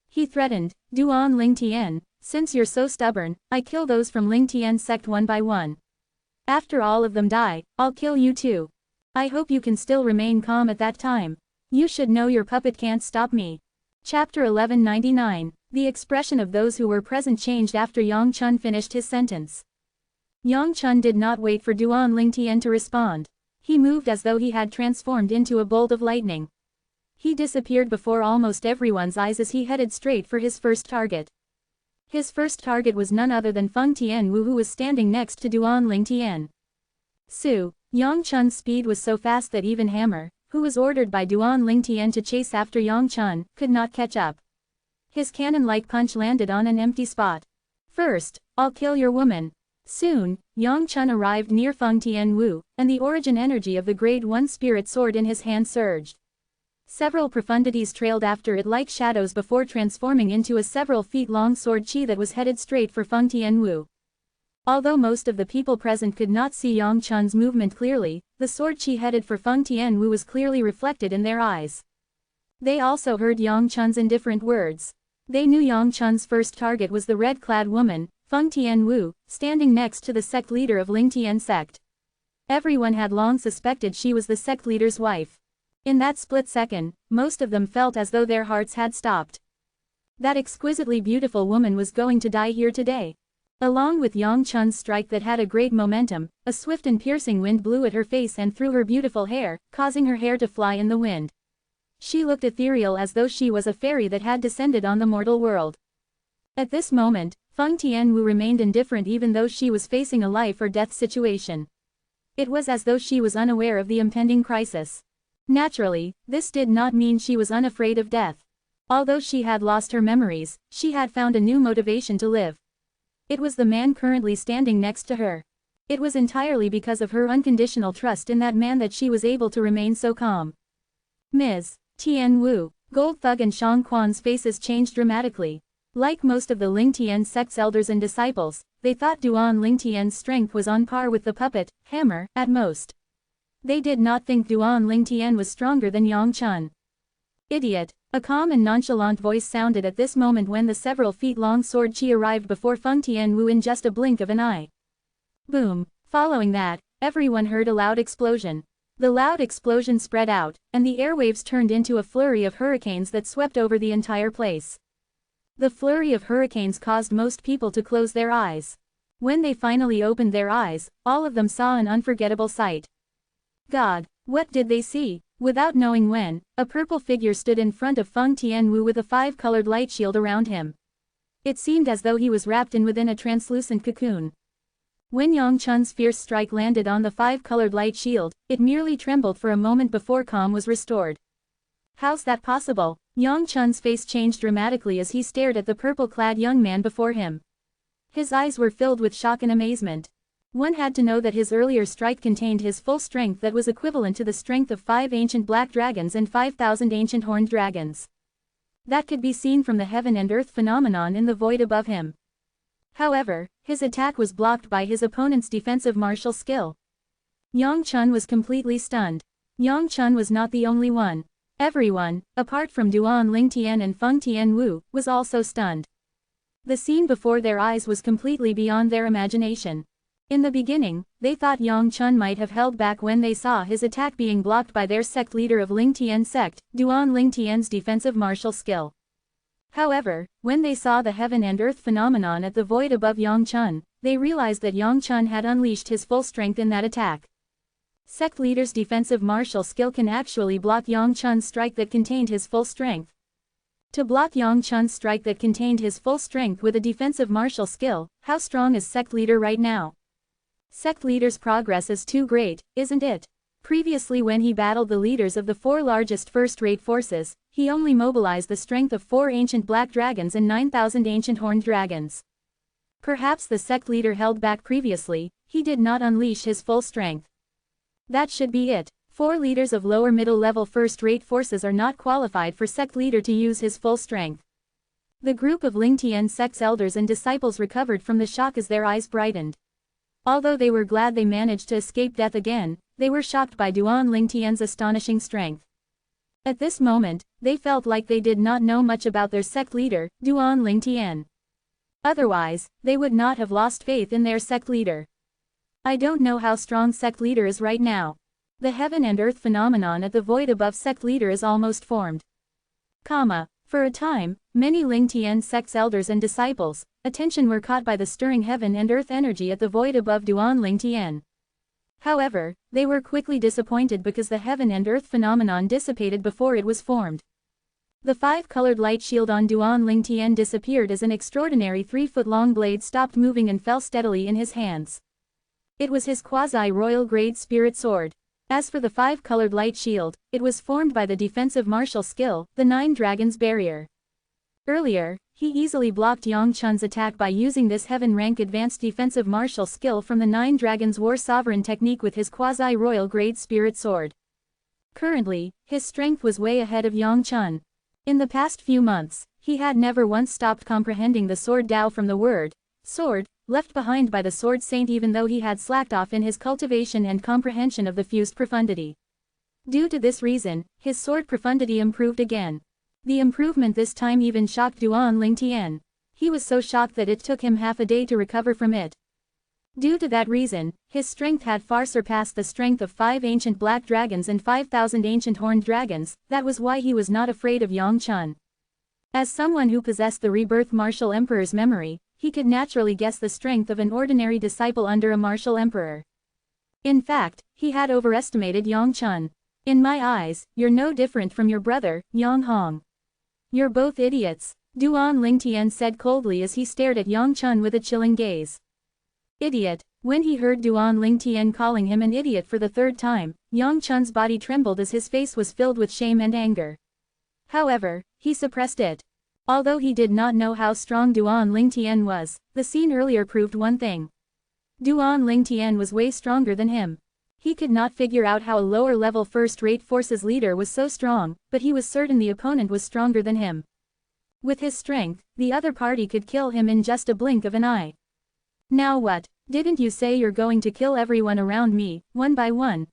He threatened, Duan Lingtian, since you're so stubborn, I kill those from Lingtian sect one by one. After all of them die, I'll kill you too. I hope you can still remain calm at that time. You should know your puppet can't stop me. Chapter 1199. The expression of those who were present changed after Yang Chun finished his sentence. Yang Chun did not wait for Duan Lingtian to respond. He moved as though he had transformed into a bolt of lightning. He disappeared before almost everyone's eyes as he headed straight for his first target. His first target was none other than Feng Tianwu, who was standing next to Duan Lingtian. Yang Chun's speed was so fast that even Hammer, who was ordered by Duan Lingtian to chase after Yang Chun, could not catch up. His cannon-like punch landed on an empty spot. First, I'll kill your woman. Soon, Yang Chun arrived near Feng Tianwu, and the origin energy of the Grade 1 spirit sword in his hand surged. Several profundities trailed after it like shadows before transforming into a several feet long sword chi that was headed straight for Feng Tianwu. Although most of the people present could not see Yang Chun's movement clearly, the sword chi headed for Feng Tianwu was clearly reflected in their eyes. They also heard Yang Chun's indifferent words. They knew Yang Chun's first target was the red-clad woman, Feng Tianwu, standing next to the sect leader of Lingtian sect. Everyone had long suspected she was the sect leader's wife. In that split second, most of them felt as though their hearts had stopped. That exquisitely beautiful woman was going to die here today. Along with Yang Chun's strike that had a great momentum, a swift and piercing wind blew at her face and through her beautiful hair, causing her hair to fly in the wind. She looked ethereal as though she was a fairy that had descended on the mortal world. At this moment, Feng Tianwu remained indifferent even though she was facing a life or death situation. It was as though she was unaware of the impending crisis. Naturally, this did not mean she was unafraid of death. Although she had lost her memories, she had found a new motivation to live. It was the man currently standing next to her. It was entirely because of her unconditional trust in that man that she was able to remain so calm. Ms. Tianwu, Gold Thug and Shang Quan's faces changed dramatically. Like most of the Lingtian sect's elders and disciples, they thought Duan Lingtian's strength was on par with the puppet, Hammer, at most. They did not think Duan Lingtian was stronger than Yang Chun. Idiot! A calm and nonchalant voice sounded at this moment when the several feet-long sword chi arrived before Feng Tianwu in just a blink of an eye. Boom! Following that, everyone heard a loud explosion. The loud explosion spread out, and the airwaves turned into a flurry of hurricanes that swept over the entire place. The flurry of hurricanes caused most people to close their eyes. When they finally opened their eyes, all of them saw an unforgettable sight. God, what did they see? Without knowing when, a purple figure stood in front of Feng Tianwu with a five-colored light shield around him. It seemed as though he was wrapped in within a translucent cocoon. When Yang Chun's fierce strike landed on the five-colored light shield, it merely trembled for a moment before calm was restored. How's that possible? Yang Chun's face changed dramatically as he stared at the purple-clad young man before him. His eyes were filled with shock and amazement. One had to know that his earlier strike contained his full strength that was equivalent to the strength of 5 ancient black dragons and 5,000 ancient horned dragons. That could be seen from the heaven and earth phenomenon in the void above him. However, his attack was blocked by his opponent's defensive martial skill. Yang Chun was completely stunned. Yang Chun was not the only one. Everyone, apart from Duan Lingtian and Feng Tianwu, was also stunned. The scene before their eyes was completely beyond their imagination. In the beginning, they thought Yang Chun might have held back when they saw his attack being blocked by their sect leader of Lingtian sect, Duan Lingtian's defensive martial skill. However, when they saw the heaven and earth phenomenon at the void above Yang Chun, they realized that Yang Chun had unleashed his full strength in that attack. Sect leader's defensive martial skill can actually block Yang Chun's strike that contained his full strength. To block Yang Chun's strike that contained his full strength with a defensive martial skill, how strong is sect leader right now? Sect leader's progress is too great, isn't it? Previously, when he battled the leaders of the 4 largest first-rate forces, he only mobilized the strength of 4 ancient black dragons and 9,000 ancient horned dragons. Perhaps the sect leader held back previously, he did not unleash his full strength. That should be it. 4 leaders of lower middle-level first-rate forces are not qualified for sect leader to use his full strength. The group of Lingtian sect's elders and disciples recovered from the shock as their eyes brightened. Although they were glad they managed to escape death again, they were shocked by Duan Lingtian's astonishing strength. At this moment, they felt like they did not know much about their sect leader, Duan Lingtian. Otherwise, they would not have lost faith in their sect leader. I don't know how strong sect leader is right now. The heaven and earth phenomenon at the void above sect leader is almost formed. For a time, many Lingtian sect's elders and disciples' attention were caught by the stirring heaven and earth energy at the void above Duan Lingtian. However, they were quickly disappointed because the heaven and earth phenomenon dissipated before it was formed. The 5-colored light shield on Duan Lingtian disappeared as an extraordinary 3-foot-long blade stopped moving and fell steadily in his hands. It was his quasi-royal grade spirit sword. As for the 5-colored light shield, it was formed by the defensive martial skill, the 9 Dragons Barrier. Earlier, he easily blocked Yang Chun's attack by using this heaven-rank advanced defensive martial skill from the 9 Dragons War Sovereign technique with his quasi-royal grade spirit sword. Currently, his strength was way ahead of Yang Chun. In the past few months, he had never once stopped comprehending the sword Dao from the word sword, left behind by the sword saint, even though he had slacked off in his cultivation and comprehension of the fused profundity. Due to this reason, his sword profundity improved again. The improvement this time even shocked Duan Lingtian. He was so shocked that it took him half a day to recover from it. Due to that reason, his strength had far surpassed the strength of 5 ancient black dragons and 5,000 ancient horned dragons. That was why he was not afraid of Yang Chun. As someone who possessed the rebirth martial emperor's memory, he could naturally guess the strength of an ordinary disciple under a martial emperor. In fact, he had overestimated Yang Chun. In my eyes, you're no different from your brother, Yang Hong. You're both idiots, Duan Lingtian said coldly as he stared at Yang Chun with a chilling gaze. Idiot. When he heard Duan Lingtian calling him an idiot for the 3rd time, Yang Chun's body trembled as his face was filled with shame and anger. However, he suppressed it. Although he did not know how strong Duan Lingtian was, the scene earlier proved one thing. Duan Lingtian was way stronger than him. He could not figure out how a lower-level first-rate forces leader was so strong, but he was certain the opponent was stronger than him. With his strength, the other party could kill him in just a blink of an eye. Now what? Didn't you say you're going to kill everyone around me, one by one?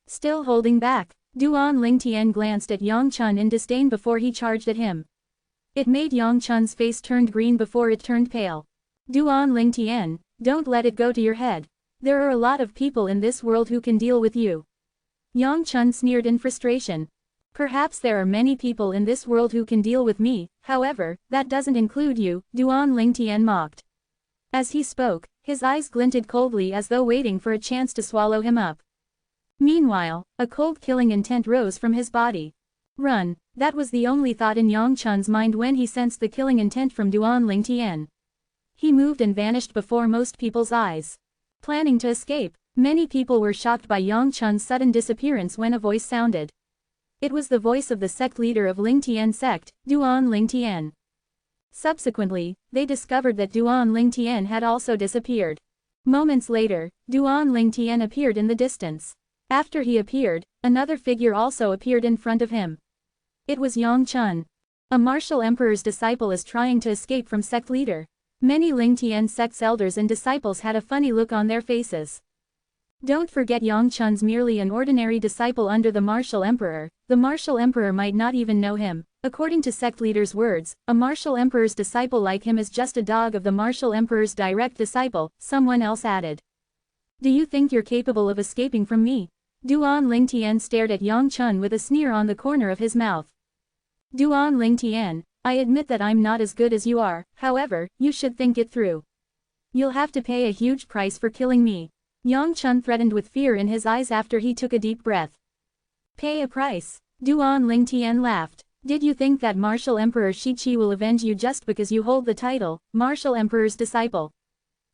Still holding back, Duan Lingtian glanced at Yang Chun in disdain before he charged at him. It made Yang Chun's face turned green before it turned pale. Duan Lingtian, don't let it go to your head. There are a lot of people in this world who can deal with you. Yang Chun sneered in frustration. Perhaps there are many people in this world who can deal with me, however, that doesn't include you, Duan Lingtian mocked. As he spoke, his eyes glinted coldly as though waiting for a chance to swallow him up. Meanwhile, a cold killing intent rose from his body. Run, that was the only thought in Yang Chun's mind when he sensed the killing intent from Duan Lingtian. He moved and vanished before most people's eyes. Planning to escape, many people were shocked by Yang Chun's sudden disappearance when a voice sounded. It was the voice of the sect leader of Lingtian sect, Duan Lingtian. Subsequently, they discovered that Duan Lingtian had also disappeared. Moments later, Duan Lingtian appeared in the distance. After he appeared, another figure also appeared in front of him. It was Yang Chun. A martial emperor's disciple is trying to escape from sect leader. Many Lingtian sect's elders and disciples had a funny look on their faces. Don't forget Yang Chun's merely an ordinary disciple under the martial emperor. The martial emperor might not even know him. According to sect leader's words, a martial emperor's disciple like him is just a dog of the martial emperor's direct disciple, someone else added. Do you think you're capable of escaping from me? Duan Lingtian stared at Yang Chun with a sneer on the corner of his mouth. Duan Lingtian, I admit that I'm not as good as you are, however, you should think it through. You'll have to pay a huge price for killing me. Yang Chun threatened with fear in his eyes after he took a deep breath. Pay a price? Duan Lingtian laughed. Did you think that Martial Emperor Shiqi will avenge you just because you hold the title, Martial Emperor's disciple?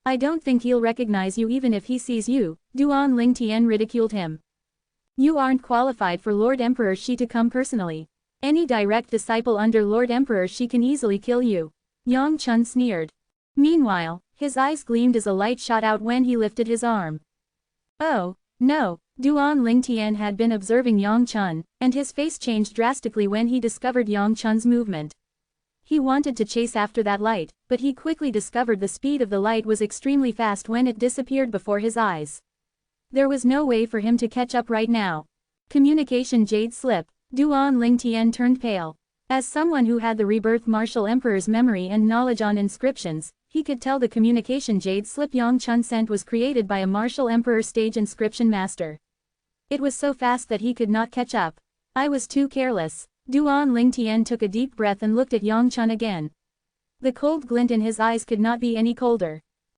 I don't think he'll recognize you even if he sees you, Duan Lingtian ridiculed him. You aren't qualified for Lord Emperor Shi to come personally. Any direct disciple under Lord Emperor Shi can easily kill you. Yang Chun sneered. Meanwhile, his eyes gleamed as a light shot out when he lifted his arm. Oh, no, Duan Lingtian had been observing Yang Chun, and his face changed drastically when he discovered Yang Chun's movement. He wanted to chase after that light, but he quickly discovered the speed of the light was extremely fast when it disappeared before his eyes. There was no way for him to catch up right now. Communication jade slip. Duan Lingtian turned pale. As someone who had the rebirth Martial Emperor's memory and knowledge on inscriptions, he could tell the communication jade slip Yang Chun sent was created by a Martial Emperor stage inscription master. It was so fast that he could not catch up. I was too careless. Duan Lingtian took a deep breath and looked at Yang Chun again. The cold glint in his eyes could not be any colder.